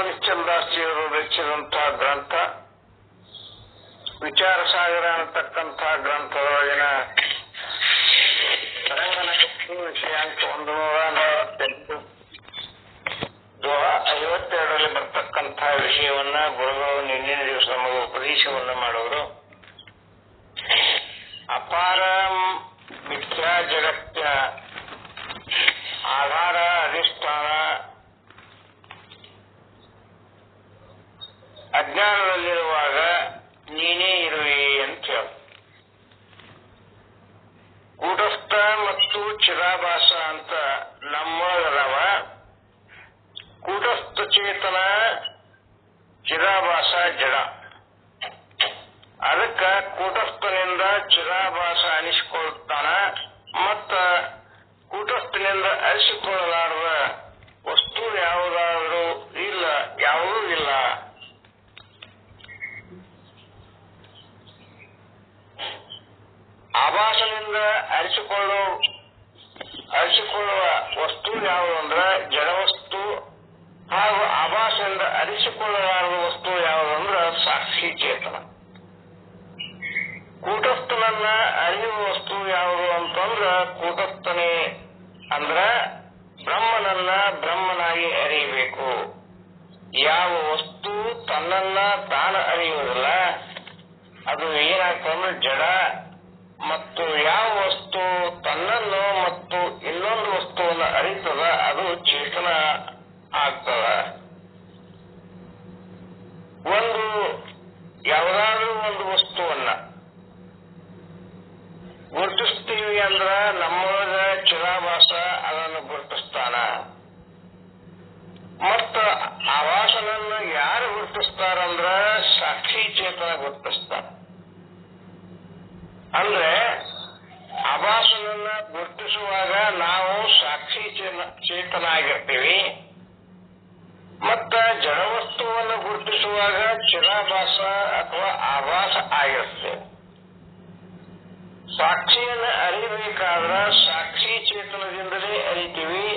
ನಿಶ್ಚಲದಾಸಿಯವರು ರಚಿಸಿದಂತಹ ಗ್ರಂಥ ವಿಚಾರ ಸಾಗರ ಅನ್ನತಕ್ಕಂತಹ ಗ್ರಂಥದೊಳಗಿನ ತರಂಗನಕಟ್ಟು ವಿಷಯಾಂಕ 148 ದೋಹಾ 52ರಲ್ಲಿ ಬರ್ತಕ್ಕಂತಹ ವಿಷಯವನ್ನ ಗುರುಗಳು ನಿನ್ನೆ ದಿವಸ ನಮಗೆ ಉಪದೇಶವನ್ನ ಮಾಡೋರು. ಅಪಾರ ಮಿಥ್ಯಾ ಜಗತ್ತಿನ ಆಧಾರ ಅಧಿಷ್ಠಾನ ಅಜ್ಞಾನದಲ್ಲಿರುವಾಗ ನೀನೇ ಇರುವೆ ಅಂತ ಹೇಳ. ಕೂಟಸ್ಥ ಮತ್ತು ಚಿರಾಭಾಸ ಅಂತ ನಮ್ಮದವ. ಕೂಟಸ್ಥ ಚೇತನ, ಚಿರಾಭಾಸ ಜಡ. ಅದಕ್ಕ ಕೂಟಸ್ಥನಿಂದ ಚಿರಾಭಾಸ ಅನಿಸಿಕೊಳ್ತಾನ. ಮತ್ತ ಕೂಟಸ್ಥನಿಂದ ಅನಿಸಿಕೊಳ್ಳಲಾರದ ವಸ್ತು ಯಾವುದಾದ್ರೂ ಇಲ್ಲ, ಯಾವುದೂ ಇಲ್ಲ. ಆಭಾಸದಿಂದ ಅರಿಸಿಕೊಳ್ಳುವ ವಸ್ತು ಯಾವುದಂದ್ರ ಜಡವಸ್ತು, ಹಾಗೂ ಆಭಾಸದಿಂದ ಅರಿಸಿಕೊಳ್ಳಲಾರದ ವಸ್ತು ಯಾವುದಂದ್ರ ಸಾಕ್ಷಿ ಚೇತನ. ಕೂಟಸ್ಥನನ್ನ ಅರಿಯುವ ವಸ್ತು ಯಾವುದು ಅಂತಂದ್ರ ಕೂಟಸ್ಥನೇ ಅಂದ್ರ ಬ್ರಹ್ಮನನ್ನ ಬ್ರಹ್ಮನಾಗಿ ಅರಿಯಬೇಕು. ಯಾವ ವಸ್ತು ತನ್ನನ್ನ ತಾನು ಅರಿಯುವುದಿಲ್ಲ ಅದು ಏನಾಗ್ತಂದ್ರೆ ಜಡ. ಮತ್ತು ಯಾವ ವಸ್ತು ತನ್ನನ್ನು ಮತ್ತು ಇನ್ನೊಂದು ವಸ್ತುವನ್ನು ಅರಿತದ ಅದು ಚೇತನ ಆಗ್ತದ. ಯಾವುದಾದ್ರೂ ಒಂದು ವಸ್ತುವನ್ನ ಗುರುತಿಸ್ತೀವಿ ಅಂದ್ರ ನಮ್ಮೊಳಗ ಚಿರಾಭಾಸ ಅದನ್ನು ಗುರುತಿಸ್ತಾನ. ಮತ್ತ ಆಭಾಸನನ್ನು ಯಾರು ಗುರುತಿಸ್ತಾರಂದ್ರ ಸಾಕ್ಷಿ ಚೇತನ ಗುರುತಿಸ್ತಾರ. ಅಂದ್ರೆ ಆಭಾಸನನ್ನ ಗುರುತಿಸುವಾಗ ನಾವು ಸಾಕ್ಷಿ ಚೇತನ ಆಗಿರ್ತೀವಿ. ಮತ್ತ ಜಡವಸ್ತುವನ್ನು ಗುರುತಿಸುವಾಗ ಚಿರಾಭಾಸ ಅಥವಾ ಆಭಾಸ ಆಗಿರ್ತೇವೆ. ಸಾಕ್ಷಿಯನ್ನು ಅರಿಬೇಕಾದ್ರ ಸಾಕ್ಷಿ ಚೇತನದಿಂದಲೇ ಅರಿತೀವಿ.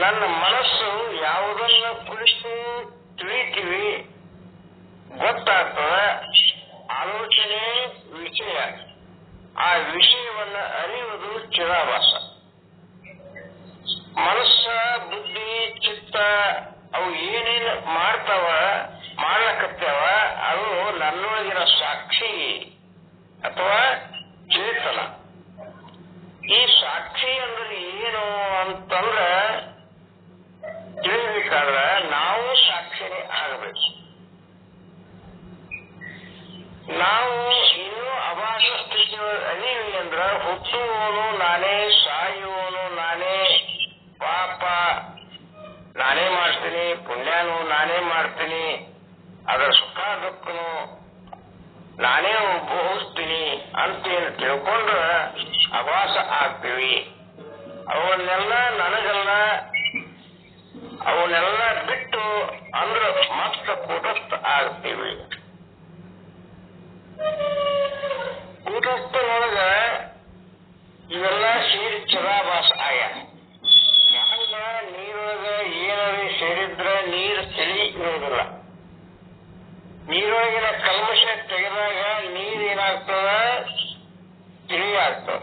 ನನ್ನ ಮನಸ್ಸು ಯಾವುದನ್ನ ಕುರಿತು ತಿಳಿತೀವಿ ಗೊತ್ತಾಗ್ತದ. ಆಲೋಚನೆ ವಿಷಯ, ಆ ವಿಷಯವನ್ನ ಅರಿಯುವುದು ಚಿರಾಭಾಸ. ಮನಸ್ಸ, ಬುದ್ಧಿ, ಚಿತ್ತ ಅವು ಏನೇನು ಮಾಡ್ಲಕತ್ತೇವ ಅದು ನನ್ನೊಳಗಿನ ಸಾಕ್ಷಿ ಅಥವಾ ಚೇತನ. ಈ ಸಾಕ್ಷಿ ಅಂದ್ರೆ ಏನು ಅಂತಂದ್ರ ತಿಳಿಬೇಕಾದ್ರೆ ನಾವು ಸಾಕ್ಷಿನೇ ಆಗಬೇಕು. ನಾವು ಇನ್ನೂ ಅಭಾಸ ಸ್ಥಿತಿ ಅರಿವಿ ಅಂದ್ರ ಹುಟ್ಟುವವನು ನಾನೇ, ಸಾಯುವವನು ನಾನೇ, ಪಾಪ ನಾನೇ ಮಾಡ್ತೀನಿ, ಪುಣ್ಯನು ನಾನೇ ಮಾಡ್ತೀನಿ, ಅದರ ಸುಖ ದುಃಖನು ನಾನೇ ಅನುಭವಿಸ್ತೀನಿ ಅಂತೇನು ತಿಳ್ಕೊಂಡ್ರ ಅಭಾಸ ಆಗ್ತೀವಿ. ಅವನ್ನೆಲ್ಲ ನನಗಲ್ಲ, ಅವನ್ನೆಲ್ಲ ಬಿಟ್ಟು ಅಂದ್ರ ಮತ್ತ ಕೂಟಸ್ಥ ಆಗ್ತೀವಿ. ಕೂಟಸ್ಥನೊಳಗ ಇವೆಲ್ಲ ಸೇರಿ ಚಿರಾಭಾಸ ಆಯ. ಯಾವಾಗ ನೀರೊಳಗ ಏನಾದ್ರು ಸೇರಿದ್ರ ನೀರು ತಿಳಿ ಇರೋದಿಲ್ಲ. ನೀರೊಳಗಿನ ಕಲ್ಮಶ ತೆಗೆದಾಗ ನೀರು ಏನಾಗ್ತದ, ತಿಳಿ ಆಗ್ತದ.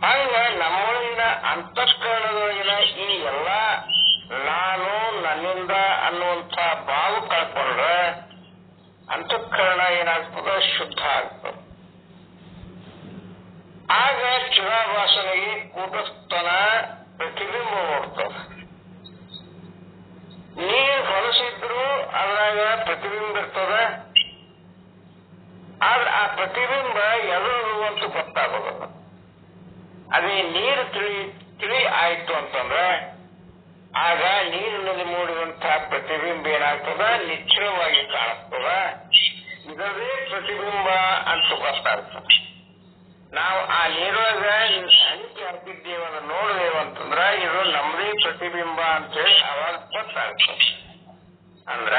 ಹಂಗ ನಮ್ಮೊಳಗಿನ ಅಂತಃಕರಣದೊಳಗಿನ ಈ ಎಲ್ಲ ನಾನು, ನನ್ನಿಂದ ಅನ್ನುವಂಥ ಭಾವ ಕಳ್ಕೊಂಡ್ರೆ ಅಂತಃಕರಣ ಏನಾಗ್ತದ, ಶುದ್ಧ ಆಗ್ತದ. ಆಗ ಚಿರಾಭಾಸನಿಗೆ ಕೂಟಸ್ಥನ ಪ್ರತಿಬಿಂಬ ನೋಡ್ತದ. ನೀರು ಹೊಲಸಿದ್ರು ಅದ್ರಾಗ ಪ್ರತಿಬಿಂಬ ಇರ್ತದ. ಆದ್ರೆ ಆ ಪ್ರತಿಬಿಂಬ ಎದುರು ಅಂತ ಗೊತ್ತಾಗೋದಿಲ್ಲ. ಅದೇ ನೀರು ತಿಳಿ ಆಯ್ತು ಅಂತಂದ್ರೆ ಆಗ ನೀರಿನಲ್ಲಿ ಮೂಡಿದಂತಹ ಪ್ರತಿಬಿಂಬ ಏನಾಗ್ತದ, ನಿಶ್ಚಲವಾಗಿ ಕಾಣಿಸ್ತದ. ಇದರದೇ ಪ್ರತಿಬಿಂಬ ಅಂತ ಗೊತ್ತಾಗ್ತದೆ. ನಾವು ಆ ನೀರೊಳಗ ಹಂಚಿ ಹಾಕಿದ್ದೇವನ್ನ ನೋಡಿದೇವಂತಂದ್ರ ಇದು ನಮ್ಮದೇ ಪ್ರತಿಬಿಂಬ ಅಂತೇಳಿ ಅವಾಗ ಗೊತ್ತಾಗ್ತದೆ. ಅಂದ್ರ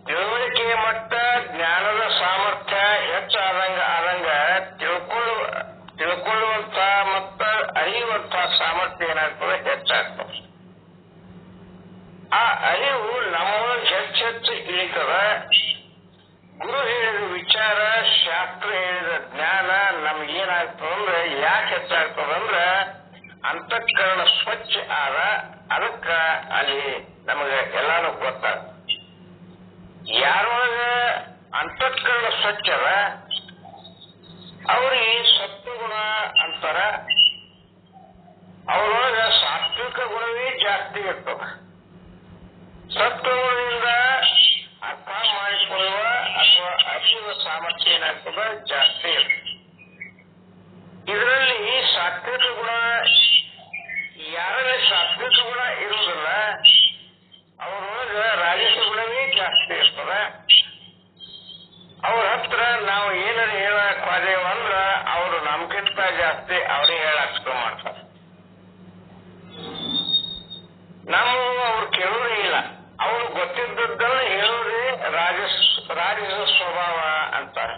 ತಿಳುವಳಿಕೆ ಮಟ್ಟ, ಜ್ಞಾನದ ಸಾಮರ್ಥ್ಯ ಹೆಚ್ಚಾದಂಗ ತಿಳ್ಕೊಳ್ಳುವಂತ ಮತ್ತ ಅರಿಯುವಂತ ಸಾಮರ್ಥ್ಯ ಏನಾಗ್ತದೆ, ಹೆಚ್ಚಾಗ್ತದೆ. ಆ ಅರಿವು ನಮ್ಮೊಳಗೆ ಹೆಚ್ಚೆಚ್ಚು ಇಳಿತದ. ಗುರು ಹೇಳಿದ ವಿಚಾರ, ಶಾಸ್ತ್ರ ಹೇಳಿದ ಜ್ಞಾನ ನಮ್ಗೇನಾಗ್ತದಂದ್ರೆ ಯಾಕೆ ಹೆಚ್ಚಾಗ್ತದಂದ್ರ ಅಂತಃಕರಣ ಸ್ವಚ್ಛ ಆದ. ಅದಕ್ಕ ಅಲ್ಲಿ ನಮಗೆ ಎಲ್ಲಾನು ಗೊತ್ತಾಗ. ಯಾರೊಳಗ ಅಂತಃಕರಣ ಸ್ವಚ್ಛ ಅದ ಅವ್ರಿಗೆ ಸತ್ವಗುಣ ಅಂತಾರ. ಅವರೊಳಗ ಸಾತ್ವಿಕ ಗುಣವೇ ಜಾಸ್ತಿ ಇರ್ತದ. ಸತ್ವಗುಣದಿಂದ ಅರ್ಥ ಮಾಡಿಕೊಳ್ಳುವ ಅಥವಾ ಅರಿಯುವ ಸಾಮರ್ಥ್ಯ ಏನಾಗ್ತದ ಜಾಸ್ತಿ ಇರ್ತದೆ. ಇದರಲ್ಲಿ ಸಾತ್ವಿಕ ಗುಣ, ಯಾರಲ್ಲಿ ಸಾತ್ವಿಕ ಗುಣ ಇರುವುದಿಲ್ಲ ಅವರೊಳಗ ರಾಜಸ ಗುಣವೇ ಜಾಸ್ತಿ ಇರ್ತದ. ಅವ್ರ ಹತ್ರ ನಾವು ಏನಾರು ಹೇಳಕ್ ಹೋದೇವ ಅಂದ್ರ ಅವರು ನಮ್ಗಿಂತ ಜಾಸ್ತಿ ಅವರೇ ಹೇಳಕ್ ಶುರು ಮಾಡ್ತಾರೆ. ನಮಗೂ ಅವ್ರು ಕೇಳೋದೇ ಇಲ್ಲ. ಅವ್ರು ಗೊತ್ತಿದ್ದದ್ದನ್ನ ಹೇಳೋದೇ ರಾಜಸ ಸ್ವಭಾವ ಅಂತಾರೆ.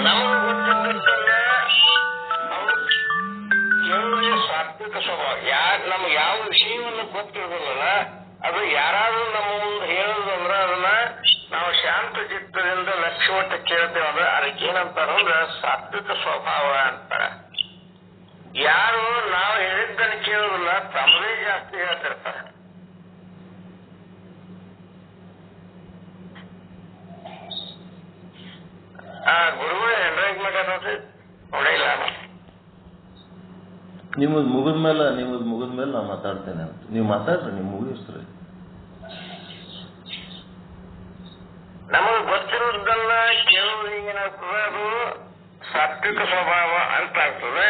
ನಮಗೂ ಗೊತ್ತಿದ್ದದ್ದನ್ನ ಅವ್ರು ಕೇಳೋದೇ ಸಾತ್ವಿಕ ಸ್ವಭಾವ. ನಮ್ಗೆ ಯಾವ ವಿಷಯವನ್ನು ಗೊತ್ತಿರೋದಿಲ್ಲ ಅದು ಯಾರಾದ್ರೂ ನಮ್ಮ ಮುಂದೆ ಹೇಳೋದಂದ್ರ ಅದನ್ನ ನಾವು ಶಾಂತ ಚಿತ್ತದಿಂದ ಲಕ್ಷ್ಯವಟ್ಟು ಕೇಳ್ತೇವಂದ್ರೆ ಅದಕ್ಕೆ ಏನಂತಾರಂದ್ರ ಸಾತ್ವಿಕ ಸ್ವಭಾವ ಅಂತಾರ. ಯಾರು ನಾವು ಹೇಳಿದ್ದನ್ನು ಕೇಳೋದಿಲ್ಲ ತಮ್ಮದೇ ಜಾಸ್ತಿ ಹೇಳ್ತಿರ್ತಾರೆ. ಗುರುಗಳೇ ಹೆಂಡ್ರಾಗಿ ಮಾಡ್ಯಾರ ನೋಡ್ರಿ, ನೋಡಿಲ್ಲ. ನಿಮ್ಮದು ಮುಗಿದ್ಮೇಲೆ ನಾ ಮಾತಾಡ್ತೇನೆ ಅಂತ. ನೀವು ಮಾತಾಡ್ರಿ, ನೀವು ಮುಗಿಸ್ರಿ. ನಮಗೆ ಗೊತ್ತಿರೋದನ್ನ ಕೇಳೋದು ಏನಾಗ್ತದೆ ಅದು ಸಾತ್ವಿಕ ಸ್ವಭಾವ ಅಂತ ಆಗ್ತದೆ.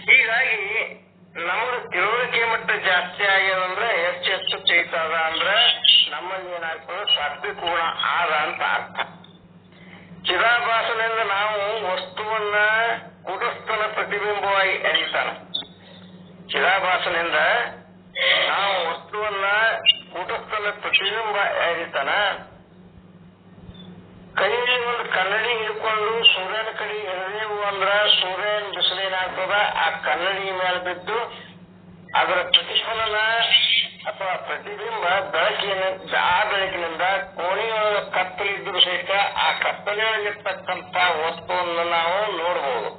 ಹೀಗಾಗಿ ನಮಗೆ ತಿಳುವಳಿಕೆ ಮಟ್ಟ ಜಾಸ್ತಿ ಆಗ್ಯದಂದ್ರೆ ಹೆಚ್ಚು ಚೈತದ ಅಂದ್ರೆ ನಮ್ಮಲ್ಲಿ ಏನಾಗ್ತದೆ ಸಾತ್ವಿಕ ಗುಣ ಆದ ಅಂತ ಅರ್ಥ. ಚಿದಾಭಾಸನಿಂದ ನಾವು ವಸ್ತುವನ್ನ ಕೂಟಸ್ಥನ ಪ್ರತಿಬಿಂಬವಾಗಿ ಅರಿತಾನ. ಚಿದಾಭಾಸನಿಂದ ನಾವು ವಸ್ತುವನ್ನ ಕೂಟಸ್ಥನ ಪ್ರತಿಬಿಂಬ ಅರಿತಾನ. ಕೈಯಲ್ಲಿ ಒಂದು ಕನ್ನಡಿ ಹಿಡ್ಕೊಂಡು ಸೂರ್ಯನ ಕಡೆ ಎಳೆವು ಅಂದ್ರ ಸೂರ್ಯನ ಬಿಸಿಲೇನಾಗ್ತದ ಆ ಕನ್ನಡಿ ಮೇಲೆ ಬಿದ್ದು ಅದರ ಪ್ರತಿಫಲನ ಅಥವಾ ಪ್ರತಿಬಿಂಬ ಬೆಳಕಿನಿಂದ ಕೋಣೆಯೊಳಗೆ ಕತ್ತಲಿದ್ದರೂ ಸಹಿತ ಆ ಕತ್ತಲೆಯೊಳಗಿರ್ತಕ್ಕಂಥ ವಸ್ತುವನ್ನು ನಾವು ನೋಡಬಹುದು.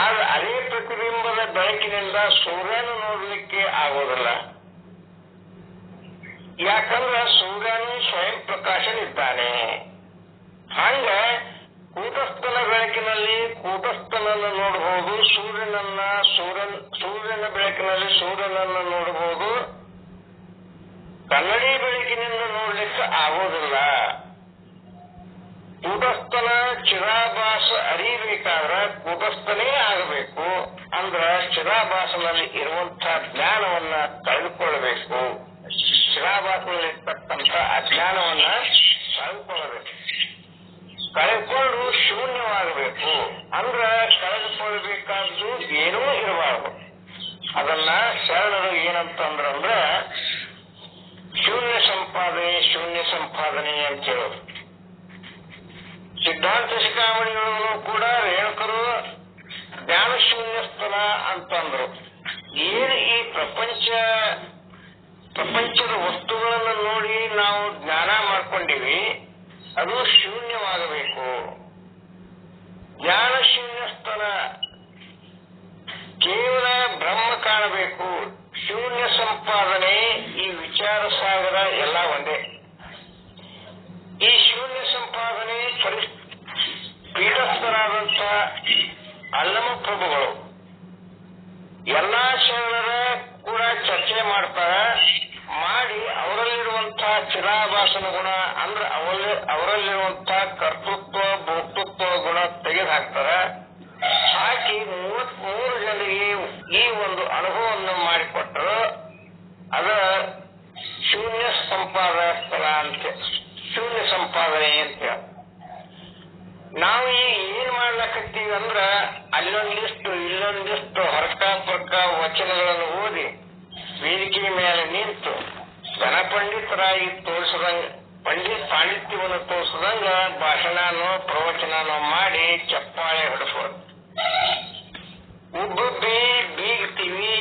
ಆದ್ರೆ ಅದೇ ಪ್ರತಿಬಿಂಬದ ಬೆಳಕಿನಿಂದ ಸೂರ್ಯನ ನೋಡ್ಲಿಕ್ಕೆ ಆಗೋದಿಲ್ಲ. ಯಾಕಂದ್ರೆ ಸೂರ್ಯನು ಸ್ವಯಂ ಪ್ರಕಾಶನಿದ್ದಾನೆ. ಹಂಗ ಕೂಟಸ್ಥನ ಬೆಳಕಿನಲ್ಲಿ ಕೂಟಸ್ಥನನ್ನು ನೋಡಬಹುದು, ಸೂರ್ಯನ ಬೆಳಕಿನಲ್ಲಿ ಸೂರ್ಯನನ್ನು ನೋಡಬಹುದು. ಕನ್ನಡಿ ಬೆಳಕಿನಿಂದ ನೋಡ್ಲಿಕ್ಕೆ ಆಗೋದಿಲ್ಲ. ಕೂಟಸ್ಥನ ಚಿರಾಭಾಸ ಅರಿಬೇಕಾದ್ರೆ ಕೂಟಸ್ಥನೇ ಆಗಬೇಕು. ಅಂದ್ರ ಚಿರಾಭಾಸನಲ್ಲಿ ಇರುವಂತಹ ಜ್ಞಾನವನ್ನ ಕಳೆದುಕೊಳ್ಳಬೇಕು. ಚಿರಾಭಾಸನಲ್ಲಿರ್ತಕ್ಕಂಥ ಅಜ್ಞಾನವನ್ನ ಕಳೆದುಕೊಳ್ಳಬೇಕು. ಕಳೆದುಕೊಂಡು ಶೂನ್ಯವಾಗಬೇಕು. ಅಂದ್ರ ಕಳೆದುಕೊಳ್ಳಬೇಕಾದ್ದು ಏನೂ ಇರಬಾರದು. ಅದನ್ನ ಶರಣರು ಏನಂತಂದ್ರಂದ್ರ ಶೂನ್ಯ ಸಂಪಾದನೆ ಅಂತ ಹೇಳೋದು. ಸಿದ್ಧಾಂತ ಶಿಖಾಮಣಿಗಳು ಕೂಡ ರೇಣುಕರು ಜ್ಞಾನ ಶೂನ್ಯ ಸ್ಥಳ ಅಂತಂದ್ರು. ಏನು ಈ ಪ್ರಪಂಚದ ವಸ್ತುಗಳನ್ನು ನೋಡಿ ನಾವು ಜ್ಞಾನ ಮಾಡ್ಕೊಂಡಿವಿ ಅದು ಶೂನ್ಯವಾಗಬೇಕು. ಜ್ಞಾನ ಶೂನ್ಯ ಸ್ಥಳ ಕೇವಲ ಬ್ರಹ್ಮ ಕಾಣಬೇಕು. ಶೂನ್ಯ ಸಂಪಾದನೆ ಈ ವಿಚಾರ ಸಾಗರ ಎಲ್ಲ ಒಂದೇ. ಈ ಶೂನ್ಯ ಸಂಪಾದನೆ ಪೀಠಸ್ಥರಾದಂಥ ಅಲ್ಲಮ ಪ್ರಭುಗಳು ಎಲ್ಲಾ ಶರಣರ ಕೂಡ ಚರ್ಚೆ ಮಾಡಿ ಅವರಲ್ಲಿರುವಂತಹ ಚಿರಾಭಾಸನ ಗುಣ ಅಂದ್ರೆ ಅವರಲ್ಲಿರುವಂತಹ ಕರ್ತೃತ್ವ ಭೋಕ್ತೃತ್ವ ಗುಣ ತೆಗೆದು ಹಾಕ್ತಾರ. ಹಾಕಿ 33 ಜನರಿಗೆ ಈ ಒಂದು ಅನುಭವವನ್ನು ಮಾಡಿಕೊಟ್ಟರು. ಅದ ಶೂನ್ಯ ಸಂಪಾದನೆ ಅಂತ. ನಾವು ಈಗ ಏನ್ ಮಾಡ್ಲಕತ್ತೀವಿ ಅಂದ್ರ ಅಲ್ಲೊಂದಿಷ್ಟು ಇಲ್ಲೊಂದಿಷ್ಟು ಹರಕ ಪರ್ಕ ವಚನಗಳನ್ನು ಓದಿ ವೇದಿಕೆ ಮೇಲೆ ನಿಂತು ಜನಪಂಡಿತರಾಗಿ ಪಾಂಡಿತ್ಯವನ್ನು ತೋರಿಸದಂಗ ಭಾಷಣನೋ ಪ್ರವಚನನೋ ಮಾಡಿ ಚಪ್ಪಾಳೆ ಹೊಡೆಸೋದು. ಉಬ್ಬಿ ಬೀಗ್ತೀವಿ.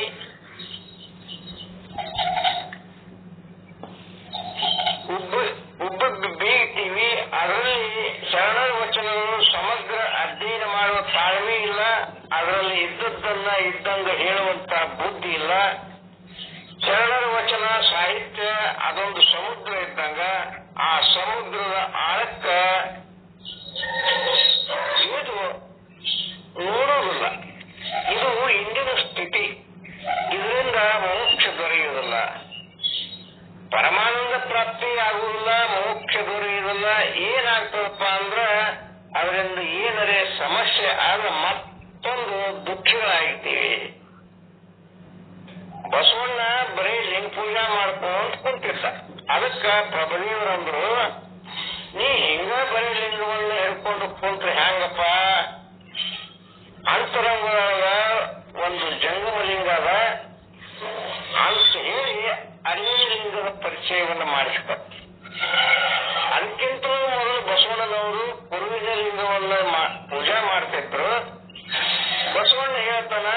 ಉಬ್ಬಿ ಬೀಗ್ತೀವಿ. ಅದರಲ್ಲಿ ಶರಣರ ವಚನಗಳು ಸಮಗ್ರ ಅಧ್ಯಯನ ಮಾಡುವ ತಾಳ್ಮೆ ಇಲ್ಲ. ಅದರಲ್ಲಿ ಇದ್ದದ್ದನ್ನ ಇದ್ದಂಗ ಹೇಳುವಂತ ಬುದ್ಧಿ ಇಲ್ಲ. ಶರಣರ ವಚನ ಸಾಹಿತ್ಯ ಅದೊಂದು ಸಮುದ್ರ ಇದ್ದಂಗ. ಆ ಸಮುದ್ರದ ಆಳಕ್ಕ ಇದು ನೋಡೋದಿಲ್ಲ. ಇದು ಇಂದಿನ ಸ್ಥಿತಿ. ಇದರಿಂದ ಮೋಕ್ಷ ದೊರೆಯುವುದಿಲ್ಲ, ಪರಮಾನಂದ ಪ್ರಾಪ್ತಿ ಆಗುವುದಿಲ್ಲ, ಮೋಕ್ಷ ದೊರೆಯುವುದಿಲ್ಲ. ಏನಾಗ್ತದಪ್ಪ ಅಂದ್ರ ಅದರಿಂದ ಏನರೇ ಸಮಸ್ಯೆ ಆದ್ರೆ ಮತ್ತೊಂದು ದುಃಖಿಗಳಾಗ್ತೀವಿ. ಬಸವಣ್ಣ ಬರೀ ಲಿಂಗ ಪೂಜಾ ಮಾಡ್ಕೊಂತ ಕುಂತಿರ್ತ. ಅದಕ್ಕ ಪ್ರಭುದೇವರಂದ್ರು, ನೀ ಹಿಂಗ ಬರೀ ಲಿಂಗವನ್ನ ಹಿಡ್ಕೊಂಡು ಕುಂತ್ರೆ ಹ್ಯಾಂಗಪ್ಪ? ಅಂತರಂಗದೊಳಗ ಒಂದು ಜಂಗಮ ಲಿಂಗ ಅದ ಅಂತ ಹೇಳಿ ಅದೇ ಲಿಂಗದ ಪರಿಚಯವನ್ನು ಮಾಡಿಸ್ತಾರೆ. ಅದಕ್ಕಿಂತ ಮೊದಲು ಬಸವಣ್ಣನವರು ಪೂರ್ವಿಕ ಲಿಂಗವನ್ನ ಪೂಜಾ ಮಾಡ್ತಿದ್ರು. ಬಸವಣ್ಣ ಹೇಳ್ತಾನ,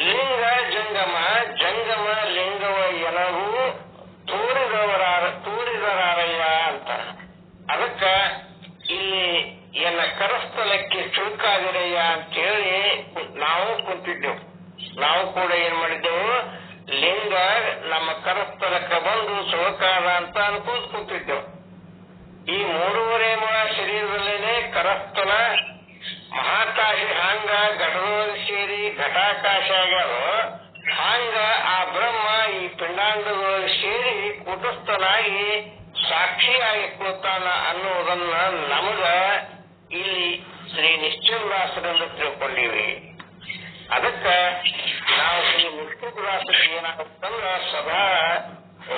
ಲಿಂಗ ಜಂಗಮ, ಜಂಗಮ ಲಿಂಗವ ಎನಗೂ ತೂರಿದರಾರಯ್ಯ ಅಂತ. ಅದಕ್ಕ ಇಲ್ಲಿ ಎನ್ನ ಕರಸ್ಥಲಕ್ಕೆ ಚುರುಕಾಗಿರಯ್ಯ ಅಂತೇಳಿ ನಾವು ಕುಂತಿದ್ದೆವು. ನಾವು ಕೂಡ ಏನ್ ಮಾಡಿದ್ದೆವು, ಲಿಂಗ ನಮ್ಮ ಕರಸ್ಥಲಕ್ಕೆ ಬಂದು ಚುರುಕಾದ ಅಂತ ಅನ್ಕೊಂತ ಕುಂತಿದ್ದೆವು. ಈ 3.5 ಮೊಳ ಶರೀರದಲ್ಲೇನೆ ಕರಸ್ಥಲ ಮಹಾಕಾಶಿ ಹಂಗ ಘಟದೊಳಗೆ ಸೇರಿ ಘಟಾಕಾಶ ಆಗ್ಯಾವ. ಹಂಗ ಆ ಬ್ರಹ್ಮ ಈ ಪಿಂಡಾಂಡದೊಳಗೆ ಸೇರಿ ಕೂಟಸ್ಥನಾಗಿ ಸಾಕ್ಷಿಯಾಗಿ ಕೂತಾನ ಅನ್ನುವುದನ್ನ ನಮಗ ಇಲ್ಲಿ ಶ್ರೀ ನಿಶ್ಚಲದಾಸರಿಂದ ತಿಳ್ಕೊಂಡಿವಿ. ಅದಕ್ಕ ನಾವು ಶ್ರೀ ನಿಶ್ಚಲದಾಸರಿಗೆ ಏನಾಗುತ್ತಂದ್ರ ಸದಾ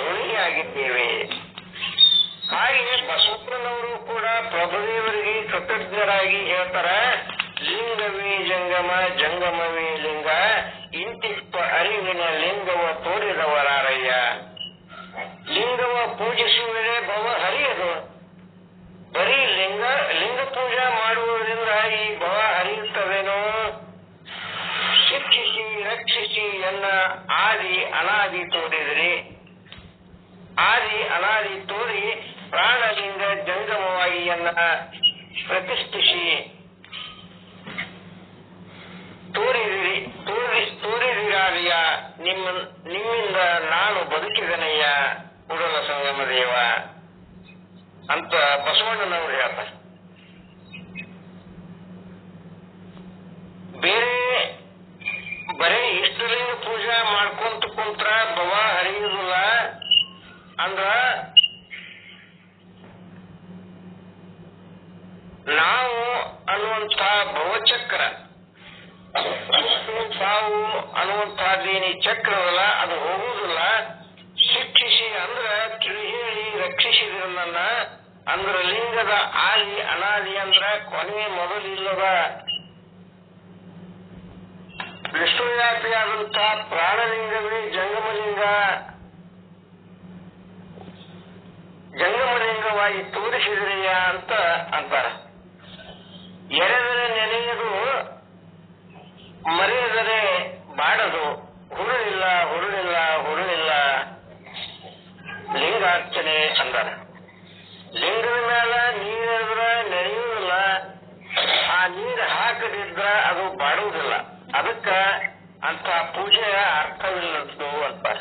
ಋಣಿಯಾಗಿದ್ದೇವೆ. ಹಾಗೆ ಬಸವಣ್ಣನವರು ಕೂಡ ಪ್ರಭುದೇವರಿಗೆ ಕೃತಜ್ಞರಾಗಿ ಹೇಳ್ತಾರ, ಲಿಂಗವೇ ಜಂಗಮ, ಜಂಗಮವೇ ಲಿಂಗ, ಇಂತಿಪ್ಪ ಅರಿವಿನ ಲಿಂಗವ ತೋರಿದವರಾರಯ್ಯ. ಲಿಂಗವ ಪೂಜಿಸುವುದೇ ಭವ ಹರಿಯದು. ಬರೀ ಲಿಂಗ ಪೂಜಾ ಮಾಡುವುದರಿಂದ ಈ ಭವ ಹರಿಯುತ್ತವೇನೋ? ಶಿಕ್ಷಿಸಿ ರಕ್ಷಿಸಿ ಎನ್ನ ಆದಿ ಅನಾದಿ ತೋರಿದ್ರಿ. ಆದಿ ಅನಾದಿ ತೋರಿ ಪ್ರಾಣಲಿಂಗ ಜಂಗಮವಾಗಿ ಎನ್ನ ಪ್ರತಿಷ್ಠಿಸಿ ತೋರಿದಿರಾರಿಯ. ನಿಮ್ಮಿಂದ ನಾನು ಬದುಕಿದನಯ್ಯ ಕೂಡಲ ಸಂಗಮ ದೇವ ಅಂತ ಬಸವಣ್ಣನವರು ಹೇಳ್ತಾರೆ. ಬೇರೆ ಬರೀ ಇಷ್ಟಲಿಂಗ ಪೂಜಾ ಮಾಡ್ಕೊಂತ ಕುಂತ್ರ ಭವ ಹರಿಯುವುದಿಲ್ಲ ಅಂದ್ರ ನಾವು ಅನ್ನುವಂಥ ಭವಚಕ್ರ, ಸಾವು ಅನ್ನುವಂತಹದ್ದೇನಿ ಚಕ್ರವಲ್ಲ, ಅದು ಹೋಗುವುದಿಲ್ಲ. ಶಿಕ್ಷಿಸಿ ಅಂದ್ರ ತಿಳಿ ಹೇಳಿ ರಕ್ಷಿಸಿದ್ರು ನನ್ನ. ಅಂದ್ರ ಲಿಂಗದ ಆದಿ ಅನಾದಿ ಅಂದ್ರ ಕೊನೆ ಮೊದಲಿಲ್ಲದ ವಿಶ್ವವ್ಯಾಪಿಯಾದಂತಹ ಪ್ರಾಣಲಿಂಗವೇ ಜಂಗಮಲಿಂಗ, ಜಂಗಮಲಿಂಗವಾಗಿ ತೋರಿಸಿದ್ರಿಯ ಅಂತ ಅಂತಾರ. ಎರೆದರೆ ನೆನೆಯದು, ಮರೆಯದರೆ ಬಾಡದು. ಹುರುಳಿಲ್ಲ ಹುರುಳಿಲ್ಲ ಹುರುಳಿಲ್ಲ ಲಿಂಗಾರ್ಚನೆ ಅಂದಾರ. ಲಿಂಗದ ಮೇಲ ನೀರಿದ್ರ ನೆನೆಯುವುದಿಲ್ಲ, ಆ ನೀರು ಹಾಕದಿದ್ರ ಅದು ಬಾಡುವುದಿಲ್ಲ. ಅದಕ್ಕ ಅಂತ ಪೂಜೆಯ ಅರ್ಥವಿಲ್ಲದ್ದು ಅಂತಾರ.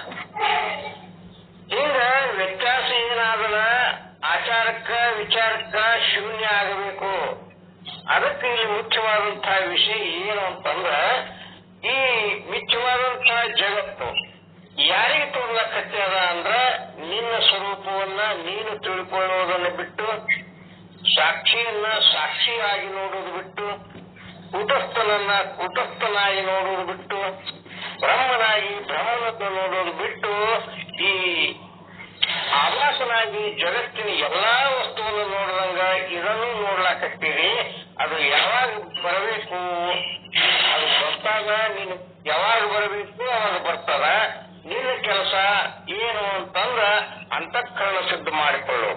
ಹಿಂಗ ವ್ಯತ್ಯಾಸ ಏನಾದನ ಆಚಾರಕ್ಕ ವಿಚಾರಕ್ಕ ಶೂನ್ಯ ಆಗಬೇಕು. ಅದಕ್ಕೆ ಇಲ್ಲಿ ಮುಖ್ಯವಾದಂತಹ ವಿಷಯ ಏನು ಅಂತಂದ್ರ, ಈ ಮುಖ್ಯವಾದಂತಹ ಜಗತ್ತು ಯಾರಿಗೆ ತೋರ್ಲಕತ್ಯದ ಅಂದ್ರ ನಿನ್ನ ಸ್ವರೂಪವನ್ನ ನೀನು ತಿಳ್ಕೊಳ್ಳುವುದನ್ನು ಬಿಟ್ಟು, ಸಾಕ್ಷಿಯನ್ನ ಸಾಕ್ಷಿಯಾಗಿ ನೋಡುವುದು ಬಿಟ್ಟು, ಕೂಟಸ್ಥನನ್ನ ಕೂಟಸ್ಥನಾಗಿ ನೋಡುವುದು ಬಿಟ್ಟು, ಬ್ರಹ್ಮನಾಗಿ ಬ್ರಹ್ಮನನ್ನು ನೋಡೋದು ಬಿಟ್ಟು, ಈ ಆಭಾಸನಾಗಿ ಜಗತ್ತಿನ ಎಲ್ಲಾ ವಸ್ತುವನ್ನು ನೋಡಿದಂಗ ಇದನ್ನು ನೋಡ್ಲಾಕತ್ತೀರಿ. ಅದು ಯಾವಾಗ ಬರಬೇಕು, ಅದು ಬರ್ತಾಗ ನೀನು ಯಾವಾಗ ಬರಬೇಕು ಅವಾಗ ಬರ್ತದ. ನಿನ್ನ ಕೆಲಸ ಏನು ಅಂತಂದ್ರ ಅಂತಃಕರಣ ಸಿದ್ಧ ಮಾಡಿಕೊಳ್ಳು.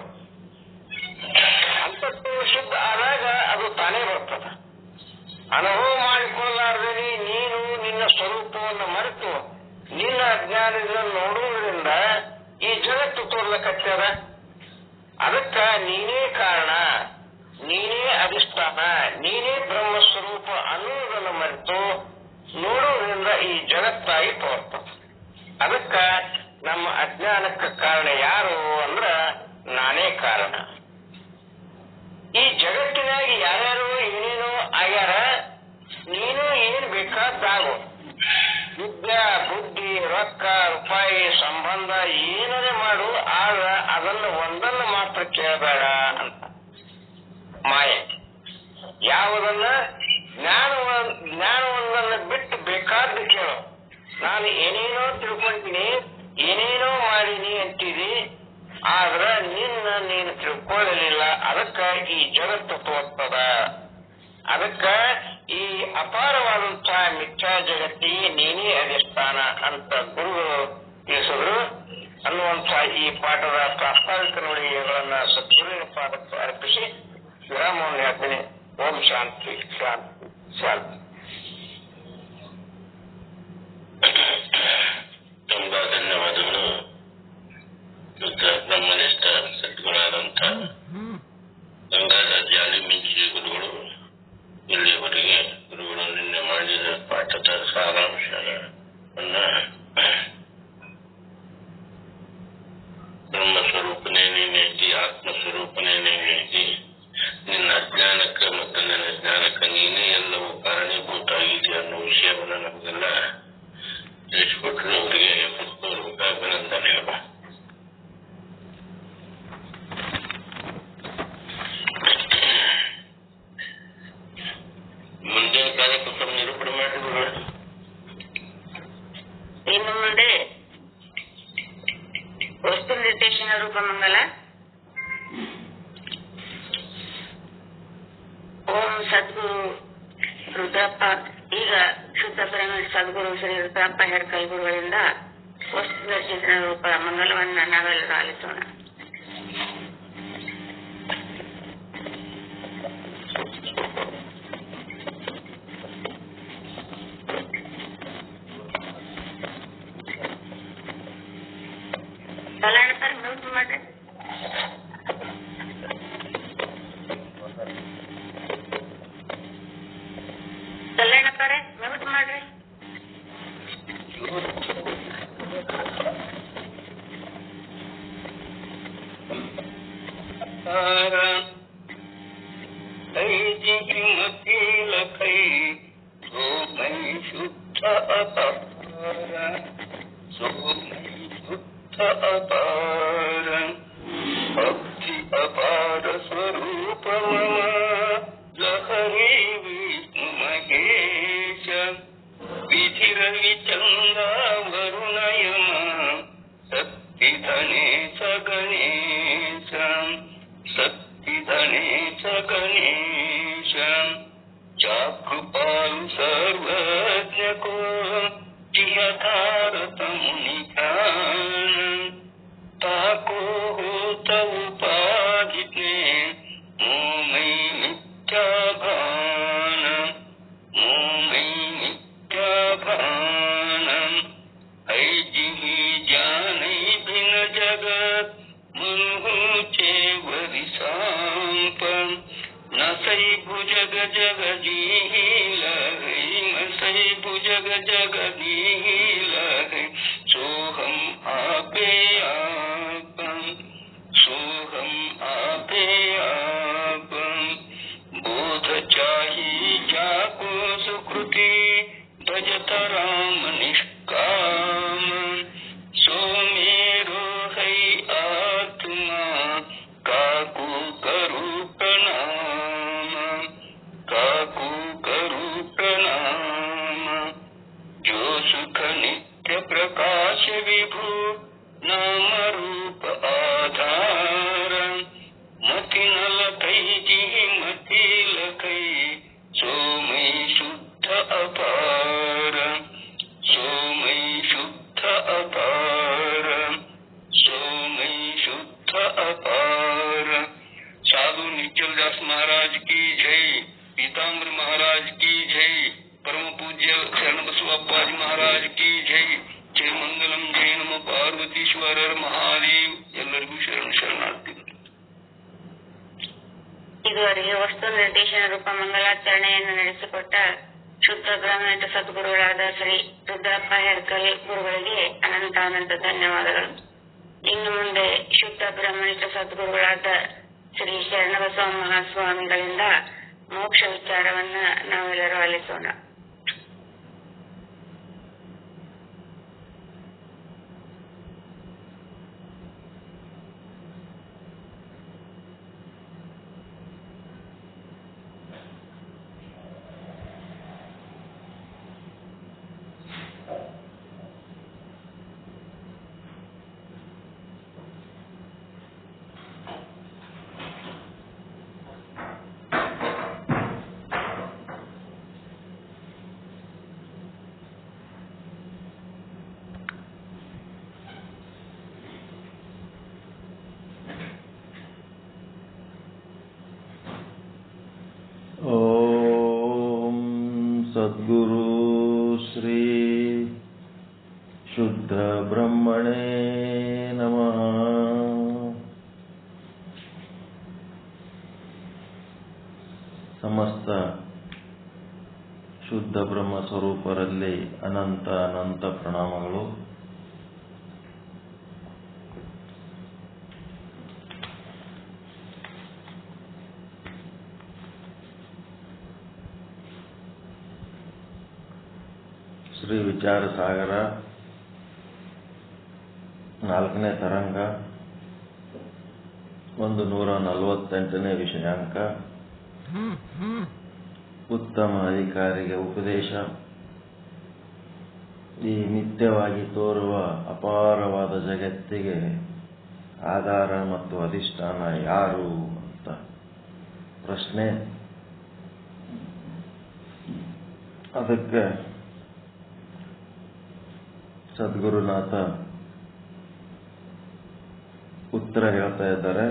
ಅಂತಃಕರಣ ಸಿದ್ಧ ಆದಾಗ ಅದು ತಾನೇ ಬರ್ತದ. ಅನುಭವ ಮಾಡಿಕೊಳ್ಳಾರ್ದೇನೆ ಅಜ್ಞಾನದಿಂದ ನೋಡುವುದರಿಂದ ಈ ಜಗತ್ತು ತೋರ್ಲಕತ್ಯದ. ಅದಕ್ಕ ನೀನೇ ಕಾರಣ, ನೀನೇ ಅಧಿಷ್ಠಾನ, ನೀನೇ ಬ್ರಹ್ಮಸ್ವರೂಪ ಅನ್ನುವುದನ್ನು ಮರೆತು ನೋಡುವುದರಿಂದ ಈ ಜಗತ್ತಾಗಿ ತೋರ್ತದೆ. ಅದಕ್ಕ ನಮ್ಮ ಅಜ್ಞಾನಕ್ಕೆ ಕಾರಣ ಯಾರು ಅಂದ್ರ ನಾನೇ ಕಾರಣ. ಈ ಜಗತ್ತಿನಾಗಿ ಯಾರ್ಯಾರು ಏನೇನೋ ಆಗ್ಯಾರ, ನೀನು ಏನ್ ಬೇಕಾದಾಗು, ವಿದ್ಯಾ ಬುದ್ಧಿ ರೊಕ್ಕ ರೂಪಾಯಿ ಸಂಬಂಧ ಏನದೇ ಮಾಡು, ಆಗ ಅದನ್ನು ಒಂದನ್ನು ಮಾತ್ರ ಕೇಳಬೇಡ ಅಂತ ಮಾಯೆ. ಯಾವುದನ್ನ ಜ್ಞಾನವೊಂದನ್ನು ಬಿಟ್ಟು ಬೇಕಾದ್ದು ಕೇಳು. ನಾನು ಏನೇನೋ ತಿಳ್ಕೊಂತೀನಿ, ಏನೇನೋ ಮಾಡೀನಿ ಅಂತೀವಿ, ಆದ್ರ ನೀನು ತಿಳ್ಕೊಳ್ಳಲಿಲ್ಲ. ಅದಕ್ಕ ಈ ಜಗತ್ತು ತೋರ್ತದ. ಅದಕ್ಕ ಈ ಅಪಾರವಾದಂತಹ ಮಿಥ್ಯಾ ಜಗತ್ತಿಗೆ ನೀನೇ ಅಧಿಷ್ಠಾನ ಅಂತ ಗುರುಗಳು ತಿಳಿಸಿದ್ರು ಅನ್ನುವಂತಹ ಈ ಪಾಠದ ಪ್ರಾಸ್ತಾವಿಕ ನುಡಿಗಳನ್ನ ಸದ್ಗುರುವಿನ ಪಾದಕ್ಕೆ ಅರ್ಪಿಸಿ ವಿರಾಮವನ್ನು ಹೇಳ್ತೀನಿ. ಓಂ ಶಾಂತಿ ಶಾಂತಿ ಶಾಂತಿ. ತುಂಬಾ ಧನ್ಯವಾದಗಳು. ನಮ್ಮನಿಷ್ಠ ಸದ್ಗುಣಾದಂತ ಗಂಗಾಧರ ಜಾಲಿಮಿಂಚಿ ಗುರುಗಳು ಇಲ್ಲಿಯವರೆಗೆ ಗುರುಗಳು ನಿನ್ನೆ ಮಾಡಿದ ಪಾಠದ ಸಾರಾಂಶವನ್ನ ಬ್ರಹ್ಮಸ್ವರೂಪನೇ ನೀನೇತಿ, ಆತ್ಮಸ್ವರೂಪನೇ ನೀನೇತಿ, ನಿನ್ನ ಅಜ್ಞಾನಕ್ಕೆ ಮತ್ತು ನನ್ನ ಜ್ಞಾನಕ್ಕೆ ನೀನೇ ಎಲ್ಲವೂ ಕಾರಣೀಭೂತ ಆಗಿದೆ ಅನ್ನೋ ವಿಷಯವನ್ನು ನಮಗೆಲ್ಲ ತಿಳಿಸಿಕೊಟ್ರು. ಅವರಿಗೆ ಹೃತ್ಪೂರ್ವಕ ಅಭಿನಂದನೆಗಳು. ಮುಂದಿನ ಕಾರ್ಯಕ್ರಮ ನಿರೂಪಣೆ ಮಾಡಿದ್ರು. ಇನ್ನು ಮುಂದೆ ವಸ್ತು ನಿರ್ದೇಶನ ರೂಪಮಂಗಲ ಓಂ ಸದ್ಗುರು ರುದ್ರಪ್ಪ, ಈಗ ಶುದ್ಧ ಪ್ರೇಮ ಸದ್ಗುರು ಶ್ರೀ ರುದ್ರಪ್ಪ ಹೆಡ್ಕಲ್ ಗುರುಗಳಿಂದ ವಸ್ತು ನಿರ್ದೇಶನ ರೂಪ ಮಂಗಲವನ್ನ ನಾವೆಲ್ಲರೂ ಆಲಿಸೋಣ. ಕಲ್ಯಾಣ ಸರ್ ಮ್ಯೂಟ್ ಮಾಡ್ರಿ. ಕಲ್ಯಾಣಪ್ಪರೇ ಮ್ಯೂಟ್ ಮಾಡ್ರಿ. ಭಕ್ತಿ ಅಪಾರ ಸ್ವರೂಪ ಮಮ ಲಹರಿ ವಿಷ್ಣು ಮಹೇಶ ವಿಧಿರವಿ ಚಂದ ವರುಣಯಮ ಶಕ್ತಿಧನೆ ಸ ಗಣೇಶ, ಶಕ್ತಿಧನೆ ಸ ಗಣೇಶ, ಚಾಕೃಪಾಲು ಸರ್ವಜ್ಞಕೋ ಜಿಯಧಾರತ ಮುನಿಕಾನ ताको होत उपाधिते मोमई मिथ्या भान, मोमई मिथ्या भान, है जिहि जानै बिन जगत मुहुचे वरिसांप, नसै भुजग जग जीहि लहै, नसै भुजग जग जीहि लहै, सोहम आपे सोहम आपे आप, बोध चाही जाको सुकृति भजत राम निष्काम, सो मेरो है आत्मा काकू करू प्रणाम, काकू करू प्रणाम, जो सुख नित्य प्रकाश विभु नाम रूप आधार, मति न लखै जिहि मति लखै, सो मैं शुद्ध अपार, सो मैं शुद्ध अपार, सो मैं शुद्ध अपार। साधु निश्चलदास महाराज की जय, पीताम्बर महाराज की जय, परम पूज्य शरण बसवप्पा जी महाराज की जय। जय मंगलम। ಇದುವರೆಗೆ ವಸ್ತು ನಿರ್ದೇಶನ ರೂಪ ಮಂಗಲಾಚರಣೆಯನ್ನು ನಡೆಸಿಕೊಟ್ಟ ಶುದ್ಧ ಬ್ರಹ್ಮನಿಷ್ಠ ಸದ್ಗುರುಗಳಾದ ಶ್ರೀ ರುದ್ರಪ್ಪ ಹೆರ್ಕಲ್ ಗುರುಗಳಿಗೆ ಅನಂತ ಧನ್ಯವಾದಗಳು. ಇನ್ನು ಮುಂದೆ ಶುದ್ಧ ಬ್ರಹ್ಮನಿಷ್ಠ ಸದ್ಗುರುಗಳಾದ ಶ್ರೀ ಶರಣಬಸವ ಮಹಾಸ್ವಾಮಿಗಳಿಂದ ಮೋಕ್ಷ ವಿಚಾರವನ್ನ ನಾವೆಲ್ಲರೂ ಆಲಿಸೋಣ. ಓಂ ಸದ್ಗುರು ಶ್ರೀ ಶುದ್ಧ ಬ್ರಹ್ಮಣೇ ನಮಃ. ಸಮಸ್ತ ಶುದ್ಧ ಬ್ರಹ್ಮ ಸ್ವರೂಪರಲ್ಲಿ ಅನಂತ ಪ್ರಣಾಮಗಳು. ಶ್ರೀ ವಿಚಾರ ಸಾಗರ 4ನೇ ತರಂಗ 148ನೇ ವಿಷಯಾಂಕ, ಉತ್ತಮ ಅಧಿಕಾರಿಗೆ ಉಪದೇಶ. ಈ ನಿತ್ಯವಾಗಿ ತೋರುವ ಅಪಾರವಾದ ಜಗತ್ತಿಗೆ ಆಧಾರ ಮತ್ತು ಅಧಿಷ್ಠಾನ ಯಾರು ಅಂತ ಪ್ರಶ್ನೆ. ಅದಕ್ಕೆ ಸದ್ಗುರುನಾಥ ಉತ್ತರ ಹೇಳ್ತಾ ಇದ್ದಾರೆ.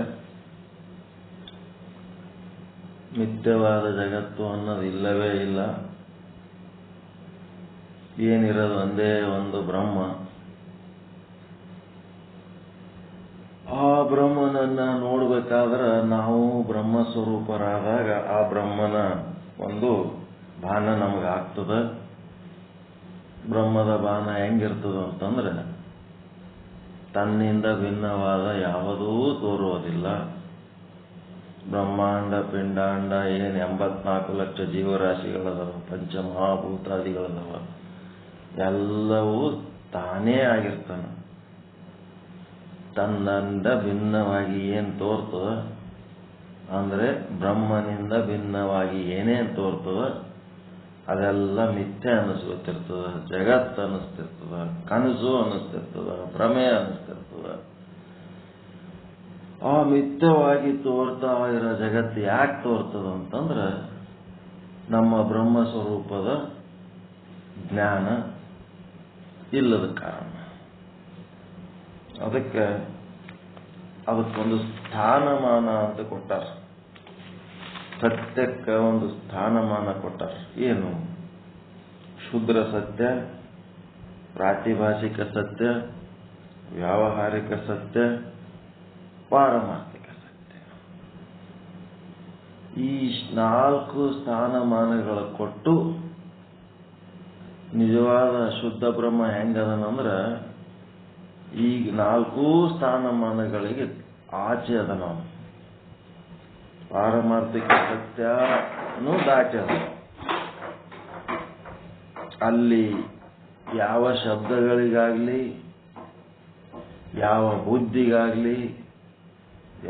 ನಿತ್ಯವಾದ ಜಗತ್ತು ಅನ್ನೋದು ಇಲ್ಲವೇ ಇಲ್ಲ. ಏನಿರೋದು ಒಂದೇ ಒಂದು ಬ್ರಹ್ಮ. ಆ ಬ್ರಹ್ಮನನ್ನ ನೋಡ್ಬೇಕಾದ್ರೆ ನಾವು ಬ್ರಹ್ಮ ಸ್ವರೂಪರಾದಾಗ ಆ ಬ್ರಹ್ಮನ ಒಂದು ಭಾನ ನಮಗಾಗ್ತದೆ. ಬ್ರಹ್ಮದ ಬಾಣ ಹೆಂಗಿರ್ತದ ಅಂತಂದ್ರೆ ತನ್ನಿಂದ ಭಿನ್ನವಾದ ಯಾವುದೂ ತೋರುವುದಿಲ್ಲ. ಬ್ರಹ್ಮಾಂಡ ಪಿಂಡಾಂಡ ಏನು 84 ಲಕ್ಷ ಜೀವರಾಶಿಗಳದವ, ಪಂಚಮಹಾಭೂತಾದಿಗಳದವ, ಎಲ್ಲವೂ ತಾನೇ ಆಗಿರ್ತಾನ. ತನ್ನಿಂದ ಭಿನ್ನವಾಗಿ ಏನು ತೋರ್ತದ ಅಂದ್ರೆ ಬ್ರಹ್ಮನಿಂದ ಭಿನ್ನವಾಗಿ ಏನೇನು ತೋರ್ತದ ಅದೆಲ್ಲ ಮಿಥ್ಯೆ ಅನ್ನಿಸ್ಕೊತಿರ್ತದ, ಜಗತ್ತು ಅನ್ನಿಸ್ತಿರ್ತದ, ಕನಸು ಅನ್ನಿಸ್ತಿರ್ತದ, ಭ್ರಮೆ ಅನ್ನಿಸ್ತಿರ್ತದ. ಆ ಮಿಥ್ಯವಾಗಿ ತೋರ್ತಾ ಇರೋ ಜಗತ್ತು ಯಾಕೆ ತೋರ್ತದ ಅಂತಂದ್ರೆ ನಮ್ಮ ಬ್ರಹ್ಮ ಸ್ವರೂಪದ ಜ್ಞಾನ ಇಲ್ಲದ ಕಾರಣ. ಅದಕ್ಕೊಂದು ಸ್ಥಾನಮಾನ ಅಂತ ಕೊಟ್ಟಾರ. ಸತ್ಯಕ್ಕೆ ಒಂದು ಸ್ಥಾನಮಾನ ಕೊಟ್ಟಾರ. ಏನು? ಶುದ್ರ ಸತ್ಯ, ಪ್ರಾತಿಭಾಷಿಕ ಸತ್ಯ, ವ್ಯಾವಹಾರಿಕ ಸತ್ಯ, ಪಾರಮಾರ್ಥಿಕ ಸತ್ಯ. ಈ 4 ಸ್ಥಾನಮಾನಗಳ ಕೊಟ್ಟು ನಿಜವಾದ ಶುದ್ಧ ಬ್ರಹ್ಮ ಹೆಂಗದನಂದ್ರ ಈಗ 4 ಸ್ಥಾನಮಾನಗಳಿಗೆ ಆಚೆ ಅದ. ನಾವು ಪಾರಮಾರ್ಥಿಕ ಸತ್ಯನೂ ದಾಟ್ಯದ. ಅಲ್ಲಿ ಯಾವ ಶಬ್ದಗಳಿಗಾಗ್ಲಿ, ಯಾವ ಬುದ್ಧಿಗಾಗ್ಲಿ,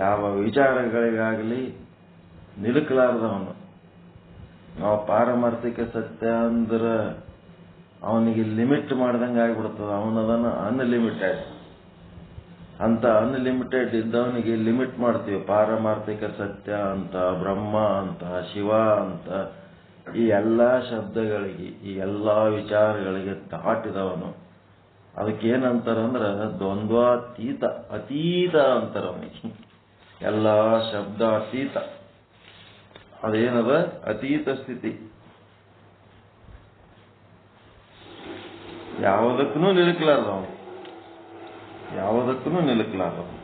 ಯಾವ ವಿಚಾರಗಳಿಗಾಗ್ಲಿ ನಿಲುಕಲಾರ್ದವನು. ನಾವು ಪಾರಮಾರ್ಥಿಕ ಸತ್ಯ ಅಂದ್ರೆ ಅವನಿಗೆ ಲಿಮಿಟ್ ಮಾಡ್ದಂಗೆ ಆಗ್ಬಿಡ್ತದ. ಅವನದನ್ನು ಅನ್ಲಿಮಿಟೆಡ್ ಅಂತ. ಅನ್ಲಿಮಿಟೆಡ್ ಇದ್ದವನಿಗೆ ಲಿಮಿಟ್ ಮಾಡ್ತೀವಿ. ಪಾರಮಾರ್ಥಿಕ ಸತ್ಯ ಅಂತ, ಬ್ರಹ್ಮ ಅಂತ, ಶಿವ ಅಂತ, ಈ ಎಲ್ಲ ಶಬ್ದಗಳಿಗೆ, ಈ ಎಲ್ಲ ವಿಚಾರಗಳಿಗೆ ದಾಟಿದವನು. ಅದಕ್ಕೇನಂತಾರಂದ್ರೆ ದ್ವಂದ್ವಾತೀತ, ಅತೀತ ಅಂತಾರ ಅವನಿಗೆ. ಎಲ್ಲ ಶಬ್ದ ಅತೀತ. ಅದೇನದ? ಅತೀತ ಸ್ಥಿತಿ. ಯಾವುದಕ್ಕೂ ನಿಲುಕಲಾರ್ದವನು, ಯಾವುದಕ್ಕೂ ನಿಲುಕಲಾರ್ದವನು.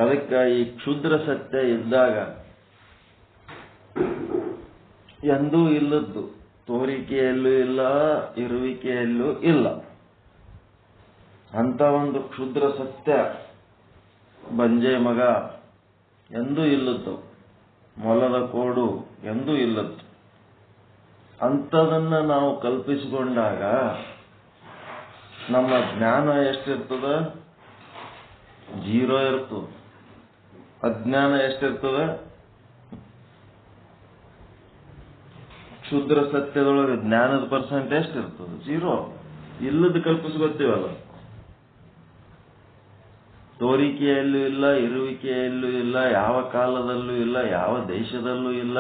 ಅದಕ್ಕೆ ಈ ಕ್ಷುದ್ರ ಸತ್ಯ ಇದ್ದಾಗ ಎಂದೂ ಇಲ್ಲದ್ದು, ತೋರಿಕೆಯಲ್ಲೂ ಇಲ್ಲ, ಇರುವಿಕೆಯಲ್ಲೂ ಇಲ್ಲ. ಅಂತ ಒಂದು ಕ್ಷುದ್ರ ಸತ್ಯ ಬಂಜೆ ಮಗ ಎಂದೂ ಇಲ್ಲದ್ದು, ಮೊಲದ ಕೋಡು ಎಂದೂ ಇಲ್ಲದ್ದು. ಅಂಥದನ್ನ ನಾವು ಕಲ್ಪಿಸಿಕೊಂಡಾಗ ನಮ್ಮ ಜ್ಞಾನ ಎಷ್ಟಿರ್ತದ? 0 ಇರ್ತದೆ. ಅಜ್ಞಾನ ಎಷ್ಟಿರ್ತದ? ಕ್ಷುದ್ರ ಸತ್ಯದೊಳಗೆ ಜ್ಞಾನದ ಪರ್ಸೆಂಟ್ ಎಷ್ಟಿರ್ತದೆ? 0. ಇಲ್ಲದ ಕಲ್ಪಿಸ್ಕೊತೀವಲ್ಲ. ತೋರಿಕೆಯಲ್ಲೂ ಇಲ್ಲ, ಇರುವಿಕೆಯಲ್ಲೂ ಇಲ್ಲ, ಯಾವ ಕಾಲದಲ್ಲೂ ಇಲ್ಲ, ಯಾವ ದೇಶದಲ್ಲೂ ಇಲ್ಲ.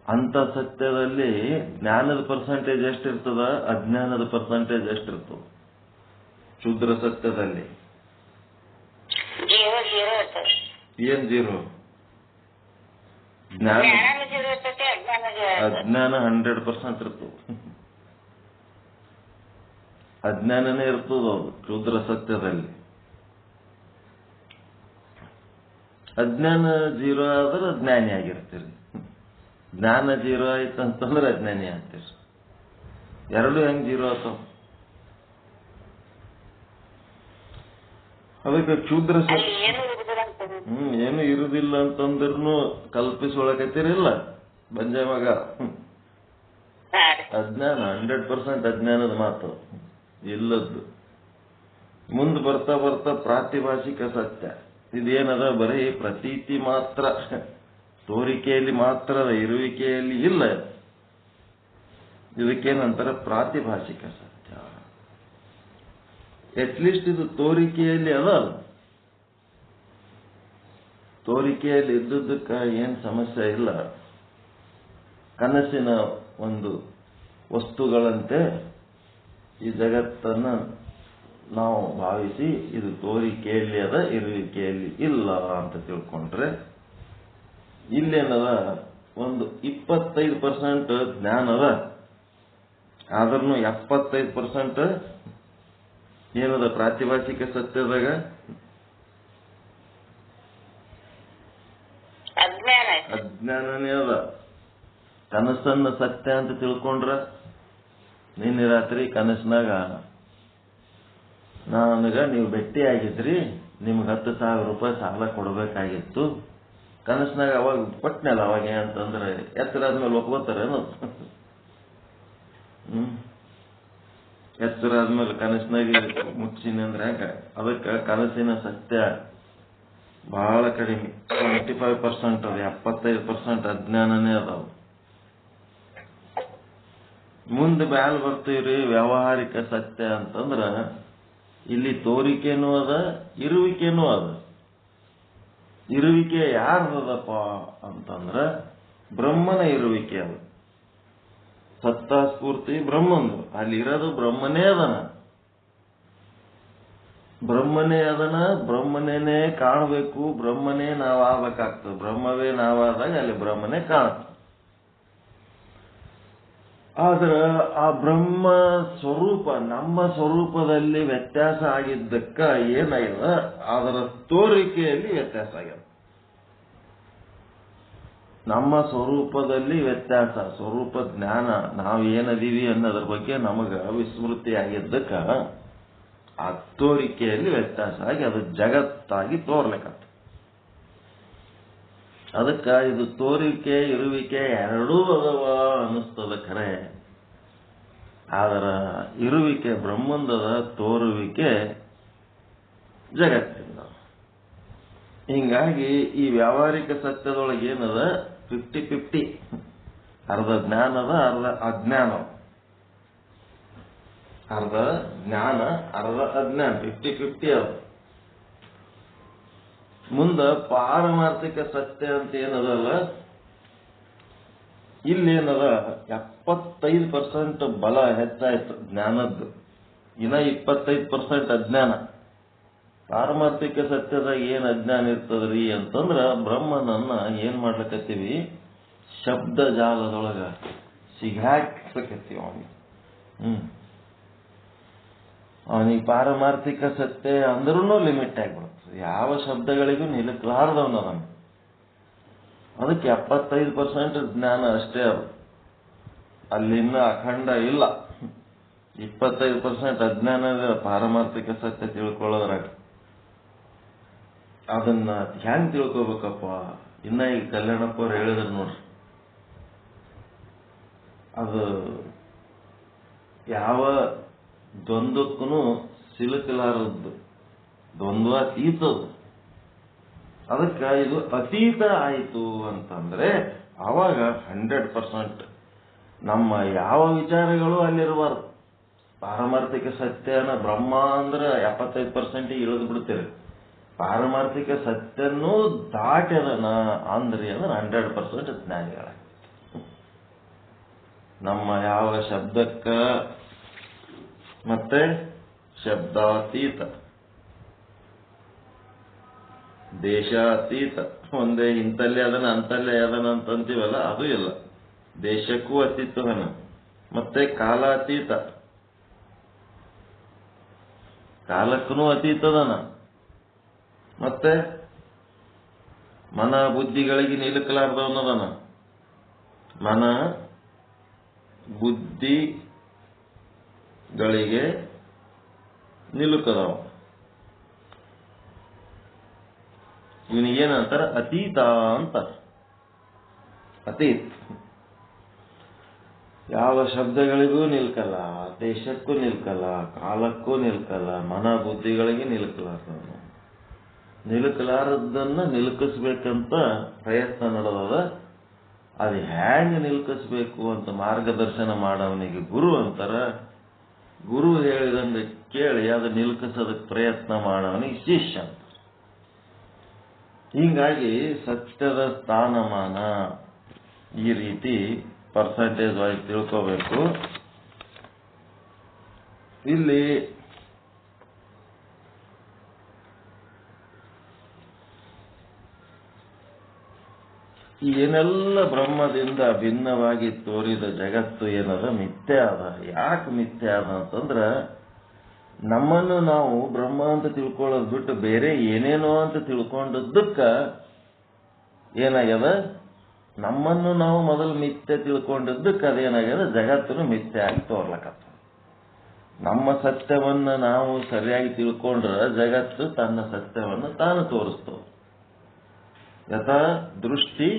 ಅಂತ ಸತ್ಯದಲ್ಲಿ ಜ್ಞಾನದ ಪರ್ಸೆಂಟೇಜ್ ಎಷ್ಟಿರ್ತದ? ಅಜ್ಞಾನದ ಪರ್ಸೆಂಟೇಜ್ ಎಷ್ಟಿರ್ತದೆ? ಕ್ಷುದ್ರ ಸತ್ಯದಲ್ಲಿ ಏನ್ 0? ಅಜ್ಞಾನ 100% ಇರ್ತದೆ. ಅಜ್ಞಾನನೇ ಇರ್ತದ ಅದು ಕ್ಷುದ್ರ ಸತ್ಯದಲ್ಲಿ. ಅಜ್ಞಾನ 0 ಆದ್ರೆ ಜ್ಞಾನಿ ಆಗಿರ್ತೀರಿ, ಜ್ಞಾನ 0 ಆಯ್ತು ಅಂತಂದ್ರೆ ಅಜ್ಞಾನಿ ಆಗ್ತೀರಿ. ಎರಡು ಹೆಂಗ್ 0 ಆತಾವ? ಅದಕ್ಕೆ ಕ್ಷುದ್ರ ಸತ್ಯ ಏನು ಇರುದಿಲ್ಲ ಅಂತಂದ್ರೂ ಕಲ್ಪಿಸೊಳಕತ್ತೀರಿಲ್ಲ ಬಂಜೆ ಮಗ. ಅಜ್ಞಾನ 100% ಅಜ್ಞಾನದ ಮಾತು, ಇಲ್ಲದ್ದು. ಮುಂದೆ ಬರ್ತಾ ಬರ್ತಾ ಪ್ರಾತಿಭಾಷಿಕ ಸತ್ಯ ಇದೇನದ? ಬರೀ ಪ್ರತೀತಿ ಮಾತ್ರ, ತೋರಿಕೆಯಲ್ಲಿ ಮಾತ್ರ, ಇರುವಿಕೆಯಲ್ಲಿ ಇಲ್ಲ. ಇದಕ್ಕೇನಂತಾರೆ? ಪ್ರಾತಿಭಾಷಿಕ ಸತ್ಯ. ಅಟ್ಲೀಸ್ಟ್ ಇದು ತೋರಿಕೆಯಲ್ಲಿ ಅದ. ತೋರಿಕೆಯಲ್ಲಿ ಇದ್ದದ್ದಕ್ಕೆ ಏನ್ ಸಮಸ್ಯೆ ಇಲ್ಲ. ಕನಸಿನ ಒಂದು ವಸ್ತುಗಳಂತೆ ಈ ಜಗತ್ತನ್ನ ನಾವು ಭಾವಿಸಿ ಇದು ತೋರಿಕೆಯಲ್ಲಿ ಅದ, ಇರುವಿಕೆಯಲ್ಲಿ ಇಲ್ಲ ಅಂತ ತಿಳ್ಕೊಂಡ್ರೆ, ಇಲ್ಲೇನದ? ಒಂದು 25% ಜ್ಞಾನ ಅದ, ಆದ್ರೂ 75% ಏನದ? ಪ್ರಾತಿಭಾಷಿಕ ಸತ್ಯದಾಗ ಅಜ್ಞಾನನೇ ಅದ. ಕನಸನ್ನ ಸತ್ಯ ಅಂತ ತಿಳ್ಕೊಂಡ್ರ, ನಿನ್ನೆ ರಾತ್ರಿ ಕನಸಿನಾಗ ನನಗ ನೀವು ಭೇಟಿ ಆಗಿದ್ರಿ, ನಿಮ್ಗೆ 10,000 ರೂಪಾಯಿ ಸಾಲ ಕೊಡಬೇಕಾಗಿತ್ತು. ಕನಸಿನಾಗ ಅವಾಗ ಕೊಟ್ಟನಲ್ಲ. ಅವಾಗ ಏನಂತಂದ್ರೆ ಎತ್ತರ ಆದ್ಮೇಲೆ ಒಪ್ಕೋತಾರೇನು? ಎತ್ತರ ಆದ್ಮೇಲೆ ಕನಸಿನಾಗ ಮುಟ್ಸಿನಿ ಅಂದ್ರೆ ಹೆಂಗ? ಅದಕ್ಕೆ ಕನಸಿನ ಸತ್ಯ ಬಹಳ ಕಡಿಮೆ, 25% ಅದ, 75% ಅಜ್ಞಾನನೇ ಅದಾವ. ಮುಂದೆ ಬ್ಯಾಲ್ ಬರ್ತೀವ್ರಿ ವ್ಯಾವಹಾರಿಕ ಸತ್ಯ ಅಂತಂದ್ರ, ಇಲ್ಲಿ ತೋರಿಕೆನೂ ಅದ, ಇರುವಿಕೆನೂ ಅದ. ಇರುವಿಕೆ ಯಾರ್ದದಪ್ಪ ಅಂತಂದ್ರ ಬ್ರಹ್ಮನ ಇರುವಿಕೆ ಅದು. ಸತ್ತಾ ಸ್ಫೂರ್ತಿ ಬ್ರಹ್ಮಂದು, ಅಲ್ಲಿ ಇರೋದು ಬ್ರಹ್ಮನೇ ಅದನ. ಬ್ರಹ್ಮನೇ ಅದನ, ಬ್ರಹ್ಮನೇನೆ ಕಾಣಬೇಕು, ಬ್ರಹ್ಮನೇ ನಾವಾಗಬೇಕಾಗ್ತದೆ. ಬ್ರಹ್ಮವೇ ನಾವಾದಾಗ ಅಲ್ಲಿ ಬ್ರಹ್ಮನೇ ಕಾಣುತ್ತೆ. ಆದ್ರ ಆ ಬ್ರಹ್ಮ ಸ್ವರೂಪ ನಮ್ಮ ಸ್ವರೂಪದಲ್ಲಿ ವ್ಯತ್ಯಾಸ ಆಗಿದ್ದಕ್ಕ ಏನಾಗ್ಯದ? ಅದರ ತೋರಿಕೆಯಲ್ಲಿ ವ್ಯತ್ಯಾಸ ಆಗ್ಯದ. ನಮ್ಮ ಸ್ವರೂಪದಲ್ಲಿ ವ್ಯತ್ಯಾಸ, ಸ್ವರೂಪ ಜ್ಞಾನ, ನಾವು ಏನದೀವಿ ಅನ್ನೋದ್ರ ಬಗ್ಗೆ ನಮಗ ವಿಸ್ಮೃತಿ ಆಗಿದ್ದಕ್ಕ ಆ ತೋರಿಕೆಯಲ್ಲಿ ವ್ಯತ್ಯಾಸ ಆಗಿ ಅದು ಜಗತ್ತಾಗಿ ತೋರ್ಲಿಕ್ಕತ್ತ. ಅದಕ್ಕ ಇದು ತೋರಿಕೆ ಇರುವಿಕೆ ಎರಡೂ ಅದಾವ ಅನ್ನಿಸ್ತದ ಖರೆ. ಆದರ ಇರುವಿಕೆ ಬ್ರಹ್ಮಂದದ, ತೋರುವಿಕೆ ಜಗತ್ತಿಂದ. ಹಿಂಗಾಗಿ ಈ ವ್ಯಾವಹಾರಿಕ ಸತ್ಯದೊಳಗೆ ಏನದ? 50-50, ಅರ್ಧ ಜ್ಞಾನದ, ಅರ್ಧ ಅಜ್ಞಾನ. ಅರ್ಧ ಜ್ಞಾನ, ಅರ್ಧ ಅಜ್ಞಾನ, 50-50 ಅದ. ಮುಂದ ಪಾರಮಾರ್ಥಿಕ ಸತ್ಯ ಅಂತ ಏನದಲ್ಲ, ಇಲ್ಲೇನದ? 75% ಬಲ ಹೆಚ್ಚಾಯ್ತು ಜ್ಞಾನದ್ದು, ಇನ್ನ 25% ಅಜ್ಞಾನ. ಪಾರಮಾರ್ಥಿಕ ಸತ್ಯದಾಗ ಏನ್ ಅಜ್ಞಾನ ಇರ್ತದ್ರಿ ಅಂತಂದ್ರ, ಬ್ರಹ್ಮನನ್ನ ಏನ್ ಮಾಡ್ಲಕತ್ತೀವಿ? ಶಬ್ದ ಜಾಲದೊಳಗ ಸಿಗಾಕ್ಲಕತ್ತೀವಿ ಅವನಿಗೆ. ಅವನಿಗೆ ಪಾರಮಾರ್ಥಿಕ ಸತ್ಯ ಅಂದ್ರೂ ಲಿಮಿಟ್ ಆಗ್ಬಿಡುತ್ತೆ. ಯಾವ ಶಬ್ದಗಳಿಗೂ ನಿಲುಕಲಾರ್ದವನದನ್ನು. ಅದಕ್ಕೆ 75% ಜ್ಞಾನ ಅಷ್ಟೇ. ಅದು ಅಲ್ಲಿನ್ನ ಅಖಂಡ ಇಲ್ಲ. 25% ಅಜ್ಞಾನದ ಪಾರಮಾರ್ಥಿಕ ಸತ್ಯ ತಿಳ್ಕೊಳ್ಳೋದ್ರಾಗ. ಅದನ್ನ ಹೆಂಗ್ ತಿಳ್ಕೊಬೇಕಪ್ಪ? ಇನ್ನ ಈಗ ಕಲ್ಯಾಣಪ್ಪ ಅವ್ರು ಹೇಳಿದ್ರು ನೋಡ್ರಿ, ಅದು ಯಾವ ದ್ವಂದ್ವಕ್ಕೂ ಸಿಲುಕಲಾರದ್ದು, ದ್ವಂದ್ವಾತೀತದು. ಅದಕ್ಕೆ ಇದು ಅತೀತ ಆಯಿತು ಅಂತಂದ್ರೆ ಆವಾಗ 100% ನಮ್ಮ ಯಾವ ವಿಚಾರಗಳು ಅಲ್ಲಿರಬಾರ್ದು. ಪಾರಮಾರ್ಥಿಕ ಸತ್ಯನ ಬ್ರಹ್ಮ ಅಂದ್ರೆ 75% ಇಳಿದು ಬಿಡ್ತೇವೆ. ಪಾರಮಾರ್ಥಿಕ ಸತ್ಯನೂ ದಾಟ್ಯದನ ಅಂದ್ರಿ ಅಂದ್ರೆ 100% ಜ್ಞಾನಿಗಳ. ನಮ್ಮ ಯಾವ ಶಬ್ದಕ್ಕ ಮತ್ತೆ ಶಬ್ದಾತೀತ, ದೇಶಾತೀತ, ಒಂದೇ ಇಂತಲ್ಲೇ ಅದನ್ನ ಅಂತಲ್ಲೇ ಅದನ್ನ ಅಂತಂತೀವಲ್ಲ, ಅದು ಇಲ್ಲ. ದೇಶಕ್ಕೂ ಅತೀತವನ. ಮತ್ತೆ ಕಾಲಾತೀತ, ಕಾಲಕ್ಕೂ ಅತೀತದನ. ಮತ್ತೆ ಮನ ಬುದ್ಧಿಗಳಿಗೆ ನಿಲುಕಲಾರ್ದವನದನ. ಮನ ಬುದ್ಧಿಗಳಿಗೆ ನಿಲುಕದವ. ಇವನಿಗೇನಂತಾರ? ಅತೀತ ಅಂತಾರ. ಅತೀತ್ ಯಾವ ಶಬ್ದಗಳಿಗೂ ನಿಲ್ಕಲ್ಲ, ದೇಶಕ್ಕೂ ನಿಲ್ಕಲ್ಲ, ಕಾಲಕ್ಕೂ ನಿಲ್ಕಲ್ಲ, ಮನ ಬುದ್ಧಿಗಳಿಗೆ ನಿಲ್ಕಲಾರ್ದವನು. ನಿಲ್ಕಲಾರದನ್ನ ನಿಲ್ಕಿಸ್ಬೇಕಂತ ಪ್ರಯತ್ನ ನಡೆದದ. ಅದು ಹ್ಯಾಂಗ ನಿಲ್ಕಿಸ್ಬೇಕು ಅಂತ ಮಾರ್ಗದರ್ಶನ ಮಾಡವನಿಗೆ ಗುರು ಅಂತಾರ. ಗುರು ಹೇಳಿದಂಗೆ ಕೇಳಿ ಅದು ನಿಲ್ಕಿಸೋದಕ್ಕೆ ಪ್ರಯತ್ನ ಮಾಡವನಿಗೆ ಶಿಷ್ಯ ಅಂತ. ಹೀಗಾಗಿ ಸತ್ಯದ ಸ್ಥಾನಮಾನ ಈ ರೀತಿ ಪರ್ಸೆಂಟೇಜ್ ವೈಸ್ ತಿಳ್ಕೋಬೇಕು. ಇಲ್ಲಿ ಏನೆಲ್ಲ ಬ್ರಹ್ಮದಿಂದ ಭಿನ್ನವಾಗಿ ತೋರಿದ ಜಗತ್ತು ಏನದ ಮಿಥ್ಯೆ ಅದ. ಯಾಕೆ ಮಿಥ್ಯೆ ಅದ ಅಂತಂದ್ರ, ನಮ್ಮನ್ನು ನಾವು ಬ್ರಹ್ಮ ಅಂತ ತಿಳ್ಕೊಳ್ಳೋದು ಬಿಟ್ಟು ಬೇರೆ ಏನೇನೋ ಅಂತ ತಿಳ್ಕೊಂಡದ್ದಕ್ಕ ಏನಾಗ್ಯದ? ನಮ್ಮನ್ನು ನಾವು ಮೊದಲು ಮಿಥ್ಯೆ ತಿಳ್ಕೊಂಡಿದ್ದಕ್ಕೆ ಅದೇನಾಗ್ಯದ? ಜಗತ್ತನ್ನು ಮಿಥ್ಯೆ ಆಗಿ ತೋರ್ಲಕತ್ತ. ನಮ್ಮ ಸತ್ಯವನ್ನ ನಾವು ಸರಿಯಾಗಿ ತಿಳ್ಕೊಂಡ್ರೆ ಜಗತ್ತು ತನ್ನ ಸತ್ಯವನ್ನು ತಾನು ತೋರಿಸ್ತವೆ. ಯಥಾ ದೃಷ್ಟಿ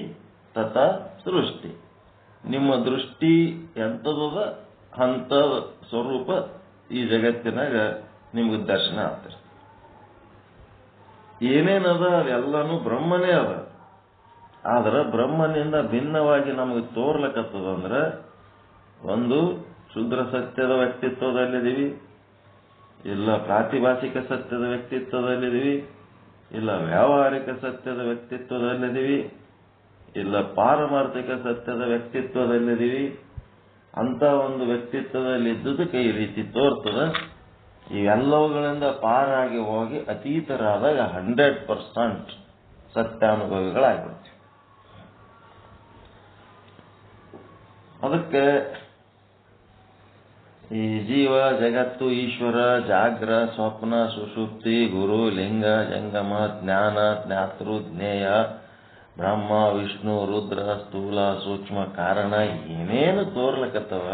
ತಥಾ ಸೃಷ್ಟಿ. ನಿಮ್ಮ ದೃಷ್ಟಿ ಎಂಥದದ ಅಂತ ಸ್ವರೂಪ ಈ ಜಗತ್ತಿನಾಗ ನಿಮ್ಗೆ ದರ್ಶನ ಆಗ್ತದೆ. ಏನೇನದ ಅದೆಲ್ಲನೂ ಬ್ರಹ್ಮನೇ ಅದ. ಆದ್ರೆ ಬ್ರಹ್ಮನಿಂದ ಭಿನ್ನವಾಗಿ ನಮಗೆ ತೋರ್ಲಕತ್ತದಂದ್ರೆ, ಒಂದು ಶುದ್ರ ಸತ್ಯದ ವ್ಯಕ್ತಿತ್ವದಲ್ಲಿದ್ದೀವಿ, ಇಲ್ಲ ಪ್ರಾತಿಭಾಸಿಕ ಸತ್ಯದ ವ್ಯಕ್ತಿತ್ವದಲ್ಲಿದ್ದೀವಿ, ಇಲ್ಲ ವ್ಯಾವಹಾರಿಕ ಸತ್ಯದ ವ್ಯಕ್ತಿತ್ವದಲ್ಲಿದ್ದೀವಿ, ಇಲ್ಲ ಪಾರಮಾರ್ಥಿಕ ಸತ್ಯದ ವ್ಯಕ್ತಿತ್ವದಲ್ಲಿದ್ದೀವಿ. ಅಂತ ಒಂದು ವ್ಯಕ್ತಿತ್ವದಲ್ಲಿ ಇದ್ದುದಕ್ಕೆ ಈ ರೀತಿ ತೋರ್ತದ. ಇವೆಲ್ಲವುಗಳಿಂದ ಪಾರಾಗಿ ಹೋಗಿ ಅತೀತರಾದಾಗ 100% ಸತ್ಯಾನುಭವಿಗಳಾಗ್ಬಿಡ್ತೀವಿ. ಅದಕ್ಕೆ ಈ ಜೀವ, ಜಗತ್ತು, ಈಶ್ವರ, ಜಾಗ್ರ, ಸ್ವಪ್ನ, ಸುಷುಪ್ತಿ, ಗುರು, ಲಿಂಗ, ಜಂಗಮ, ಜ್ಞಾನ, ಜ್ಞಾತೃ, ಜ್ಞೇಯ, ಬ್ರಹ್ಮ, ವಿಷ್ಣು, ರುದ್ರ, ಸ್ಥೂಲ, ಸೂಕ್ಷ್ಮ, ಕಾರಣ ಏನೇನು ತೋರ್ಲಕತ್ತವ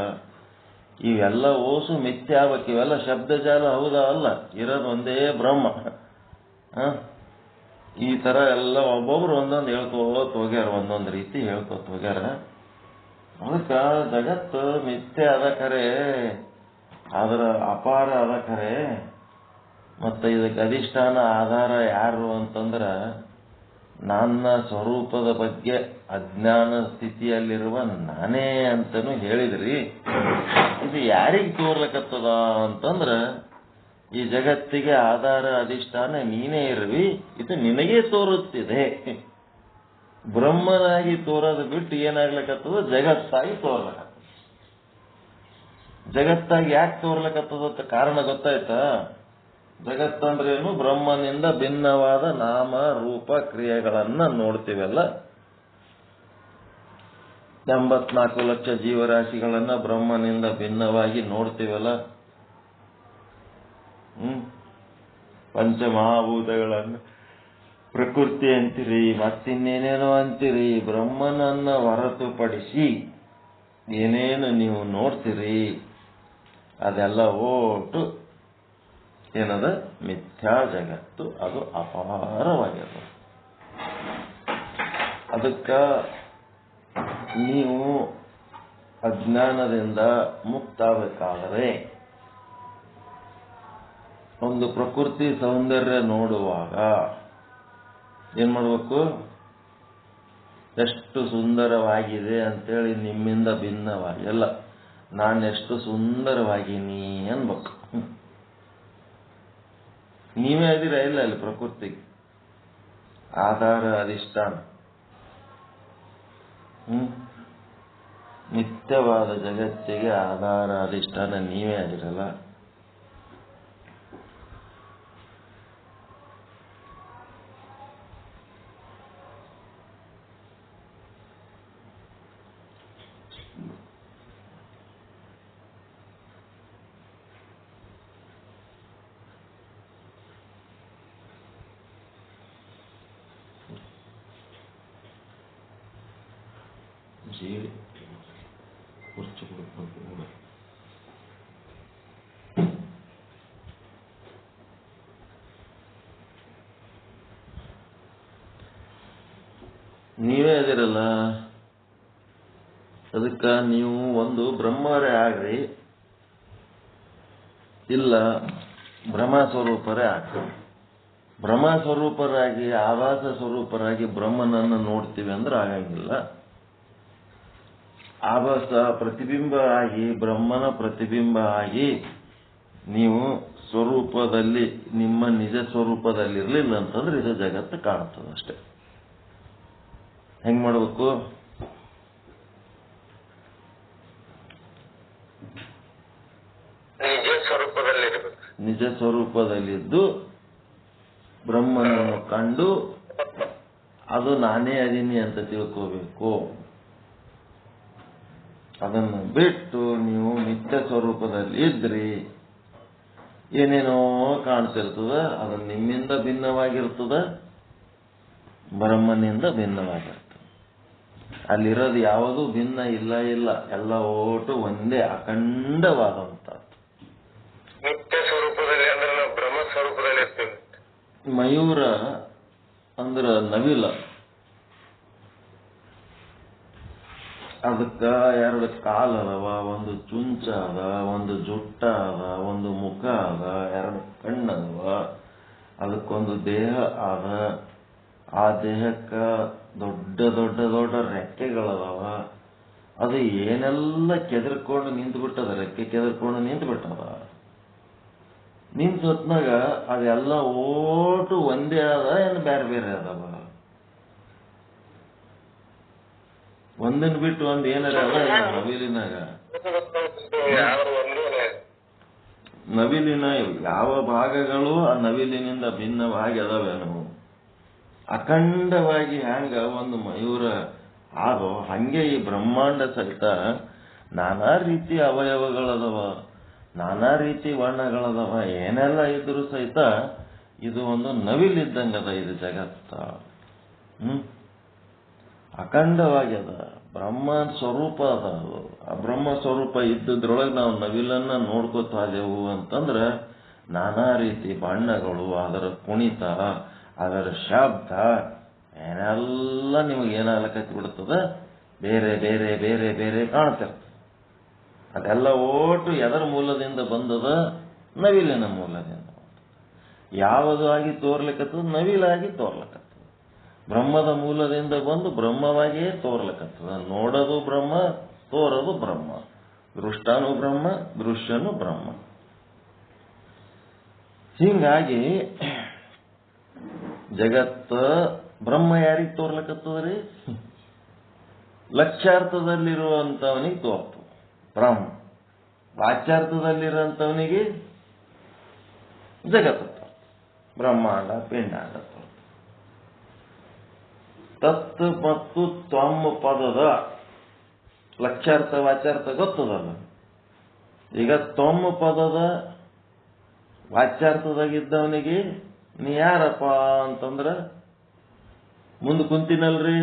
ಇವೆಲ್ಲ ಓಸು ಮಿಥ್ಯೆ ಆಗ್ಬೇಕು. ಇವೆಲ್ಲ ಶಬ್ದಜಾಲ ಹೌದಾ? ಅಲ್ಲ. ಇರೋದು ಒಂದೇ ಬ್ರಹ್ಮ. ಈ ತರ ಎಲ್ಲ ಒಬ್ಬೊಬ್ರು ಒಂದೊಂದು ಹೇಳ್ಕೋತ ಹೋಗ್ಯಾರ, ಒಂದೊಂದು ರೀತಿ ಹೇಳ್ಕೋತ ಹೋಗ್ಯಾರ. ಅದಕ್ಕೆ ಜಗತ್ತು ಮಿಥ್ಯೆ ಅದ ಖರೆ, ಅದರ ಅಪಾರ ಅದ ಖರೆ. ಮತ್ತೆ ಇದಕ್ಕೆ ಅಧಿಷ್ಠಾನ ಆಧಾರ ಯಾರು ಅಂತಂದ್ರ, ನನ್ನ ಸ್ವರೂಪದ ಬಗ್ಗೆ ಅಜ್ಞಾನ ಸ್ಥಿತಿಯಲ್ಲಿರುವ ನಾನೇ ಅಂತನೂ ಹೇಳಿದ್ರಿ. ಇದು ಯಾರಿಗೆ ತೋರ್ಲಕತ್ತದ ಅಂತಂದ್ರ, ಈ ಜಗತ್ತಿಗೆ ಆಧಾರ ಅಧಿಷ್ಠಾನ ನೀನೇ ಇರುವಿ, ಇದು ನಿನಗೇ ತೋರುತ್ತಿದೆ. ಬ್ರಹ್ಮನಾಗಿ ತೋರೋದು ಬಿಟ್ಟು ಏನಾಗ್ಲಕತ್ತದ? ಜಗತ್ತಾಗಿ ತೋರ್ಲಕತ್ತದ. ಜಗತ್ತಾಗಿ ಯಾಕೆ ತೋರ್ಲಕತ್ತದ ಕಾರಣ ಗೊತ್ತಾಯ್ತಾ? ಜಗತ್ತಂದ್ರೇನು? ಬ್ರಹ್ಮನಿಂದ ಭಿನ್ನವಾದ ನಾಮ ರೂಪ ಕ್ರಿಯೆಗಳನ್ನ ನೋಡ್ತೀವಲ್ಲ. 84 ಲಕ್ಷ ಜೀವರಾಶಿಗಳನ್ನ ಬ್ರಹ್ಮನಿಂದ ಭಿನ್ನವಾಗಿ ನೋಡ್ತೀವಲ್ಲ. ಪಂಚಮಹಾಭೂತಗಳನ್ನು ಪ್ರಕೃತಿ ಅಂತೀರಿ, ಮತ್ತಿನ್ನೇನೇನೋ ಅಂತೀರಿ. ಬ್ರಹ್ಮನನ್ನ ಹೊರತುಪಡಿಸಿ ಏನೇನು ನೀವು ನೋಡ್ತೀರಿ ಅದೆಲ್ಲ ಓಟು ಏನದ ಮಿಥ್ಯಾ ಜಗತ್ತು. ಅದು ಅಪಾರವಾಗ್ಯದ. ಅದಕ್ಕ ನೀವು ಅಜ್ಞಾನದಿಂದ ಮುಕ್ತಾಗಬೇಕಾದರೆ ಒಂದು ಪ್ರಕೃತಿ ಸೌಂದರ್ಯ ನೋಡುವಾಗ ಏನ್ ಮಾಡ್ಬೇಕು? ಎಷ್ಟು ಸುಂದರವಾಗಿದೆ ಅಂತೇಳಿ ನಿಮ್ಮಿಂದ ಭಿನ್ನವಾಗಿ ಅಲ್ಲ, ನಾನೆಷ್ಟು ಸುಂದರವಾಗಿನಿ ಅನ್ಬೇಕು. ನೀವೇ ಇದೀರ ಇಲ್ಲ ಅಲ್ಲಿ ಪ್ರಕೃತಿಗೆ ಆಧಾರ ಅಧಿಷ್ಠಾನ. ನಿತ್ಯವಾದ ಜಗತ್ತಿಗೆ ಆಧಾರ ಅಧಿಷ್ಠಾನ ನೀವೇ ಆಗಿರಲ್ಲ. ಜೀವಿ ಕುರ್ಚಿ ಕೊಡ್ಬೇಕು. ನೀವೇ ಅದಿರಲ್ಲ. ಅದಕ್ಕ ನೀವು ಒಂದು ಬ್ರಹ್ಮರೇ ಆಗ್ರಿ, ಇಲ್ಲ ಬ್ರಹ್ಮ ಸ್ವರೂಪರೇ ಆಗ್ರಿ. ಬ್ರಹ್ಮ ಸ್ವರೂಪರಾಗಿ ಆವಾಸ ಸ್ವರೂಪರಾಗಿ ಬ್ರಹ್ಮನನ್ನು ನೋಡ್ತೀವಿ ಅಂದ್ರೆ ಆಗಂಗಿಲ್ಲ. ಆಭಾಸ ಪ್ರತಿಬಿಂಬ ಆಗಿ ಬ್ರಹ್ಮನ ಪ್ರತಿಬಿಂಬ ಆಗಿ ನೀವು ಸ್ವರೂಪದಲ್ಲಿ ನಿಮ್ಮ ನಿಜ ಸ್ವರೂಪದಲ್ಲಿರ್ಲಿಲ್ಲ ಅಂತಂದ್ರೆ ಇದು ಜಗತ್ತು ಕಾಣುತ್ತದೆ ಅಷ್ಟೇ. ಹೆಂಗ್ ಮಾಡಬೇಕು? ನಿಜ ಸ್ವರೂಪದಲ್ಲಿದ್ದು ಬ್ರಹ್ಮನನ್ನು ಕಂಡು ಅದು ನಾನೇ ಅದೀನಿ ಅಂತ ತಿಳ್ಕೋಬೇಕು. ಅದನ್ನು ಬಿಟ್ಟು ನೀವು ನಿತ್ಯ ಸ್ವರೂಪದಲ್ಲಿ ಇದ್ರಿ ಏನೇನೋ ಕಾಣ್ತಿರ್ತದ. ಅದು ನಿಮ್ಮಿಂದ ಭಿನ್ನವಾಗಿರ್ತದ, ಬ್ರಹ್ಮನಿಂದ ಭಿನ್ನವಾಗಿರ್ತದೆ. ಅಲ್ಲಿರೋದು ಯಾವುದೂ ಭಿನ್ನ ಇಲ್ಲ, ಎಲ್ಲ ಓಟು ಒಂದೇ ಅಖಂಡವಾದಂತ ನಿತ್ಯ ಸ್ವರೂಪದಲ್ಲಿ. ಅಂದ್ರೆ ನಾವು ಬ್ರಹ್ಮ ಸ್ವರೂಪದಲ್ಲಿ ಇರ್ತೀವಿ. ಮಯೂರ ಅಂದ್ರ ನವಿಲ, ಅದಕ್ಕ 2 ಕಾಲು ಅದಾವ, ಒಂದು ಚುಂಚ ಅದ, ಒಂದು ಜುಟ್ಟ ಅದ, ಒಂದು ಮುಖ ಅದ, 2 ಕಣ್ಣು ಅದಾವ, ಅದಕ್ಕೊಂದು ದೇಹ ಅದ. ಆ ದೇಹಕ್ಕ ದೊಡ್ಡ ದೊಡ್ಡ ದೊಡ್ಡ ರೆಕ್ಕೆಗಳದಾವ. ಅದು ಏನೆಲ್ಲ ಕೆದರ್ಕೊಂಡು ನಿಂತು ಬಿಟ್ಟದ, ರೆಕ್ಕೆ ಕೆದರ್ಕೊಂಡು ನಿಂತು ಬಿಟ್ಟದ. ನಿಂತ ಹೊತ್ನಾಗ ಅದೆಲ್ಲ ಓಟು ಒಂದೇ ಅದ, ಏನು ಬೇರೆ ಬೇರೆ ಅದಾವ? ಒಂದನ್ ಬಿಟ್ಟು ಒಂದ್ ಏನಾರ ಅದ ನವಿಲಿನಾಗ? ನವಿಲಿನ ಯಾವ ಭಾಗಗಳು ಆ ನವಿಲಿನಿಂದ ಭಿನ್ನವಾಗಿ ಅದಾವೇನು? ಅಖಂಡವಾಗಿ ಹ್ಯಾಂಗ ಒಂದು ಮಯೂರ ಆಗೋ ಹಂಗೆ ಈ ಬ್ರಹ್ಮಾಂಡ ಸಹಿತ ನಾನಾ ರೀತಿ ಅವಯವಗಳದವ, ನಾನಾ ರೀತಿ ವರ್ಣಗಳದವ. ಏನೆಲ್ಲ ಇದ್ರು ಸಹಿತ ಇದು ಒಂದು ನವಿಲಿದ್ದಂಗದ ಇದು ಜಗತ್ತ. ಅಖಂಡವಾಗ್ಯದ, ಬ್ರಹ್ಮ ಸ್ವರೂಪ ಅದ. ಆ ಬ್ರಹ್ಮ ಸ್ವರೂಪ ಇದ್ದದ್ರೊಳಗೆ ನಾವು ನವಿಲನ್ನ ನೋಡ್ಕೋತಾದೆವು ಅಂತಂದ್ರೆ ನಾನಾ ರೀತಿ ಬಣ್ಣಗಳು, ಅದರ ಕುಣಿತ, ಅದರ ಶಬ್ದ ಏನೆಲ್ಲ ನಿಮಗೇನಾಗಕತ್ತಿ ಬಿಡ್ತದ, ಬೇರೆ ಬೇರೆ ಬೇರೆ ಬೇರೆ ಕಾಣ್ತಿರ್ತದೆ. ಅದೆಲ್ಲ ಓಟು ಎದರ ಮೂಲದಿಂದ ಬಂದದ? ನವಿಲಿನ ಮೂಲದಿಂದ. ಯಾವುದು ಆಗಿ ತೋರ್ಲಿಕ್ಕತ್ತದ? ನವಿಲಾಗಿ ತೋರ್ಲಕತ್ತದ. ಬ್ರಹ್ಮದ ಮೂಲದಿಂದ ಬಂದು ಬ್ರಹ್ಮವಾಗಿಯೇ ತೋರ್ಲಕತ್ತದ. ನೋಡೋದು ಬ್ರಹ್ಮ, ತೋರೋದು ಬ್ರಹ್ಮ. ದೃಷ್ಟಾನು ಬ್ರಹ್ಮ, ದೃಶ್ಯನು ಬ್ರಹ್ಮ. ಹೀಗಾಗಿ ಜಗತ್ತ ಬ್ರಹ್ಮ ಯಾರಿಗೆ ತೋರ್ಲಕತ್ತದ್ರಿ? ಲಕ್ಷ್ಯಾರ್ಥದಲ್ಲಿರುವಂತವನಿಗೆ ತೋರ್ತದೆ ಬ್ರಹ್ಮ. ವಾಚ್ಯಾರ್ಥದಲ್ಲಿರುವಂತವನಿಗೆ ಜಗತ್ತು, ಬ್ರಹ್ಮಾಂಡ, ಪಿಂಡಾಂಡ. ತತ್ ಮತ್ತು ತ್ವಂ ಪದದ ಲಕ್ಷ್ಯಾರ್ಥ ವಾಚ್ಯಾರ್ಥ ಗೊತ್ತದಲ್ಲ. ಈಗ ತ್ವಂ ಪದದ ವಾಚ್ಯಾರ್ಥದಾಗಿದ್ದವನಿಗೆ ನೀ ಯಾರಪ್ಪ ಅಂತಂದ್ರ ಮುಂದೆ ಕುಂತಿನಲ್ರಿ,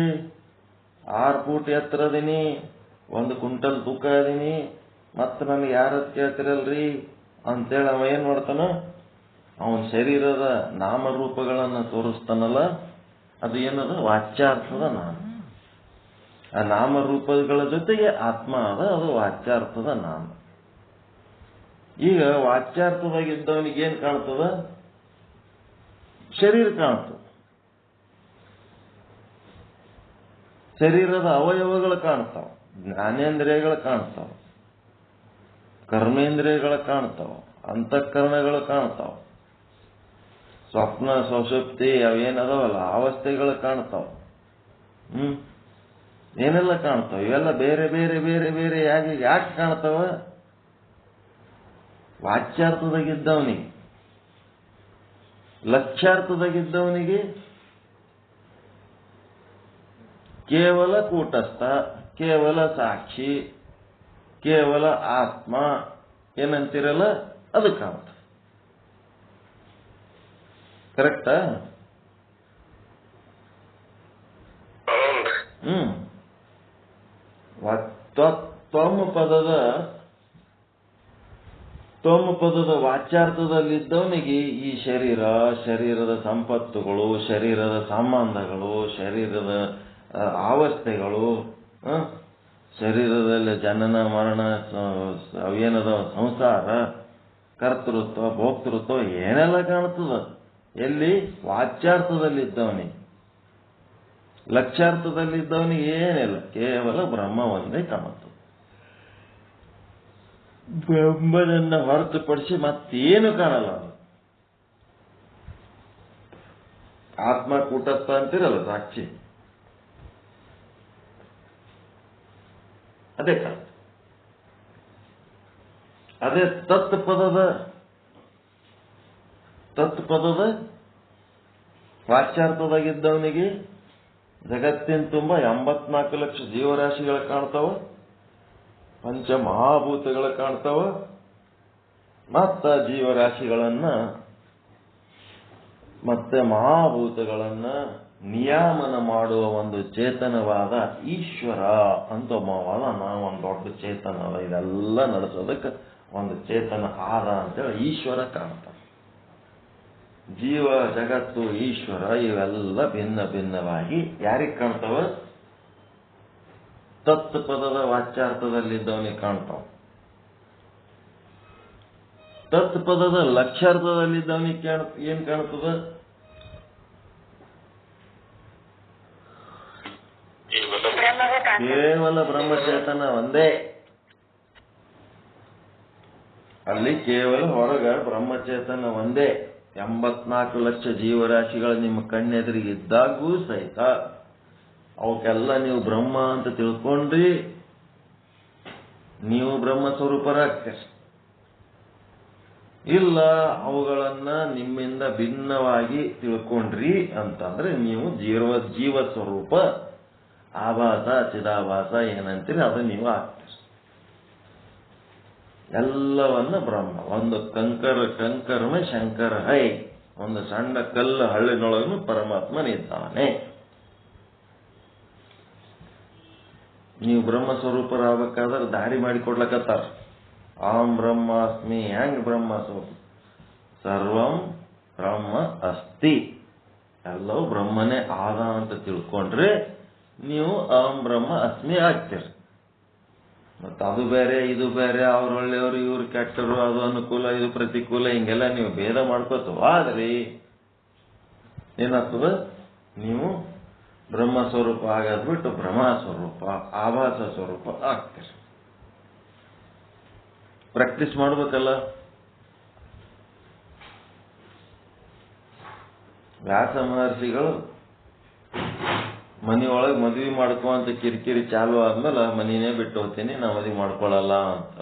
6 ಫೂಟ್ ಎತ್ತರ ಅದೀನಿ, 1 ಕ್ವಿಂಟಲ್ ತೂಕ ಅದೀನಿ, ಮತ್ತೆ ನನಗೆ ಯಾರದ್ ಕೇಳ್ತಿರಲ್ರಿ ಅಂತೇಳಿ ಅವ ಏನ್ ಮಾಡ್ತಾನ, ಅವನ ಶರೀರದ ನಾಮರೂಪಗಳನ್ನು ತೋರಿಸ್ತಾನಲ್ಲ, ಅದು ಏನದ ವಾಚ್ಯಾರ್ಥದ ನಾನು. ಆ ನಾಮರೂಪಗಳ ಜೊತೆಗೆ ಆತ್ಮ ಅದ, ಅದು ವಾಚ್ಯಾರ್ಥದ ನಾನು. ಈಗ ವಾಚ್ಯಾರ್ಥದಾಗಿದ್ದವನಿಗೆ ಏನ್ ಕಾಣ್ತದ? ಶರೀರ ಕಾಣ್ತದ, ಶರೀರದ ಅವಯವಗಳು ಕಾಣ್ತಾವ, ಜ್ಞಾನೇಂದ್ರಿಯಗಳು ಕಾಣ್ತಾವ, ಕರ್ಮೇಂದ್ರಿಯಗಳು ಕಾಣ್ತಾವ, ಅಂತಃಕರಣಗಳು ಕಾಣ್ತಾವ, ಸ್ವಪ್ನ ಸುಷುಪ್ತಿ ಅವೇನದವಲ್ಲ ಅವಸ್ಥೆಗಳು ಕಾಣ್ತಾವ. ಏನೆಲ್ಲ ಕಾಣ್ತಾವ? ಇವೆಲ್ಲ ಬೇರೆ ಬೇರೆ ಬೇರೆ ಬೇರೆ ಯಾಕೆ ಕಾಣ್ತಾವ? ವಾಚ್ಯಾರ್ಥದಾಗಿದ್ದವನಿಗೆ. ಲಕ್ಷ್ಯಾರ್ಥದಾಗಿದ್ದವನಿಗೆ ಕೇವಲ ಕೂಟಸ್ಥ, ಕೇವಲ ಸಾಕ್ಷಿ, ಕೇವಲ ಆತ್ಮ ಏನಂತಿರಲ್ಲ ಅದು ಕಾಣ್ತ. ಕರೆಕ್ಟಾ? ತ್ವಮ್ ಪದದ ವಾಚ್ಯಾರ್ಥದಲ್ಲಿದ್ದವನಿಗೆ ಈ ಶರೀರದ ಸಂಪತ್ತುಗಳು, ಶರೀರದ ಸಂಬಂಧಗಳು, ಶರೀರದ ಅವಸ್ಥೆಗಳು, ಶರೀರದಲ್ಲಿ ಜನನ ಮರಣ ಅವೇನದ ಸಂಸಾರ, ಕರ್ತೃತ್ವ, ಭೋಕ್ತೃತ್ವ ಏನೆಲ್ಲ ಕಾಣ್ತದ. ಎಲ್ಲಿ? ವಾಚ್ಯಾರ್ಥದಲ್ಲಿದ್ದವನಿಗೆ. ಲಕ್ಷ್ಯಾರ್ಥದಲ್ಲಿದ್ದವನಿಗೆ ಏನಿಲ್ಲ, ಕೇವಲ ಬ್ರಹ್ಮ ಒಂದೇ ಕಾಣುತ್ತದೆ. ಬ್ರಹ್ಮನನ್ನ ಹೊರತುಪಡಿಸಿ ಮತ್ತೇನು ಕಾಣಲ್ಲ. ಆತ್ಮ ಕೂಟಸ್ಥ ಅಂತಿರಲ್ಲ ಸಾಕ್ಷಿ, ಅದೇ ಕಾಣ. ಅದೇ ತತ್ ಪದದ ವಾಚ್ಯಾರ್ಥದಾಗಿದ್ದವನಿಗೆ ಜಗತ್ತಿನ ತುಂಬ 84 ಲಕ್ಷ ಜೀವರಾಶಿಗಳು ಕಾಣ್ತಾವ, ಪಂಚಮಹಾಭೂತಗಳು ಕಾಣ್ತಾವ, ಮತ್ತ ಜೀವರಾಶಿಗಳನ್ನ ಮತ್ತೆ ಮಹಾಭೂತಗಳನ್ನ ನಿಯಾಮನ ಮಾಡುವ ಒಂದು ಚೇತನವಾದ ಈಶ್ವರ ಅಂತ ಒಬ್ಬವಾದ ಒಂದು ದೊಡ್ಡ ಚೇತನ ಇದೆಲ್ಲ ನಡೆಸೋದಕ್ಕೆ ಒಂದು ಚೇತನ ಆದ ಅಂತೇಳಿ ಈಶ್ವರ ಕಾಣ್ತಾನೆ. ಜೀವ, ಜಗತ್ತು, ಈಶ್ವರ ಇವೆಲ್ಲ ಭಿನ್ನ ಭಿನ್ನವಾಗಿ ಯಾರಿಗೆ ಕಾಣ್ತಾವ? ತತ್ ಪದದ ವಾಚ್ಯಾರ್ಥದಲ್ಲಿದ್ದವನಿಗೆ ಕಾಣ್ತಾವ. ತತ್ ಪದದ ಲಕ್ಷ್ಯಾರ್ಥದಲ್ಲಿದ್ದವನಿಗೆ ಏನ್ ಕಾಣ್ತದ? ಕೇವಲ ಬ್ರಹ್ಮಚೇತನ ಒಂದೇ. ಅಲ್ಲಿ ಕೇವಲ ಹೊರಗ ಬ್ರಹ್ಮಚೇತನ ಒಂದೇ. 84 ಲಕ್ಷ ಜೀವರಾಶಿಗಳು ನಿಮ್ಮ ಕಣ್ಣೆದುರಿಗೆ ಇದ್ದಾಗೂ ಸಹಿತ ಅವಕ್ಕೆಲ್ಲ ನೀವು ಬ್ರಹ್ಮ ಅಂತ ತಿಳ್ಕೊಂಡ್ರಿ, ನೀವು ಬ್ರಹ್ಮ ಸ್ವರೂಪರಾಗ್ತೀರಿ. ಇಲ್ಲ ಅವುಗಳನ್ನ ನಿಮ್ಮಿಂದ ಭಿನ್ನವಾಗಿ ತಿಳ್ಕೊಂಡ್ರಿ ಅಂತಂದ್ರೆ ನೀವು ಜೀವ ಸ್ವರೂಪ ಆಭಾಸ ಚಿದಾಭಾಸ ಏನಂತೀರಿ ಅದು ನೀವು ಆಗ್ತೀರಿ. ಎಲ್ಲವನ್ನ ಬ್ರಹ್ಮ. ಒಂದು ಕಂಕರನ ಶಂಕರ ಹೈ, ಒಂದು ಸಣ್ಣ ಕಲ್ಲು ಹಳ್ಳಿನೊಳಗೂ ಪರಮಾತ್ಮನಿದ್ದಾನೆ. ನೀವು ಬ್ರಹ್ಮ ಸ್ವರೂಪರಾಗಬೇಕಾದ್ರೆ ದಾರಿ ಮಾಡಿಕೊಡ್ಲಕತ್ತಾರ. ಆಂ ಬ್ರಹ್ಮಾಸ್ಮಿ. ಹೆಂಗ್ ಬ್ರಹ್ಮ ಸ್ವರೂಪ? ಸರ್ವಂ ಬ್ರಹ್ಮ ಅಸ್ತಿ, ಎಲ್ಲವೂ ಬ್ರಹ್ಮನೇ ಆದ ಅಂತ ತಿಳ್ಕೊಂಡ್ರೆ ನೀವು ಅಹಂ ಬ್ರಹ್ಮ ಅಸ್ಮಿ ಆಗ್ತೀರಿ. ಮತ್ತೆ ಅದು ಬೇರೆ ಇದು ಬೇರೆ, ಅವ್ರು ಒಳ್ಳೆಯವರು ಇವ್ರು ಕೆಟ್ಟರು, ಅದು ಅನುಕೂಲ ಇದು ಪ್ರತಿಕೂಲ, ಹಿಂಗೆಲ್ಲ ನೀವು ಭೇದ ಮಾಡ್ಕೋತ ಆದ್ರಿ ಏನಾಗ್ತದ? ನೀವು ಬ್ರಹ್ಮ ಸ್ವರೂಪ ಆಗೋದ್ ಬಿಟ್ಟು ಬ್ರಹ್ಮ ಸ್ವರೂಪ, ಆಭಾಸ ಸ್ವರೂಪ ಆಗ್ತೀರಿ. ಪ್ರಾಕ್ಟೀಸ್ ಮಾಡ್ಬೇಕಲ್ಲ. ವ್ಯಾಸ ಮಹರ್ಷಿಗಳು ಮನೆಯೊಳಗೆ ಮದ್ವಿ ಮಾಡ್ಕೊ ಅಂತ ಕಿರಿಕಿರಿ ಚಾಲು ಆದ್ಮೇಲೆ ಮನಿನೇ ಬಿಟ್ಟು ಹೋಗ್ತೀನಿ, ನಾ ಮದ್ವಿ ಮಾಡ್ಕೊಳ್ಳಲ್ಲ ಅಂತ.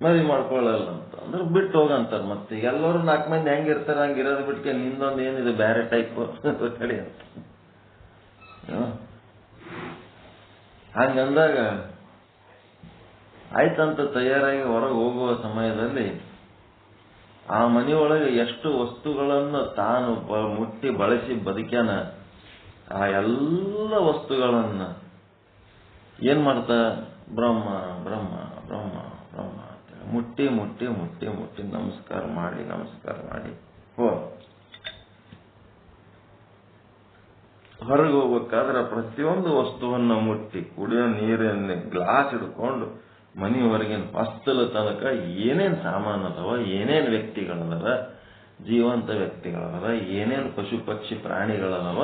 ಮದ್ವಿ ಮಾಡ್ಕೊಳ್ಳಲ್ಲ ಅಂತ ಅಂದ್ರೆ ಬಿಟ್ಟು ಹೋಗಂತಾರ. ಮತ್ತೆ ಎಲ್ಲರೂ 4 ಮಂದಿ ಹೆಂಗಿರ್ತಾರ ಹಂಗಿರೋದು ಬಿಟ್ಕೆ ನಿಂದೊಂದು ಏನಿದೆ ಬೇರೆ ಟೈಪ್ ಕಡೆ ಅಂತ. ಹಂಗಂದಾಗ ಆಯ್ತಂತ ತಯಾರಾಗಿ ಹೊರಗೆ ಹೋಗುವ ಸಮಯದಲ್ಲಿ ಆ ಮನೆಯೊಳಗೆ ಎಷ್ಟು ವಸ್ತುಗಳನ್ನು ತಾನು ಮುಟ್ಟಿ ಬಳಸಿ ಬದುಕ್ಯಾನ, ಆ ಎಲ್ಲ ವಸ್ತುಗಳನ್ನ ಏನ್ ಮಾಡ್ತಾ ಬ್ರಹ್ಮ ಬ್ರಹ್ಮ ಬ್ರಹ್ಮ ಬ್ರಹ್ಮ ಅಂತ ಮುಟ್ಟಿ ಮುಟ್ಟಿ ಮುಟ್ಟಿ ಮುಟ್ಟಿ ನಮಸ್ಕಾರ ಮಾಡಿ ಹೊರಗೆ ಹೋಗ್ಬೇಕಾದ್ರೆ ಪ್ರತಿಯೊಂದು ವಸ್ತುವನ್ನ ಮುಟ್ಟಿ ಕುಡಿಯೋ ನೀರನ್ನ ಗ್ಲಾಸ್ ಹಿಡ್ಕೊಂಡು ಮನೆಯವರೆಗಿನ ಪಸ್ತಲ ತನಕ ಏನೇನ್ ಸಾಮಾನು ಅದಾವ, ಏನೇನ್ ವ್ಯಕ್ತಿಗಳದಾವ, ಜೀವಂತ ವ್ಯಕ್ತಿಗಳದಾವ, ಏನೇನ್ ಪಶು ಪಕ್ಷಿ ಪ್ರಾಣಿಗಳದಾವ,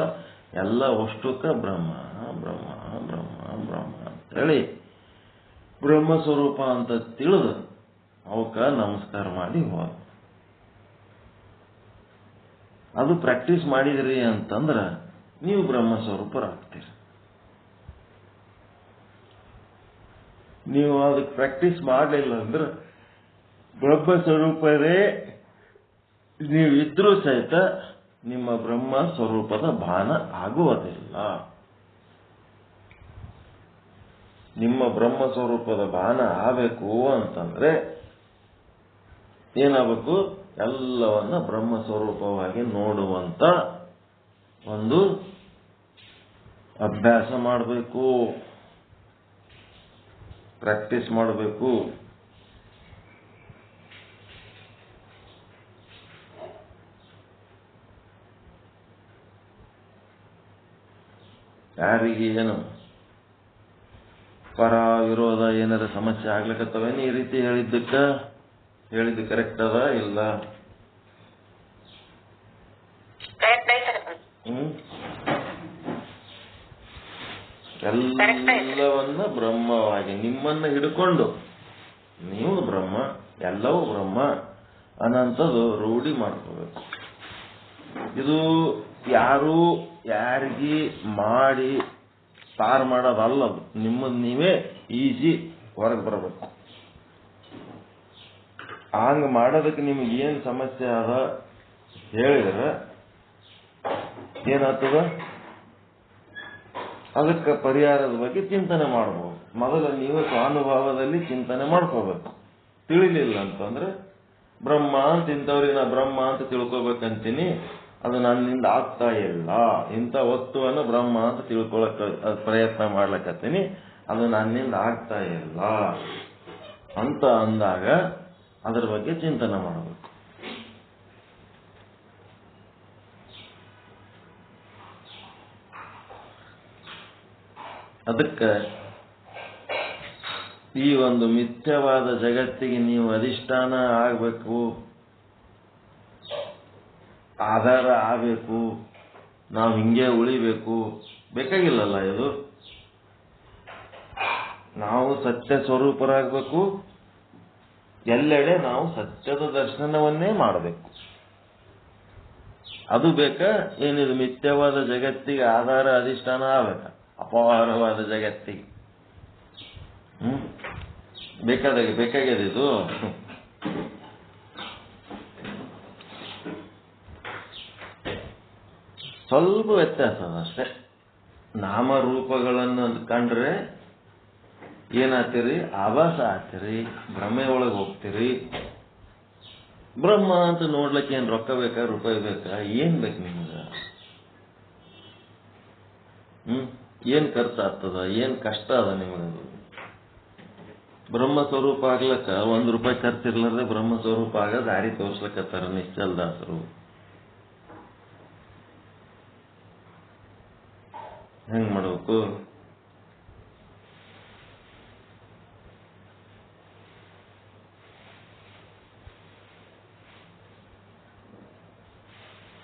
ಎಲ್ಲ ಅಷ್ಟಕ್ಕ ಬ್ರಹ್ಮ ಬ್ರಹ್ಮ ಬ್ರಹ್ಮ ಬ್ರಹ್ಮ ಅಂತೇಳಿ ಬ್ರಹ್ಮ ಸ್ವರೂಪ ಅಂತ ತಿಳಿದು ಅವಕ್ಕ ನಮಸ್ಕಾರ ಮಾಡಿ ಹೋದ. ಅದು ಪ್ರಾಕ್ಟೀಸ್ ಮಾಡಿದ್ರಿ ಅಂತಂದ್ರ ನೀವು ಬ್ರಹ್ಮ ಸ್ವರೂಪರಾಗ್ತೀರಿ. ನೀವು ಅದಕ್ಕೆ ಪ್ರಾಕ್ಟೀಸ್ ಮಾಡಲಿಲ್ಲ ಅಂದ್ರೆ ಬ್ರಹ್ಮ ಸ್ವರೂಪದೇ ನೀವು ಇದ್ರೂ ಸಹಿತ ನಿಮ್ಮ ಬ್ರಹ್ಮ ಸ್ವರೂಪದ ಭಾನ ಆಗುವುದಿಲ್ಲ. ನಿಮ್ಮ ಬ್ರಹ್ಮ ಸ್ವರೂಪದ ಭಾನ ಆಗಬೇಕು ಅಂತಂದ್ರೆ ಏನಾಗಬೇಕು? ಎಲ್ಲವನ್ನ ಬ್ರಹ್ಮ ಸ್ವರೂಪವಾಗಿ ನೋಡುವಂತ ಒಂದು ಅಭ್ಯಾಸ ಮಾಡಬೇಕು, ಪ್ರಾಕ್ಟೀಸ್ ಮಾಡಬೇಕು. ಯಾರಿಗೆ ಏನು ಪರ ವಿರೋಧ ಏನಾರ ಸಮಸ್ಯೆ ಆಗ್ಲಿಕ್ಕತ್ತವೇನು ಈ ರೀತಿ ಹೇಳಿದ್ದು ಕರೆಕ್ಟ್ ಅದ ಇಲ್ಲ? ಎಲ್ಲವನ್ನ ಬ್ರಹ್ಮವಾಗಿ ನಿಮ್ಮನ್ನ ಹಿಡ್ಕೊಂಡು ನೀವು ಬ್ರಹ್ಮ, ಎಲ್ಲವೂ ಬ್ರಹ್ಮ ಅನ್ನಂಥದ್ದು ರೂಢಿ ಮಾಡ್ಕೋಬೇಕು. ಇದು ಯಾರು ಯಾರಿಗಿ ಮಾಡಿ ಪಾರ್ ಮಾಡೋದಲ್ಲದು, ನಿಮ್ಮದ್ ನೀವೇ ಈಜಿ ಹೊರಗೆ ಬರಬೇಕು. ಹಂಗ ಮಾಡೋದಕ್ಕೆ ನಿಮ್ಗೆ ಏನ್ ಸಮಸ್ಯೆ ಅದ ಹೇಳಿದ್ರೆ ಏನಾಗ್ತದ? ಅದಕ್ಕೆ ಪರಿಹಾರದ ಬಗ್ಗೆ ಚಿಂತನೆ ಮಾಡಬಹುದು. ಮೊದಲು ನೀವು ಸ್ವಾನುಭಾವದಲ್ಲಿ ಚಿಂತನೆ ಮಾಡ್ಕೋಬೇಕು. ತಿಳಿಲಿಲ್ಲ ಅಂತಂದ್ರೆ ಬ್ರಹ್ಮ ಅಂತ ಇಂಥವ್ರಿಗೆ ನಾ ಬ್ರಹ್ಮ ಅಂತ ತಿಳ್ಕೊಬೇಕಂತೀನಿ, ಅದು ನನ್ನಿಂದ ಆಗ್ತಾ ಇಲ್ಲ. ಇಂಥ ವಸ್ತುವನ್ನು ಬ್ರಹ್ಮ ಅಂತ ತಿಳ್ಕೊಳಕ್ ಪ್ರಯತ್ನ ಮಾಡ್ಲಕತ್ತೀನಿ, ಅದು ನನ್ನಿಂದ ಆಗ್ತಾ ಇಲ್ಲ ಅಂತ ಅಂದಾಗ ಅದರ ಬಗ್ಗೆ ಚಿಂತನೆ ಮಾಡಬೇಕು. ಅದಕ್ಕೆ ಈ ಒಂದು ಮಿಥ್ಯವಾದ ಜಗತ್ತಿಗೆ ನೀವು ಅಧಿಷ್ಠಾನ ಆಗಬೇಕು, ಆಧಾರ ಆಗಬೇಕು, ನಾವು ಹಿಂಗೆ ಉಳಿಬೇಕು ಬೇಕಾಗಿಲ್ಲಲ್ಲ. ಇದು ನಾವು ಸತ್ಯ ಸ್ವರೂಪರಾಗಬೇಕು, ಎಲ್ಲೆಡೆ ನಾವು ಸತ್ಯದ ದರ್ಶನವನ್ನೇ ಮಾಡಬೇಕು. ಅದು ಬೇಕಾ? ಏನಿದು ಮಿಥ್ಯವಾದ ಜಗತ್ತಿಗೆ ಆಧಾರ ಅಧಿಷ್ಠಾನ ಆಗಬೇಕ? ಅಪಾರವಾದ ಜಗತ್ತಿಗೆ ಬೇಕಾಗ್ಯದ ಇದು. ಸ್ವಲ್ಪ ವ್ಯತ್ಯಾಸ ಅಷ್ಟೇ. ನಾಮರೂಪಗಳನ್ನು ಕಂಡ್ರೆ ಏನಾಗ್ತೀರಿ? ಆಭಾಸ ಆಗ್ತೀರಿ, ಭ್ರಮೆ ಒಳಗೆ ಹೋಗ್ತೀರಿ. ಬ್ರಹ್ಮ ಅಂತ ನೋಡ್ಲಿಕ್ಕೆ ಏನ್ ರೊಕ್ಕ ಬೇಕಾ, ರೂಪಾಯಿ ಬೇಕಾ, ಏನ್ ಬೇಕು ನಿಮ್ಗೆ? ಏನ್ ಖರ್ಚಾಗ್ತದ, ಏನ್ ಕಷ್ಟ ಅದ ನಿಮಗದು? ಬ್ರಹ್ಮ ಸ್ವರೂಪ ಆಗ್ಲಕ್ಕ ₹1 ಖರ್ಚಿರ್ಲಾರ್ದೆ ಬ್ರಹ್ಮ ಸ್ವರೂಪ ಆಗ ದಾರಿ ತೋರ್ಸ್ಲಕತ್ತಾರ ನಿಶ್ಚಲದಾಸರು. ಹೆಂಗ್ ಮಾಡ್ಬೇಕು?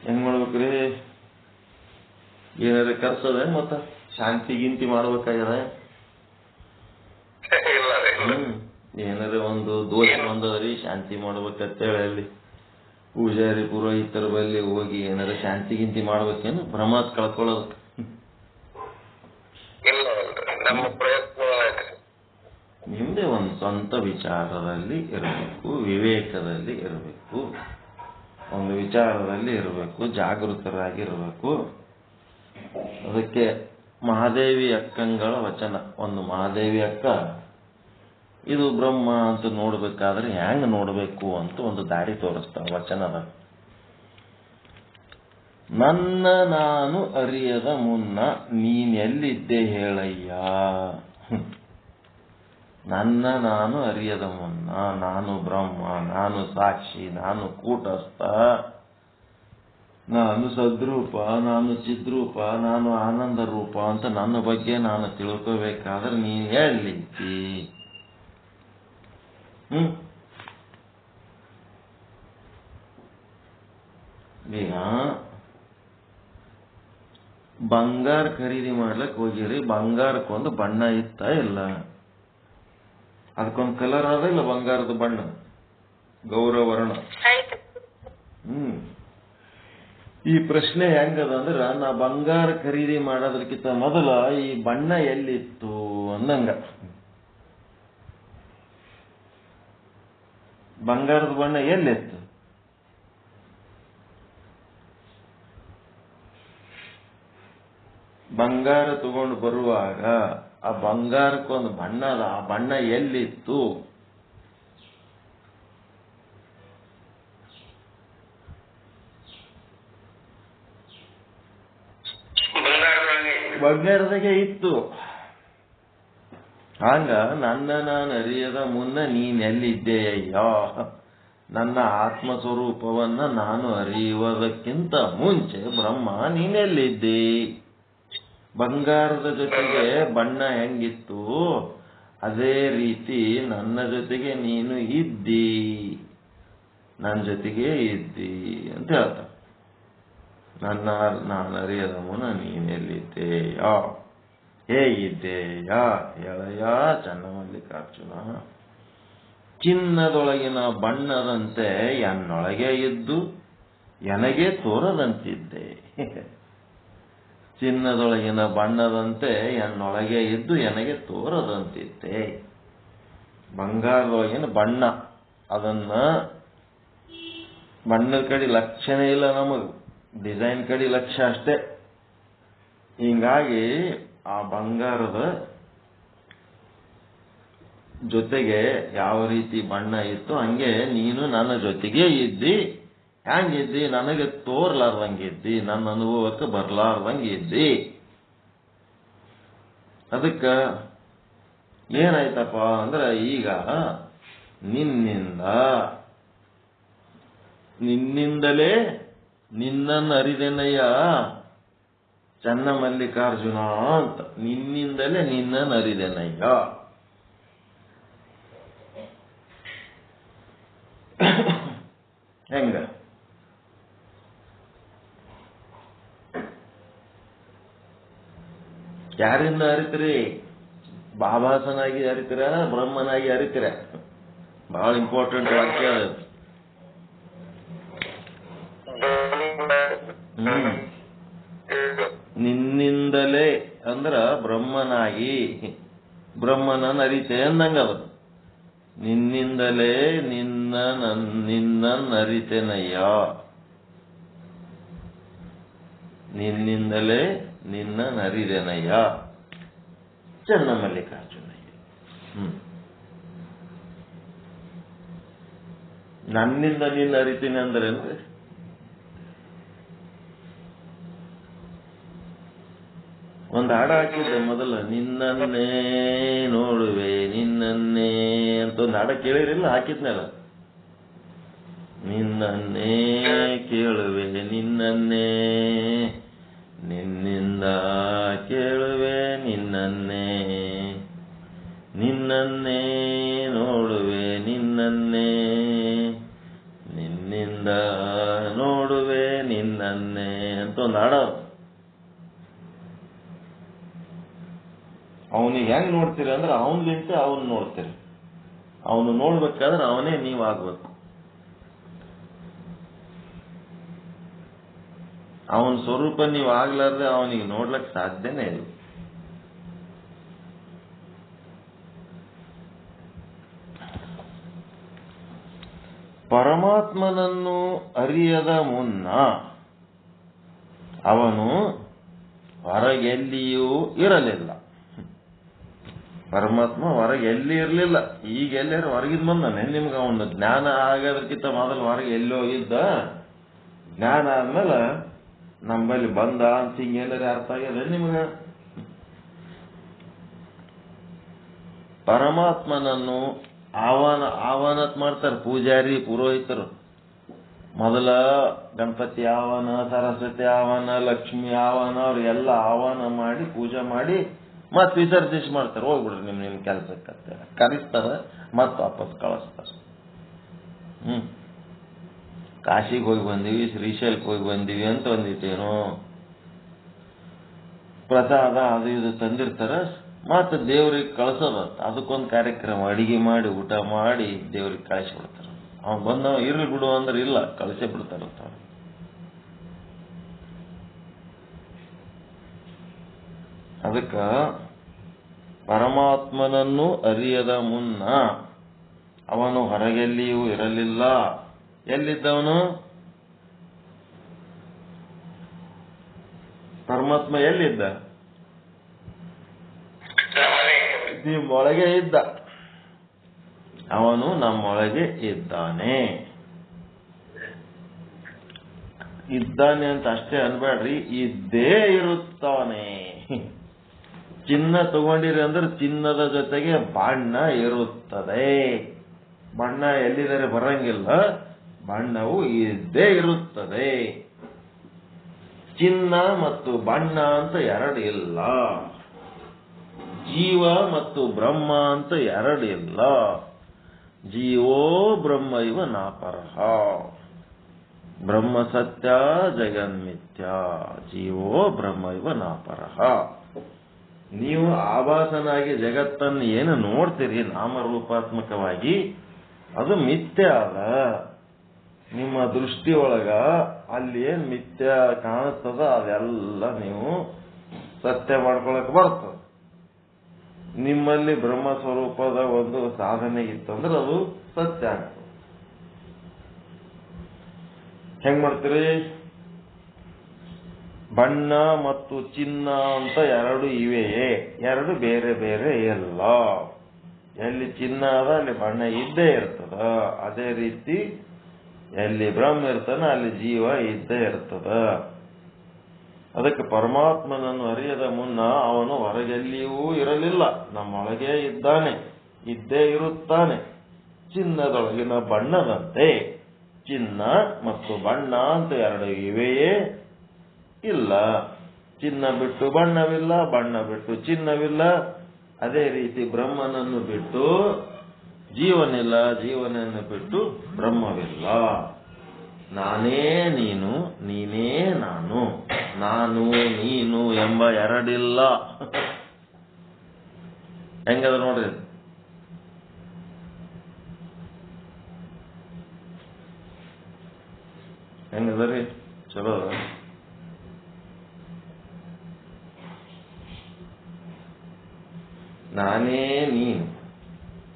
ಹೆಂಗ್ ಮಾಡ್ಬೇಕ್ರಿ? ಏನಾರ ಖರ್ಚದ ಮತ್ತ ಶಾಂತಿ ಗಿಂತಿ ಮಾಡ್ಬೇಕಾಗ್ಯದ? ಏನಾರ ಒಂದು ದೋಷ ಬಂದದ್ರಿ, ಶಾಂತಿ ಮಾಡ್ಬೇಕಂತೇಳಿ ಅಲ್ಲಿ ಪೂಜಾರಿ ಪುರೋಹಿತರ ಬಲ್ಲಿ ಹೋಗಿ ಏನಾರ ಶಾಂತಿ ಗಿಂತಿ ಮಾಡ್ಬೇಕೇನು? ಭ್ರಮಾತ್ ಕಳ್ಕೊಳ್ಳೋದು ನಿಮ್ದೇ ಒಂದು ಸ್ವಂತ ವಿಚಾರದಲ್ಲಿ ಇರಬೇಕು, ವಿವೇಕದಲ್ಲಿ ಇರಬೇಕು, ಒಂದು ವಿಚಾರದಲ್ಲಿ ಇರಬೇಕು, ಜಾಗೃತರಾಗಿರಬೇಕು. ಅದಕ್ಕೆ ಮಹಾದೇವಿ ಅಕ್ಕಂಗಳ ವಚನ. ಒಂದು ಮಹಾದೇವಿ ಅಕ್ಕ ಇದು ಬ್ರಹ್ಮ ಅಂತ ನೋಡ್ಬೇಕಾದ್ರೆ ಹೆಂಗ್ ನೋಡ್ಬೇಕು ಅಂತ ಒಂದು ದಾರಿ ತೋರಿಸ್ತಾವ ವಚನದ. ನನ್ನ ನಾನು ಅರಿಯದ ಮುನ್ನ ನೀನೆಲ್ಲಿದ್ದೆ ಹೇಳಯ್ಯ. ನನ್ನ ನಾನು ಅರಿಯದ ಮುನ್ನ ನಾನು ಬ್ರಹ್ಮ, ನಾನು ಸಾಕ್ಷಿ, ನಾನು ಕೂಟಸ್ಥ, ನಾನು ಸದ್ರೂಪ, ನಾನು ಚಿದ್ರೂಪ, ನಾನು ಆನಂದ ರೂಪ ಅಂತ ನನ್ನ ಬಗ್ಗೆ ನಾನು ತಿಳ್ಕೋಬೇಕಾದ್ರೆ ನೀನ್ ಎಲ್ಲಿದ್ದಿ? ಈಗ ಬಂಗಾರ ಖರೀದಿ ಮಾಡ್ಲಕ್ ಹೋಗಿರಿ, ಬಂಗಾರಕ್ಕೊಂದು ಬಣ್ಣ ಇತ್ತ ಇಲ್ಲ? ಅದಕ್ಕೊಂದು ಕಲರ್ ಅದ ಇಲ್ಲ? ಬಂಗಾರದ ಬಣ್ಣ ಗೌರವರ್ಣ. ಈ ಪ್ರಶ್ನೆ ಹೆಂಗದ ಅಂದ್ರ, ನಾ ಬಂಗಾರ ಖರೀದಿ ಮಾಡೋದಕ್ಕಿಂತ ಮೊದಲ ಈ ಬಣ್ಣ ಎಲ್ಲಿತ್ತು ಅಂದಂಗ. ಬಂಗಾರದ ಬಣ್ಣ ಎಲ್ಲಿತ್ತು? ಬಂಗಾರ ತಗೊಂಡು ಬರುವಾಗ ಆ ಬಂಗಾರಕ್ಕೊಂದು ಬಣ್ಣ ಅದ, ಆ ಬಣ್ಣ ಎಲ್ಲಿತ್ತು? ಬಂಗಾರದಾಗೆ ಇತ್ತು. ಹಂಗ ನನ್ನ ನಾನು ಅರಿಯದ ಮುನ್ನ ನೀನೆಲ್ಲಿದ್ದೆಯಯ್ಯ. ನನ್ನ ಆತ್ಮಸ್ವರೂಪವನ್ನ ನಾನು ಅರಿಯುವುದಕ್ಕಿಂತ ಮುಂಚೆ ಬ್ರಹ್ಮ ನೀನೆಲ್ಲಿದ್ದೆ? ಬಂಗಾರದ ಜೊತೆಗೆ ಬಣ್ಣ ಹೆಂಗಿತ್ತು ಅದೇ ರೀತಿ ನನ್ನ ಜೊತೆಗೆ ನೀನು ಇದ್ದಿ, ನನ್ನ ಜೊತೆಗೆ ಇದ್ದಿ ಅಂತ ಹೇಳ್ತ. ನನ್ನ ನಾನು ಅರಿಯದ ಮುನ್ನ ನೀನೆಲ್ಲಿದ್ದೆಯ, ಹೇಗಿದ್ದೆಯ ಹೇಳಯ್ಯ ಚನ್ನಮಲ್ಲಿಕಾರ್ಜುನ. ಚಿನ್ನದೊಳಗಿನ ಬಣ್ಣದಂತೆ ಎನ್ನೊಳಗೆ ಇದ್ದು ಎನಗೆ ತೋರದಂತಿದ್ದೆ. ಚಿನ್ನದೊಳಗಿನ ಬಣ್ಣದಂತೆ ಎನ್ನೊಳಗೆ ಇದ್ದು ಎನಗೆ ತೋರದಂತಿದ್ದೆ. ಬಂಗಾರದೊಳಗಿನ ಬಣ್ಣ, ಅದನ್ನ ಬಣ್ಣದ ಕಡೆ ಲಕ್ಷಣ ಇಲ್ಲ ನಮಗ್, ಡಿಸೈನ್ ಕಡೆ ಲಕ್ಷ್ಯ ಅಷ್ಟೇ. ಹಿಂಗಾಗಿ ಆ ಬಂಗಾರದ ಜೊತೆಗೆ ಯಾವ ರೀತಿ ಬಣ್ಣ ಇತ್ತು ಹಂಗೆ ನೀನು ನನ್ನ ಜೊತೆಗೆ ಇದ್ದಿ. ಹೆಂಗಿದ್ದಿ? ನನಗೆ ತೋರ್ಲಾರ್ದಂಗಿದ್ದಿ, ನನ್ನ ಅನುಭವಕ್ಕೆ ಬರ್ಲಾರ್ದಂಗಿದ್ದಿ. ಅದಕ್ಕ ಏನಾಯ್ತಪ್ಪ ಅಂದ್ರೆ, ಈಗ ನಿನ್ನಿಂದಲೇ ನಿನ್ನನ್ನು ಅರಿದೆನಯ್ಯ ಚನ್ನಮಲ್ಲಿಕಾರ್ಜುನ ಅಂತ. ನಿನ್ನಿಂದಲೇ ನಿನ್ನನ್ನು ಅರಿದೆನಯ್ಯ. ಹೆಂಗ? ಯಾರಿಂದ ಅರಿತೀರಿ? ಬಾಬಾಸನಾಗಿ ಅರಿತೀರ, ಬ್ರಹ್ಮನಾಗಿ ಅರಿತೀರ? ಬಹಳ ಇಂಪಾರ್ಟೆಂಟ್ ವಾಕ್ಯ ಅದು. ನಿನ್ನಿಂದಲೇ ಅಂದ್ರ ಬ್ರಹ್ಮನಾಗಿ, ಬ್ರಹ್ಮನನ್ನು ಅರಿತೆ ಅಂದಂಗದ. ನಿನ್ನಿಂದಲೇ ನಿನ್ನನ್ನು ಅರಿತೆನಯ್ಯ. ನಿನ್ನಿಂದಲೇ ನಿನ್ನನ್ನು ಅರಿದೆನಯ್ಯ ಚನ್ನಮಲ್ಲಿಕಾರ್ಜುನಯ್ಯ. ನನ್ನಿಂದ ನಿನ್ನ ಅರಿತೀನಿ ಅಂದ್ರೆ ಒಂದು ಹಾಡ ಹಾಕಿದ್ದೆ ಮೊದಲ, ನಿನ್ನನ್ನೇ ನೋಡುವೆ ನಿನ್ನನ್ನೇ ಅಂತ ಒಂದು ಹಾಡ ಕೇಳಿರಿಲ್ಲ? ಹಾಕಿದ್ನಲ್ಲ, ನಿನ್ನನ್ನೇ ಕೇಳುವೆ ನಿನ್ನನ್ನೇ, ನಿನ್ನಿಂದ ಕೇಳುವೆ ನಿನ್ನನ್ನೇ, ನಿನ್ನನ್ನೇ ನೋಡುವೆ ನಿನ್ನನ್ನೇ, ನಿನ್ನಿಂದ ನೋಡುವೆ ನಿನ್ನನ್ನೇ ಅಂತ ಒಂದು ಹಾಡ. ಅವನಿಗೆ ಹೆಂಗ್ ನೋಡ್ತೀರಿ ಅಂದ್ರೆ, ಅವನಿಗಿಂತ ಅವನು ನೋಡ್ತೀರಿ. ಅವನು ನೋಡ್ಬೇಕಾದ್ರೆ ಅವನೇ ನೀವಾಗ್ಬೇಕು. ಅವನ ಸ್ವರೂಪ ನೀವು ಆಗ್ಲಾರ್ದೆ ಅವನಿಗೆ ನೋಡ್ಲಕ್ ಸಾಧ್ಯನೇ ಇಲ್ಲ. ಪರಮಾತ್ಮನನ್ನು ಅರಿಯದ ಮುನ್ನ ಅವನು ಹೊರಗೆಲ್ಲಿಯೂ ಇರಲಿಲ್ಲ. ಪರಮಾತ್ಮ ಹೊರಗೆ ಎಲ್ಲಿ ಇರಲಿಲ್ಲ. ಈಗ ಎಲ್ಲಾರು ಹೊರಗಿದ್ ಬಂದಾನೆ. ನಿಮ್ಗೆ ಅವನು ಜ್ಞಾನ ಆಗೋದಕ್ಕಿಂತ ಮೊದಲು ಹೊರಗೆ ಎಲ್ಲೋ ಇದ್ದ. ಜ್ಞಾನ ಆದ್ಮೇಲೆ ನಮ್ಮಲ್ಲಿ ಬಂದ ಅಂತ ಹಿಂಗೇನಾರ ಅರ್ಥ ಆಗ್ಯದ ನಿಮ್ಗೆ? ಪರಮಾತ್ಮನನ್ನು ಆಹ್ವಾನ ಮಾಡ್ತಾರೆ ಪೂಜಾರಿ ಪುರೋಹಿತರು. ಮೊದಲ ಗಣಪತಿ ಆಹ್ವಾನ, ಸರಸ್ವತಿ ಆಹ್ವಾನ, ಲಕ್ಷ್ಮಿ ಆಹ್ವಾನ, ಅವ್ರಿಗೆಲ್ಲ ಆಹ್ವಾನ ಮಾಡಿ ಪೂಜೆ ಮಾಡಿ ಮತ್ ವಿಸರ್ಜಿಸಿ ಮಾಡ್ತಾರೆ. ಹೋಗ್ಬಿಡ್ರಿ ನಿಮ್ ಕೆಲ್ಸಕ್ಕೆ ಕರೆಸ್ತಾರ, ಮತ್ ವಾಪಸ್ ಕಳಿಸ್ತಾರ. ಕಾಶಿಗೆ ಹೋಗಿ ಬಂದೀವಿ, ಶ್ರೀಶೈಲಕ್ಕೆ ಹೋಗಿ ಬಂದೀವಿ ಅಂತ ಒಂದಿಟ್ಟೇನು ಪ್ರಸಾದ ಅದು ಇದು ತಂದಿರ್ತಾರ. ಮತ್ತೆ ದೇವ್ರಿಗೆ ಕಳ್ಸೋದ, ಅದಕ್ಕೊಂದು ಕಾರ್ಯಕ್ರಮ, ಅಡಿಗೆ ಮಾಡಿ ಊಟ ಮಾಡಿ ದೇವ್ರಿಗೆ ಕಳಿಸ್ಬಿಡ್ತಾರ. ಅವ್ನು ಬಂದ ಇರ್ಲಿ ಬಿಡು ಅಂದ್ರೆ ಇಲ್ಲ, ಕಳಿಸೇ ಬಿಡ್ತಾರಂತ. ಅದಕ್ಕ ಪರಮಾತ್ಮನನ್ನು ಅರಿಯದ ಮುನ್ನ ಅವನು ಹೊರಗೆಲ್ಲಿಯೂ ಇರಲಿಲ್ಲ. ಎಲ್ಲಿದ್ದವನು? ಪರಮಾತ್ಮ ಎಲ್ಲಿದ್ದ? ನಿಮ್ಮೊಳಗೆ ಇದ್ದ. ಅವನು ನಮ್ಮೊಳಗೆ ಇದ್ದಾನೆ. ಇದ್ದಾನೆ ಅಂತ ಅಷ್ಟೇ ಅನ್ಬೇಡ್ರಿ, ಇದ್ದೇ ಇರುತ್ತಾನೆ. ಚಿನ್ನ ತಗೊಂಡಿರಿ ಅಂದ್ರೆ ಚಿನ್ನದ ಜೊತೆಗೆ ಬಣ್ಣ ಇರುತ್ತದೆ. ಬಣ್ಣ ಎಲ್ಲಿದರೆ ಬರಂಗಿಲ್ಲ, ಬಣ್ಣವು ಇದ್ದೇ ಇರುತ್ತದೆ. ಚಿನ್ನ ಮತ್ತು ಬಣ್ಣ ಅಂತ ಎರಡು ಇಲ್ಲ. ಜೀವ ಮತ್ತು ಬ್ರಹ್ಮ ಅಂತ ಎರಡಿಲ್ಲ. ಜೀವೋ ಬ್ರಹ್ಮ ಇವ ನಾಪರಹ. ಬ್ರಹ್ಮ ಸತ್ಯ ಜಗನ್ಮಿಥ್ಯ. ಜೀವೋ ಬ್ರಹ್ಮ ಇವ ನಾಪರಹ. ನೀವು ಆಭಾಸನಾಗಿ ಜಗತ್ತನ್ನು ಏನು ನೋಡ್ತೀರಿ ನಾಮರೂಪಾತ್ಮಕವಾಗಿ, ಅದು ಮಿಥ್ಯ ಅದ. ನಿಮ್ಮ ದೃಷ್ಟಿಯೊಳಗ ಅಲ್ಲಿ ಏನ್ ಮಿಥ್ಯ ಕಾಣುತ್ತದ ಅದೆಲ್ಲ ನೀವು ಸತ್ಯ ಮಾಡ್ಕೊಳಕ್ ಬರ್ತದೆ. ನಿಮ್ಮಲ್ಲಿ ಬ್ರಹ್ಮ ಸ್ವರೂಪದ ಒಂದು ಸಾಧನೆ ಇತ್ತಂದ್ರೆ ಅದು ಸತ್ಯ ಆಗ್ತದೆ. ಹೆಂಗ್ ಮಾಡ್ತೀರಿ? ಬಣ್ಣ ಮತ್ತು ಚಿನ್ನ ಅಂತ ಎರಡು ಇವೆಯೇ, ಎರಡು ಬೇರೆ ಬೇರೆ ಇಲ್ಲ. ಎಲ್ಲಿ ಚಿನ್ನ ಅದ ಅಲ್ಲಿ ಬಣ್ಣ ಇದ್ದೇ ಇರ್ತದ. ಅದೇ ರೀತಿ ಎಲ್ಲಿ ಬ್ರಹ್ಮ ಇರ್ತಾನ ಅಲ್ಲಿ ಜೀವ ಇದ್ದೇ ಇರ್ತದ. ಅದಕ್ಕೆ ಪರಮಾತ್ಮನನ್ನು ಅರಿಯದ ಮುನ್ನ ಅವನು ಹೊರಗೆಲ್ಲಿಯೂ ಇರಲಿಲ್ಲ, ನಮ್ಮೊಳಗೆ ಇದ್ದಾನೆ, ಇದ್ದೇ ಇರುತ್ತಾನೆ. ಚಿನ್ನದೊಳಗಿನ ಬಣ್ಣದಂತೆ. ಚಿನ್ನ ಮತ್ತು ಬಣ್ಣ ಅಂತ ಎರಡು ಇವೆಯೇ ಇಲ್ಲ. ಚಿನ್ನ ಬಿಟ್ಟು ಬಣ್ಣವಿಲ್ಲ, ಬಣ್ಣ ಬಿಟ್ಟು ಚಿನ್ನವಿಲ್ಲ. ಅದೇ ರೀತಿ ಬ್ರಹ್ಮನನ್ನು ಬಿಟ್ಟು ಜೀವನಿಲ್ಲ, ಜೀವನನ್ನು ಬಿಟ್ಟು ಬ್ರಹ್ಮವಿಲ್ಲ. ನಾನೇ ನೀನು, ನೀನೇ ನಾನು. ನಾನು ನೀನು ಎಂಬ ಎರಡಿಲ್ಲ. ಹೆಂಗದ ನೋಡ್ರಿ. ಹೆಂಗದ್ರಿ? ಚಲೋ ಅದ. ನಾನೇ ನೀನು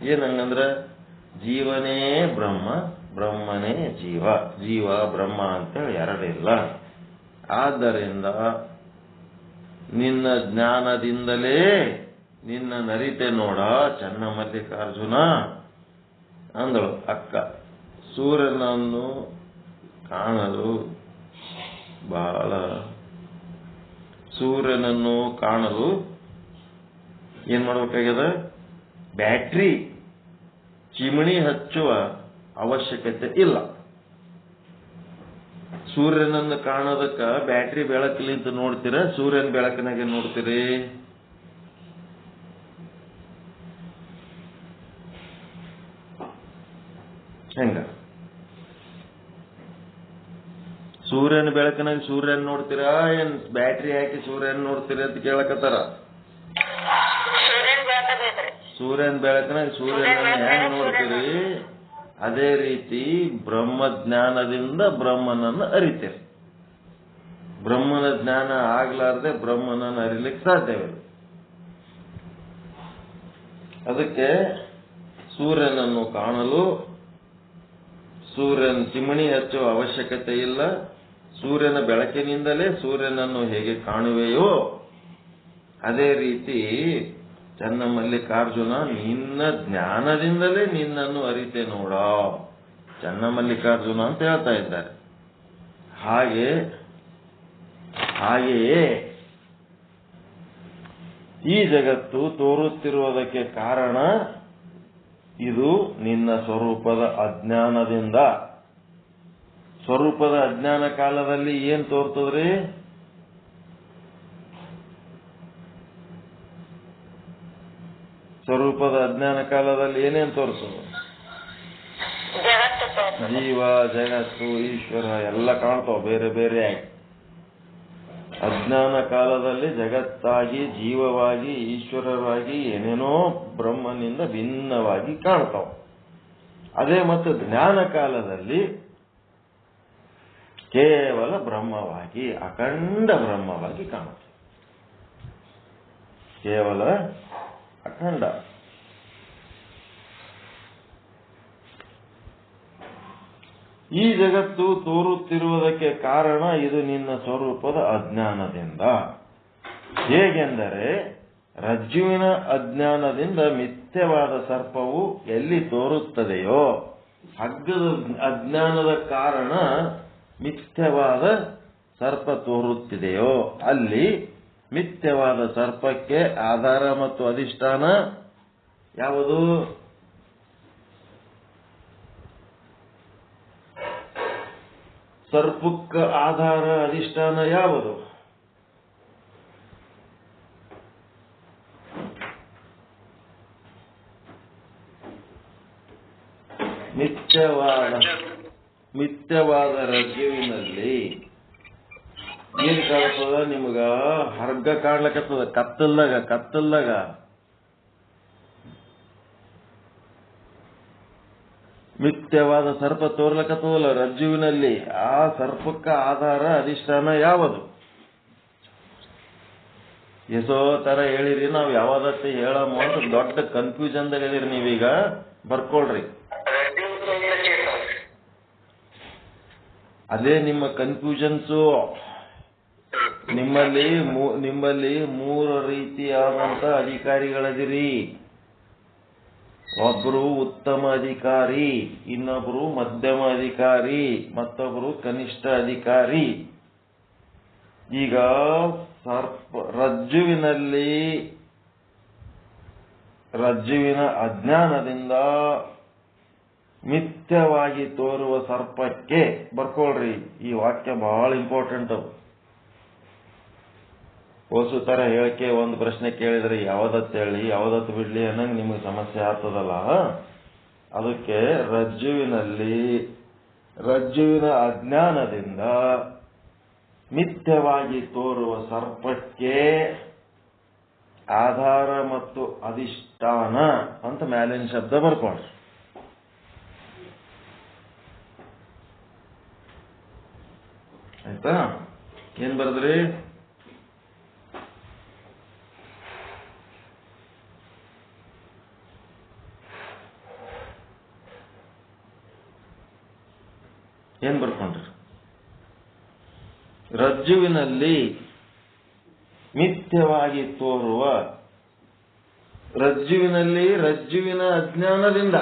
ಏನಂಗಂದ್ರ ಜೀವನೇ ಬ್ರಹ್ಮ, ಬ್ರಹ್ಮನೇ ಜೀವ. ಜೀವ ಬ್ರಹ್ಮ ಅಂತೇಳಿ ಎರಡಿಲ್ಲ. ಆದ್ದರಿಂದ ನಿನ್ನ ಜ್ಞಾನದಿಂದಲೇ ನಿನ್ನ ನರಿತೆ ನೋಡ ಚನ್ನಮಲ್ಲಿಕಾರ್ಜುನ ಅಂದಳು ಅಕ್ಕ. ಸೂರ್ಯನನ್ನು ಕಾಣಲು ಸೂರ್ಯನನ್ನು ಕಾಣಲು ಏನ್ ಮಾಡ್ಬೇಕಾಗ್ಯದ? ಬ್ಯಾಟ್ರಿ ಚಿಮಣಿ ಹಚ್ಚುವ ಅವಶ್ಯಕತೆ ಇಲ್ಲ. ಸೂರ್ಯನನ್ನು ಕಾಣೋದಕ್ಕ ಬ್ಯಾಟ್ರಿ ಬೆಳಕಲಿಂತ ನೋಡ್ತೀರ, ಸೂರ್ಯನ ಬೆಳಕಿನಾಗೆ ನೋಡ್ತೀರಿ? ಹೆಂಗ? ಸೂರ್ಯನ ಬೆಳಕಿನಾಗ ಸೂರ್ಯನ್ ನೋಡ್ತೀರಾ ಏನ್ ಬ್ಯಾಟ್ರಿ ಹಾಕಿ ಸೂರ್ಯನ್ ನೋಡ್ತೀರಿ ಅಂತ ಕೇಳಕತ್ತಾರ. ಸೂರ್ಯನ ಬೆಳಕಿನಾಗ ಸೂರ್ಯನನ್ನು ಹೆಂಗ್ ನೋಡ್ತೀರಿ ಅದೇ ರೀತಿ ಬ್ರಹ್ಮಜ್ಞಾನದಿಂದ ಬ್ರಹ್ಮನನ್ನು ಅರಿತೀರಿ. ಬ್ರಹ್ಮನ ಜ್ಞಾನ ಆಗ್ಲಾರ್ದೆ ಬ್ರಹ್ಮನನ್ನು ಅರಿಲಿಕ್ಕೆ ಸಾಧ್ಯವಿಲ್ಲ. ಅದಕ್ಕೆ ಸೂರ್ಯನನ್ನು ಕಾಣಲು ಸೂರ್ಯನ ಚಿಮಣಿ ಹಚ್ಚುವ ಅವಶ್ಯಕತೆ ಇಲ್ಲ. ಸೂರ್ಯನ ಬೆಳಕಿನಿಂದಲೇ ಸೂರ್ಯನನ್ನು ಹೇಗೆ ಕಾಣುವೆಯೋ ಅದೇ ರೀತಿ ಚನ್ನಮಲ್ಲಿಕಾರ್ಜುನ ನಿನ್ನ ಜ್ಞಾನದಿಂದಲೇ ನಿನ್ನನ್ನು ಅರಿತೆ ನೋಡ, ಚನ್ನಮಲ್ಲಿಕಾರ್ಜುನ ಅಂತ ಹೇಳ್ತಾ ಇದ್ದಾರೆ. ಹಾಗೆಯೇ ಈ ಜಗತ್ತು ತೋರುತ್ತಿರುವುದಕ್ಕೆ ಕಾರಣ ಇದು ನಿನ್ನ ಸ್ವರೂಪದ ಅಜ್ಞಾನದಿಂದ. ಸ್ವರೂಪದ ಅಜ್ಞಾನ ಕಾಲದಲ್ಲಿ ಏನ್ ತೋರ್ತದ್ರಿ? ಸ್ವರೂಪದ ಅಜ್ಞಾನ ಕಾಲದಲ್ಲಿ ಏನೇನ್ ತೋರ್ತದೆ? ಜೀವ, ಜಗತ್ತು, ಈಶ್ವರ ಎಲ್ಲ ಕಾಣ್ತಾವ ಬೇರೆ ಬೇರೆ ಆಗಿ. ಅಜ್ಞಾನ ಕಾಲದಲ್ಲಿ ಜಗತ್ತಾಗಿ, ಜೀವವಾಗಿ, ಈಶ್ವರವಾಗಿ ಏನೇನೋ ಬ್ರಹ್ಮನಿಂದ ಭಿನ್ನವಾಗಿ ಕಾಣ್ತಾವ. ಅದೇ ಮತ್ತು ಜ್ಞಾನ ಕಾಲದಲ್ಲಿ ಕೇವಲ ಬ್ರಹ್ಮವಾಗಿ, ಅಖಂಡ ಬ್ರಹ್ಮವಾಗಿ ಕಾಣುತ್ತೆ. ಕೇವಲ ಅಖಂಡ. ಈ ಜಗತ್ತು ತೋರುತ್ತಿರುವುದಕ್ಕೆ ಕಾರಣ ಇದು ನಿನ್ನ ಸ್ವರೂಪದ ಅಜ್ಞಾನದಿಂದ. ಹೇಗೆಂದರೆ ರಜ್ಜುವಿನ ಅಜ್ಞಾನದಿಂದ ಮಿಥ್ಯವಾದ ಸರ್ಪವು ಎಲ್ಲಿ ತೋರುತ್ತದೆಯೋ, ಹಗ್ಗದ ಅಜ್ಞಾನದ ಕಾರಣ ಮಿಥ್ಯವಾದ ಸರ್ಪ ತೋರುತ್ತಿದೆಯೋ ಅಲ್ಲಿ ಮಿಥ್ಯವಾದ ಸರ್ಪಕ್ಕೆ ಆಧಾರ ಮತ್ತು ಅಧಿಷ್ಠಾನ ಯಾವುದು? ಸರ್ಪಕ್ಕೆ ಆಧಾರ ಅಧಿಷ್ಠಾನ ಯಾವುದು? ಮಿಥ್ಯವಾದ ರಜ್ಜುವಿನಲ್ಲಿ ಏನ್ ಕಾಣ್ತದ ನಿಮಗ? ಹರ್ಗ ಕಾಣ್ಲಕತ್ತದ ಕತ್ತಲ್ದಾಗ. ಮಿಥ್ಯವಾದ ಸರ್ಪ ತೋರ್ಲಕತ್ತದಲ್ಲ ರಜ್ಜುವಿನಲ್ಲಿ, ಆ ಸರ್ಪಕ್ಕ ಆಧಾರ ಅಧಿಷ್ಠಾನ ಯಾವುದು? ಎಸೋ ತರ ಹೇಳಿರಿ, ನಾವು ಯಾವ್ದತ್ತೆ ಹೇಳಮ್ಮ ಅಂತ ದೊಡ್ಡ ಕನ್ಫ್ಯೂಷನ್ದಾಗ ಹೇಳಿರಿ. ನೀವೀಗ ಬರ್ಕೊಳ್ರಿ. ಅದೇ ನಿಮ್ಮ ಕನ್ಫ್ಯೂಷನ್ಸು. ನಿಮ್ಮಲ್ಲಿ ಮೂರು ರೀತಿಯಾದಂತ ಅಧಿಕಾರಿಗಳದಿರಿ. ಒಬ್ರು ಉತ್ತಮ ಅಧಿಕಾರಿ, ಇನ್ನೊಬ್ರು ಮಧ್ಯಮ ಅಧಿಕಾರಿ, ಮತ್ತೊಬ್ರು ಕನಿಷ್ಠ ಅಧಿಕಾರಿ. ಈಗ ರಜ್ಜುವಿನ ಅಜ್ಞಾನದಿಂದ ಮಿಥ್ಯವಾಗಿ ತೋರುವ ಸರ್ಪಕ್ಕೆ ಬರ್ಕೊಳ್ರಿ. ಈ ವಾಕ್ಯ ಬಹಳ ಇಂಪಾರ್ಟೆಂಟ್. ಓಸು ತರ ಹೇಳಿಕೆ ಒಂದು ಪ್ರಶ್ನೆ ಕೇಳಿದ್ರೆ ಯಾವ್ದತ್ ಹೇಳಿ ಯಾವ್ದತ್ ಬಿಡ್ಲಿ ಅನ್ನಂಗೆ ನಿಮಗೆ ಸಮಸ್ಯೆ ಆಗ್ತದಲ್ಲ. ಅದಕ್ಕೆ ರಜ್ಜುವಿನ ಅಜ್ಞಾನದಿಂದ ಮಿಥ್ಯವಾಗಿ ತೋರುವ ಸರ್ಪಕ್ಕೆ ಆಧಾರ ಮತ್ತು ಅಧಿಷ್ಠಾನ ಅಂತ ಮ್ಯಾಲಿನ ಶಬ್ದ ಬರ್ಕೊಳ್ರಿ. ಆಯ್ತಾ? ಏನ್ ಬರದ್ರಿ? ಏನ್ ಬರ್ಕೊಂಡ್ರಿ? ರಜ್ಜುವಿನಲ್ಲಿ ಮಿಥ್ಯವಾಗಿ ತೋರುವ, ರಜ್ಜುವಿನ ಅಜ್ಞಾನದಿಂದ,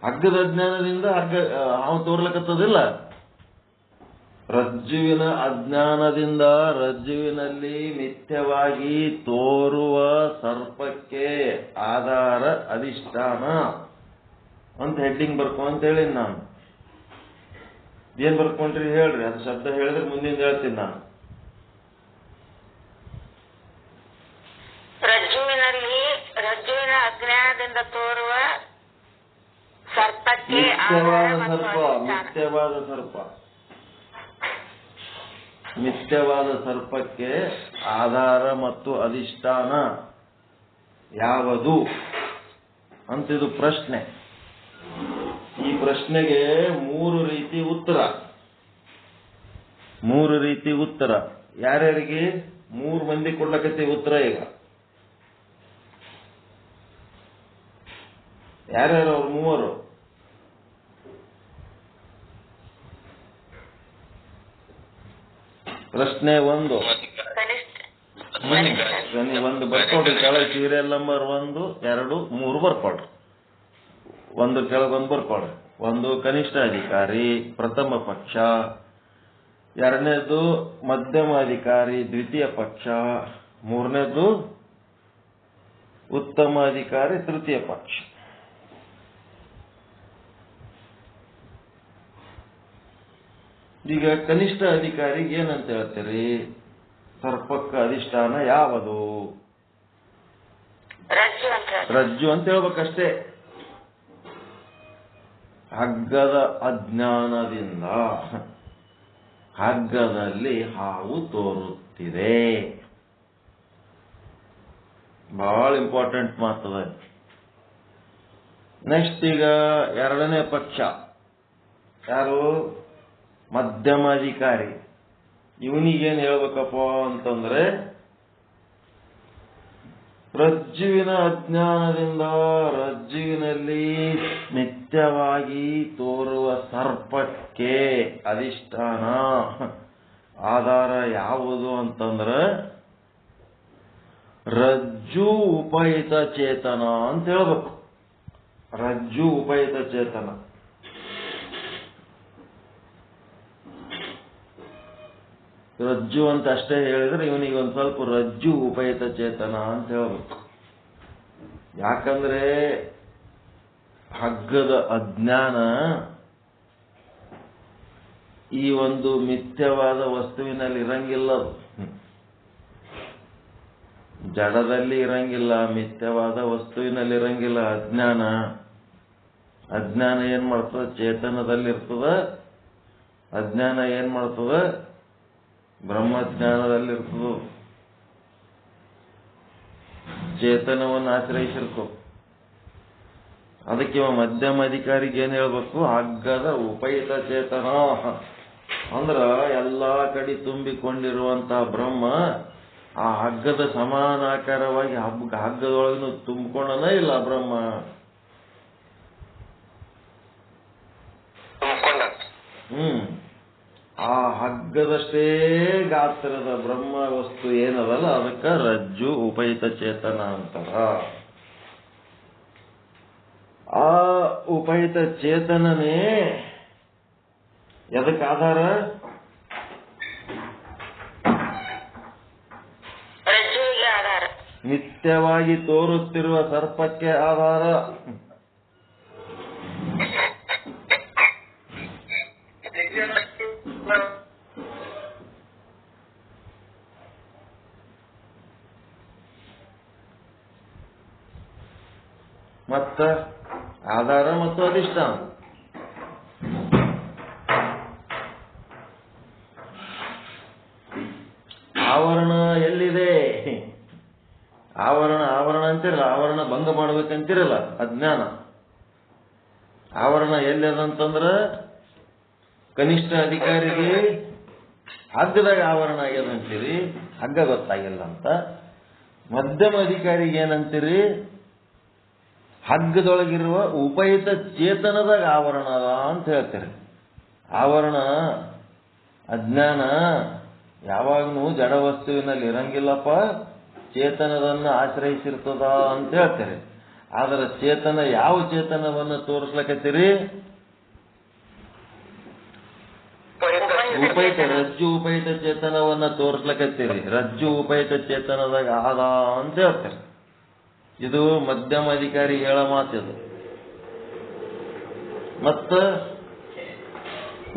ಹಗ್ಗದ ಅಜ್ಞಾನದಿಂದ ಹಾವು ತೋರ್ಲಕತ್ತದಿಲ್ಲ. ರಜ್ಜುವಿನ ಅಜ್ಞಾನದಿಂದ ರಜ್ಜುವಿನಲ್ಲಿ ಮಿಥ್ಯವಾಗಿ ತೋರುವ ಸರ್ಪಕ್ಕೆ ಆಧಾರ ಅಧಿಷ್ಠಾನ ಅಂತ ಹೆಡ್ಡಿಂಗ್ ಬರ್ಕೊ ಅಂತ ಹೇಳಿ ನಾನು. ಏನ್ ಬರ್ಕೊಂಡ್ರಿ ಹೇಳ್ರಿ, ಅದು ಶಬ್ದ ಹೇಳಿದ್ರೆ ಮುಂದಿನ ಹೇಳ್ತೀನಿ ನಾನು. ರಜ್ಜುವಿನ ಅಜ್ಞಾನದಿಂದ ತೋರುವ ಸರ್ಪಕ್ಕೆ ಮಿಥ್ಯವಾದ ಸರ್ಪಕ್ಕೆ ಆಧಾರ ಮತ್ತು ಅಧಿಷ್ಠಾನ ಯಾವುದು ಅಂತಿದು ಪ್ರಶ್ನೆ. ಈ ಪ್ರಶ್ನೆಗೆ ಮೂರು ರೀತಿ ಉತ್ತರ. ಯಾರ್ಯಾರಿಗೆ? 3 ಮಂದಿ ಕೊಡ್ಲಕತ್ತಿ ಉತ್ತರ. ಈಗ ಯಾರ್ಯಾರು ಅವ್ರು 3? ಪ್ರಶ್ನೆ 1, ಒಂದು ಬರ್ಕೊಡ್ರಿ, ಕೆಳಗೆ ಸೀರಿಯಲ್ ನಂಬರ್ 1, 2, 3 ಬರ್ಕೊಡ್ರಿ. ಒಂದು ಕೆಳಗೊಂದು ಬರ್ಕೊಡ್ರಿ. ಒಂದು ಕನಿಷ್ಠ ಅಧಿಕಾರಿ ಪ್ರಥಮ ಪಕ್ಷ, ಎರಡನೇದು ಮಧ್ಯಮ ಅಧಿಕಾರಿ ದ್ವಿತೀಯ ಪಕ್ಷ, ಮೂರನೇದು ಉತ್ತಮ ಅಧಿಕಾರಿ ತೃತೀಯ ಪಕ್ಷ. ಈಗ ಕನಿಷ್ಠ ಅಧಿಕಾರಿಗೆ ಏನಂತ ಹೇಳ್ತೀರಿ? ಸರ್ಪಕ್ಕ ಅಧಿಷ್ಠಾನ ಯಾವುದು? ರಜ್ಜು ಅಂತ ಹೇಳ್ಬೇಕಷ್ಟೇ. ಹಗ್ಗದ ಅಜ್ಞಾನದಿಂದ ಹಗ್ಗದಲ್ಲಿ ಹಾವು ತೋರುತ್ತಿದೆ. ಬಹಳ ಇಂಪಾರ್ಟೆಂಟ್ ಮಾತದ. ನೆಕ್ಸ್ಟ್ ಈಗ ಎರಡನೇ ಪಕ್ಷ ಯಾರು? ಮಧ್ಯಮ ಅಧಿಕಾರಿ. ಇವನಿಗೇನ್ ಹೇಳ್ಬೇಕಪ್ಪ ಅಂತಂದ್ರೆ, ರಜ್ಜುವಿನ ಅಜ್ಞಾನದಿಂದ ರಜ್ಜುವಿನಲ್ಲಿ ನಿತ್ಯವಾಗಿ ತೋರುವ ಸರ್ಪಕ್ಕೆ ಅಧಿಷ್ಠಾನ ಆಧಾರ ಯಾವುದು ಅಂತಂದ್ರೆ ರಜ್ಜು ಉಪಹಿತ ಚೇತನ ಅಂತ ಹೇಳ್ಬೇಕು. ರಜ್ಜು ಉಪಹಿತ ಚೇತನ. ರಜ್ಜು ಅಂತ ಅಷ್ಟೇ ಹೇಳಿದ್ರೆ ಇವನಿಗೆ ಒಂದ್ ಸ್ವಲ್ಪ ರಜ್ಜು ಉಪಹಿತ ಚೇತನ ಅಂತ ಹೇಳ್ಬೇಕು. ಯಾಕಂದ್ರೆ ಹಗ್ಗದ ಅಜ್ಞಾನ ಈ ಒಂದು ಮಿಥ್ಯವಾದ ವಸ್ತುವಿನಲ್ಲಿ ಇರಂಗಿಲ್ಲ. ಜಡದಲ್ಲಿ ಇರಂಗಿಲ್ಲ, ಮಿಥ್ಯವಾದ ವಸ್ತುವಿನಲ್ಲಿ ಇರಂಗಿಲ್ಲ. ಅಜ್ಞಾನ ಏನ್ ಮಾಡ್ತದ? ಚೇತನದಲ್ಲಿರ್ತದ. ಅಜ್ಞಾನ ಏನ್ ಮಾಡ್ತದ? ಬ್ರಹ್ಮಜ್ಞಾನದಲ್ಲಿರ್ತದ. ಚೇತನವನ್ನು ಆಶ್ರಯಿಸಿರ್ಕೋ. ಅದಕ್ಕೆ ಮಧ್ಯಮ ಅಧಿಕಾರಿಗೆ ಏನ್ ಹೇಳ್ಬೇಕು? ಹಗ್ಗದ ಉಪಹಿತ ಚೇತನ ಅಂದ್ರ ಎಲ್ಲಾ ಕಡೆ ತುಂಬಿಕೊಂಡಿರುವಂತಹ ಬ್ರಹ್ಮ ಆ ಹಗ್ಗದ ಸಮಾನಾಕಾರವಾಗಿ ಹಗ್ಗದೊಳಗೂ ತುಂಬಿಕೊಂಡನ ಇಲ್ಲ ಬ್ರಹ್ಮ? ಆ ಹಗ್ಗದಷ್ಟೇ ಗಾತ್ರದ ಬ್ರಹ್ಮ ವಸ್ತು ಏನದಲ್ಲ ಅದಕ್ಕ ರಜ್ಜು ಉಪಹಿತ ಚೇತನ ಅಂತಾರ. ಆ ಉಪಹಿತ ಚೇತನನೇ ಎದಕ್ಕೆ ಆಧಾರ? ನಿತ್ಯವಾಗಿ ತೋರುತ್ತಿರುವ ಸರ್ಪಕ್ಕೆ ಆಧಾರ. ಮತ್ತ ಆಧಾರ ಮತ್ತು ಅಧಿಷ್ಠಾನ. ಆವರಣ ಎಲ್ಲಿದೆ? ಆವರಣ ಅಂತಿರಲ್ಲ, ಆವರಣ ಭಂಗ ಮಾಡ್ಬೇಕಂತಿರಲ್ಲ, ಅಜ್ಞಾನ. ಆವರಣ ಎಲ್ಲಿದಂತಂದ್ರ ಕನಿಷ್ಠ ಅಧಿಕಾರಿಗೆ ಹಗ್ಗದಾಗ ಆವರಣ ಆಗ್ಯದಂತೀರಿ, ಹಗ್ಗ ಗೊತ್ತಾಗಿಲ್ಲ ಅಂತ. ಮಧ್ಯಮ ಅಧಿಕಾರಿಗೆ ಏನಂತೀರಿ? ಹಗ್ಗದೊಳಗಿರುವ ಉಪಹಿತ ಚೇತನದಾಗ ಆವರಣ ಅದ ಅಂತ ಹೇಳ್ತೀರಿ. ಆವರಣ ಅಜ್ಞಾನ ಯಾವಾಗ್ಲೂ ಜಡ ವಸ್ತುವಿನಲ್ಲಿ ಇರಂಗಿಲ್ಲಪ್ಪ, ಚೇತನದನ್ನ ಆಶ್ರಯಿಸಿರ್ತದ ಅಂತ ಹೇಳ್ತೀರಿ. ಆದ್ರೆ ಚೇತನ ಯಾವ ಚೇತನವನ್ನು ತೋರಿಸ್ಲಕತ್ತೀರಿ? ಉಪಹಿತ ರಜ್ಜು ಉಪಹಿತ ಚೇತನವನ್ನ ತೋರಿಸ್ಲಕತ್ತೀರಿ. ರಜ್ಜು ಉಪಹಿತ ಚೇತನದಾಗ ಆದ ಅಂತ ಹೇಳ್ತೀರಿ. ಇದು ಮಧ್ಯಮ ಅಧಿಕಾರಿ ಹೇಳೋ ಮಾತಿದು. ಮತ್ತ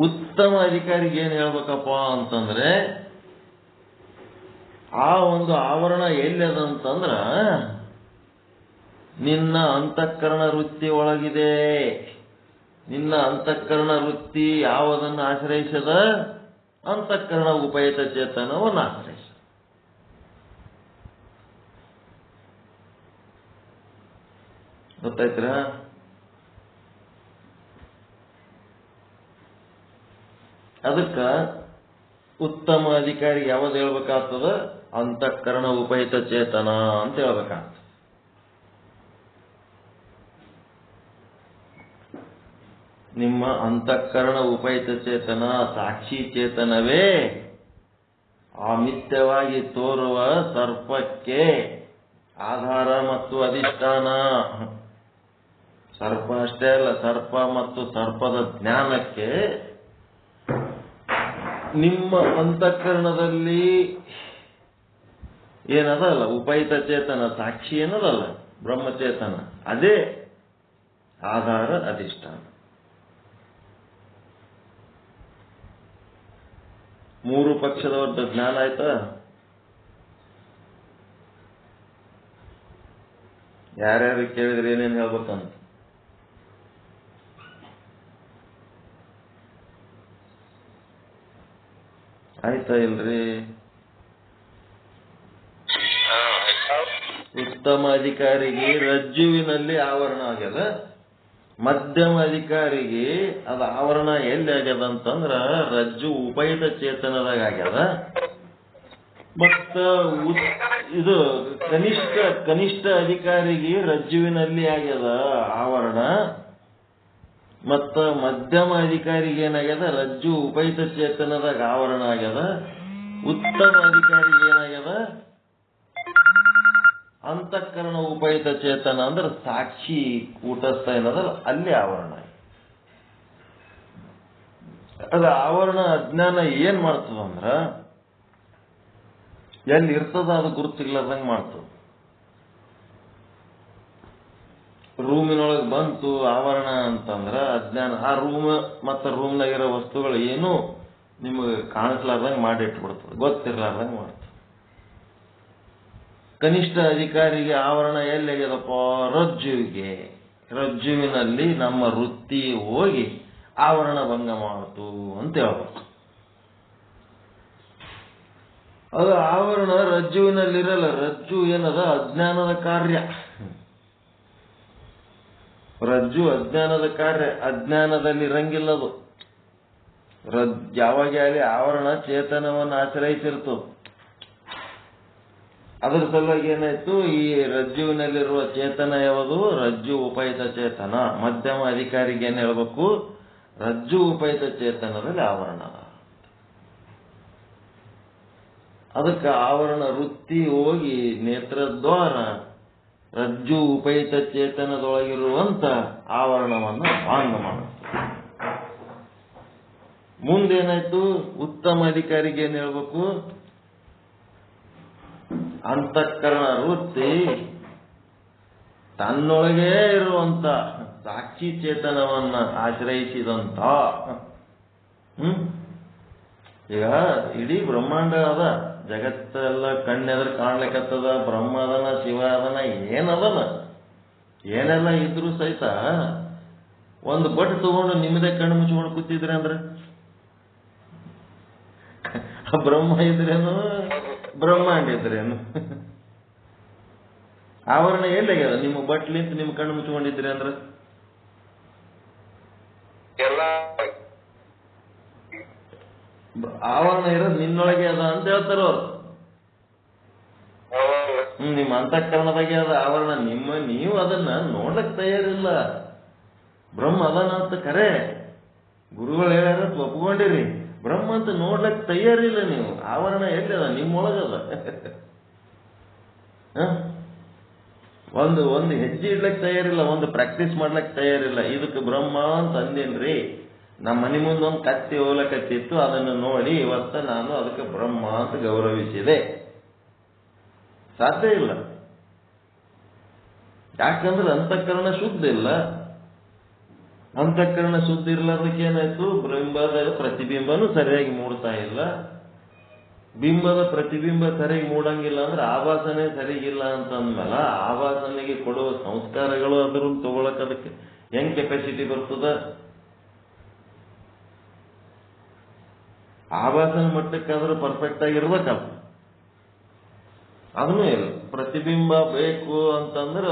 ಉತ್ತಮ ಅಧಿಕಾರಿಗೆ ಏನ್ ಹೇಳ್ಬೇಕಪ್ಪ ಅಂತಂದ್ರೆ, ಆ ಒಂದು ಆವರಣ ಎಲ್ಲಿದಂತಂದ್ರ ನಿನ್ನ ಅಂತಃಕರಣ ವೃತ್ತಿ ಒಳಗಿದೆ. ನಿನ್ನ ಅಂತಃಕರಣ ವೃತ್ತಿ ಯಾವುದನ್ನು ಆಶ್ರಯಿಸದ? ಅಂತಃಕರಣ ಉಪಹಿತ ಚೇತನವನ್ನು ಆಶ್ರಯಿಸ. ಗೊತ್ತಾಯ್ತರ? ಅದಕ್ಕ ಉತ್ತಮ ಅಧಿಕಾರಿಗೆ ಯಾವ್ದು ಹೇಳ್ಬೇಕಾಗ್ತದ? ಅಂತಃಕರಣ ಉಪಹಿತ ಚೇತನ ಅಂತ ಹೇಳ್ಬೇಕಾಗ್ತದೆ. ನಿಮ್ಮ ಅಂತಃಕರಣ ಉಪಹಿತ ಚೇತನ ಸಾಕ್ಷಿ ಚೇತನವೇ ಆ ಮಿಥ್ಯವಾಗಿ ತೋರುವ ಸರ್ಪಕ್ಕೆ ಆಧಾರ ಮತ್ತು ಅಧಿಷ್ಠಾನ. ಸರ್ಪ ಅಷ್ಟೇ ಅಲ್ಲ, ಸರ್ಪ ಮತ್ತು ಸರ್ಪದ ಜ್ಞಾನಕ್ಕೆ ನಿಮ್ಮ ಅಂತಃಕರಣದಲ್ಲಿ ಏನದಲ್ಲ ಉಪಹಿತ ಚೇತನ ಸಾಕ್ಷಿ ಏನದಲ್ಲ ಬ್ರಹ್ಮಚೇತನ, ಅದೇ ಆಧಾರ ಅಧಿಷ್ಠಾನ. ಮೂರು ಪಕ್ಷದವರ್ದ ಜ್ಞಾನ ಆಯ್ತಾ? ಯಾರ್ಯಾರು ಕೇಳಿದ್ರೆ ಏನೇನು ಹೇಳ್ಬೇಕಂತ? ಆಯ್ತಾ ಇಲ್ರಿ? ಉತ್ತಮ ಅಧಿಕಾರಿಗೆ ರಜ್ಜುವಿನಲ್ಲಿ ಆವರಣ ಆಗ್ಯದ, ಮಧ್ಯಮ ಅಧಿಕಾರಿಗೆ ಅದು ಆವರಣ ಎಲ್ಲಿ ಆಗ್ಯದ ಅಂತಂದ್ರ ರಜ್ಜು ಉಪಹಿತ ಚೇತನದಾಗ ಆಗ್ಯದ. ಮತ್ತ ಇದು ಕನಿಷ್ಠ ಅಧಿಕಾರಿಗೆ ರಜ್ಜುವಿನಲ್ಲಿ ಆಗ್ಯದ ಆವರಣ, ಮತ್ತ ಮಧ್ಯಮ ಅಧಿಕಾರಿಗೆ ಏನಾಗ್ಯದ ರಜ್ಜು ಉಪಹಿತ ಚೇತನದಾಗ ಆವರಣ ಆಗ್ಯದ. ಉತ್ತಮ ಅಧಿಕಾರಿಗೆ ಏನಾಗ್ಯದ ಅಂತಃಕರಣ ಉಪಹಿತ ಚೇತನ ಅಂದ್ರೆ ಸಾಕ್ಷಿ ಕೂಟಸ್ಥ ಏನದಲ್ಲ ಅಲ್ಲಿ ಆವರಣ. ಅದು ಆವರಣ ಅಜ್ಞಾನ ಏನ್ ಮಾಡ್ತದಂದ್ರ ಎಲ್ಲಿ ಇರ್ತದ ಅದು ಗುರುತಿರ್ಲಾರ್ದಂಗೆ ಮಾಡ್ತದ. ರೂಮಿನೊಳಗೆ ಬಂತು ಆವರಣ ಅಂತಂದ್ರ ಅಜ್ಞಾನ. ಆ ರೂಮ್ ಮತ್ತು ರೂಮ್ನಾಗಿರೋ ವಸ್ತುಗಳು ಏನು ನಿಮಗೆ ಕಾಣಿಸ್ಲಾರ್ದಂಗೆ ಮಾಡಿಟ್ಬಿಡ್ತದೆ, ಗೊತ್ತಿರ್ಲಾರ್ದಂಗೆ ಮಾಡ್ತದೆ. ಕನಿಷ್ಠ ಅಧಿಕಾರಿಗೆ ಆವರಣ ಎಲ್ಲಿಗ್ಯದಪ್ಪ? ರಜ್ಜುವಿಗೆ. ರಜ್ಜುವಿನಲ್ಲಿ ನಮ್ಮ ವೃತ್ತಿ ಹೋಗಿ ಆವರಣ ಭಂಗ ಮಾಡ್ತು ಅಂತ ಹೇಳ್ಬೇಕು. ಅದು ಆವರಣ ರಜ್ಜುವಿನಲ್ಲಿರಲ್ಲ. ರಜ್ಜು ಏನದ ಅಜ್ಞಾನದ ಕಾರ್ಯ. ರಜ್ಜು ಅಜ್ಞಾನದ ಕಾರ್ಯ, ಅಜ್ಞಾನದಲ್ಲಿ ಇರಂಗಿಲ್ಲದು. ಯಾವಾಗ ಅಲ್ಲಿ ಆವರಣ ಚೇತನವನ್ನು ಆಶ್ರಯಿಸಿರ್ತದೆ. ಅದರ ಸಲುವಾಗಿ ಏನಾಯ್ತು, ಈ ರಜ್ಜುವಿನಲ್ಲಿರುವ ಚೇತನ ಯಾವುದು? ರಜ್ಜು ಉಪಹಿತ ಚೇತನ. ಮಧ್ಯಮ ಅಧಿಕಾರಿಗೆ ಏನ್ ಹೇಳ್ಬೇಕು? ರಜ್ಜು ಉಪಹಿತ ಚೇತನದಲ್ಲಿ ಆವರಣ. ಅದಕ್ಕೆ ಆವರಣ ವೃತ್ತಿ ಹೋಗಿ ನೇತ್ರದ್ವಾರ ರಜ್ಜು ಉಪಹಿತ ಚೇತನದೊಳಗಿರುವಂತ ಆವರಣವನ್ನು ಭಂಗ ಮಾಡುತ್ತೆ. ಮುಂದೇನಾಯ್ತು? ಉತ್ತಮ ಅಧಿಕಾರಿಗೆ ಏನ್ ಹೇಳ್ಬೇಕು? ಅಂತಃಕರಣ ವೃತ್ತಿ ತನ್ನೊಳಗೇ ಇರುವಂತ ಸಾಕ್ಷಿ ಚೇತನವನ್ನ ಆಶ್ರಯಿಸಿದಂತ. ಈಗ ಇಡೀ ಬ್ರಹ್ಮಾಂಡ ಅದ, ಜಗತ್ತೆಲ್ಲ ಕಣ್ಣೆದ್ರ ಕಾಣ್ಲಿಕ್ಕತ್ತದ. ಬ್ರಹ್ಮ ಅದನ, ಶಿವ ಅದನ, ಏನದನ, ಏನೆಲ್ಲ ಇದ್ರು ಸಹಿತ ಒಂದು ಬಟ್ ತಗೊಂಡು ನಿಮ್ಮದೇ ಕಣ್ಣು ಮುಚ್ಕೊಂಡು ಕೂತಿದ್ರೆ ಅಂದ್ರೆ ಬ್ರಹ್ಮ ಇದ್ರೇನು ಬ್ರಹ್ಮಾಂಡ ಇದ್ರೇನು? ಆವರಣ ಎಲ್ಲಾಗ್ಯದ? ನಿಮ್ಮ ಬಟ್ಲಿಂತ ನಿಮ್ಮ ಕಣ್ಣು ಮುಚ್ಕೊಂಡಿದ್ರಿ ಅಂದ್ರೆ ಆವರಣ ಇರೋದು ನಿನ್ನೊಳಗೆ ಅದ ಅಂತ ಹೇಳ್ತಾರ ಅವ್ರು. ನಿಮ್ಮ ಅಂತಃಕರಣದಾಗೆ ಅದ ಆವರಣ. ನೀವು ಅದನ್ನ ನೋಡ್ಲಕ್ ತಯಾರಿಲ್ಲ. ಬ್ರಹ್ಮ ಅದನ್ನ ಅಂತ ಕರೆ ಗುರುಗಳು ಹೇಳ್ಯಾರ, ಒಪ್ಕೊಂಡಿರಿ. ಬ್ರಹ್ಮ ಅಂತ ನೋಡ್ಲಕ್ ತಯಾರಿಲ್ಲ ನೀವು. ಆವರಣ ಎಲ್ಲಿದ? ನಿಮ್ಮೊಳಗದ. ಒಂದು ಹೆಜ್ಜೆ ಇಡ್ಲಕ್ ತಯಾರಿಲ್ಲ, ಒಂದು ಪ್ರಾಕ್ಟೀಸ್ ಮಾಡ್ಲಕ್ ತಯಾರಿಲ್ಲ. ಇದಕ್ಕೆ ಬ್ರಹ್ಮ ಅಂತ ಅಂದೇನ್ರಿ. ನಮ್ಮ ಮನೆ ಮುಂದೆ ಒಂದು ಕತ್ತಿ ಹೋಗ್ಲಕತ್ತಿತ್ತು, ಅದನ್ನು ನೋಡಿ ಇವತ್ತ ನಾನು ಅದಕ್ಕೆ ಬ್ರಹ್ಮ ಅಂತ ಗೌರವಿಸಿದೆ. ಸಾಧ್ಯ ಇಲ್ಲ. ಯಾಕಂದ್ರೆ ಅಂತಃಕರಣ ಶುದ್ಧ ಇಲ್ಲ. ಅಂತಃಕರಣ ಶುದ್ಧ ಇರ್ಲಾರ್ದಕ್ಕೆ ಏನಾಯ್ತು? ಬಿಂಬದ ಪ್ರತಿಬಿಂಬನೂ ಸರಿಯಾಗಿ ಮೂಡ್ತಾ ಇಲ್ಲ. ಬಿಂಬದ ಪ್ರತಿಬಿಂಬ ಸರಿಯಾಗಿ ಮೂಡಂಗಿಲ್ಲ ಅಂದ್ರೆ ಆಭಾಸನೆ ಸರಿಗಿಲ್ಲ ಅಂತಂದ್ಮೇಲೆ ಆಭಾಸನೆಗೆ ಕೊಡುವ ಸಂಸ್ಕಾರಗಳು ಅದ್ರ ತಗೊಳಕ್ ಅದಕ್ಕೆ ಹೆಂಗ್ ಕೆಪಾಸಿಟಿ ಬರ್ತದ? ಆಭಾಸನ ಮಟ್ಟಕ್ಕಾದ್ರೂ ಪರ್ಫೆಕ್ಟ್ ಆಗಿರ್ಬೇಕಲ್ಲ. ಅದನ್ನೂ ಇಲ್ಲ. ಪ್ರತಿಬಿಂಬ ಬೇಕು ಅಂತಂದ್ರೆ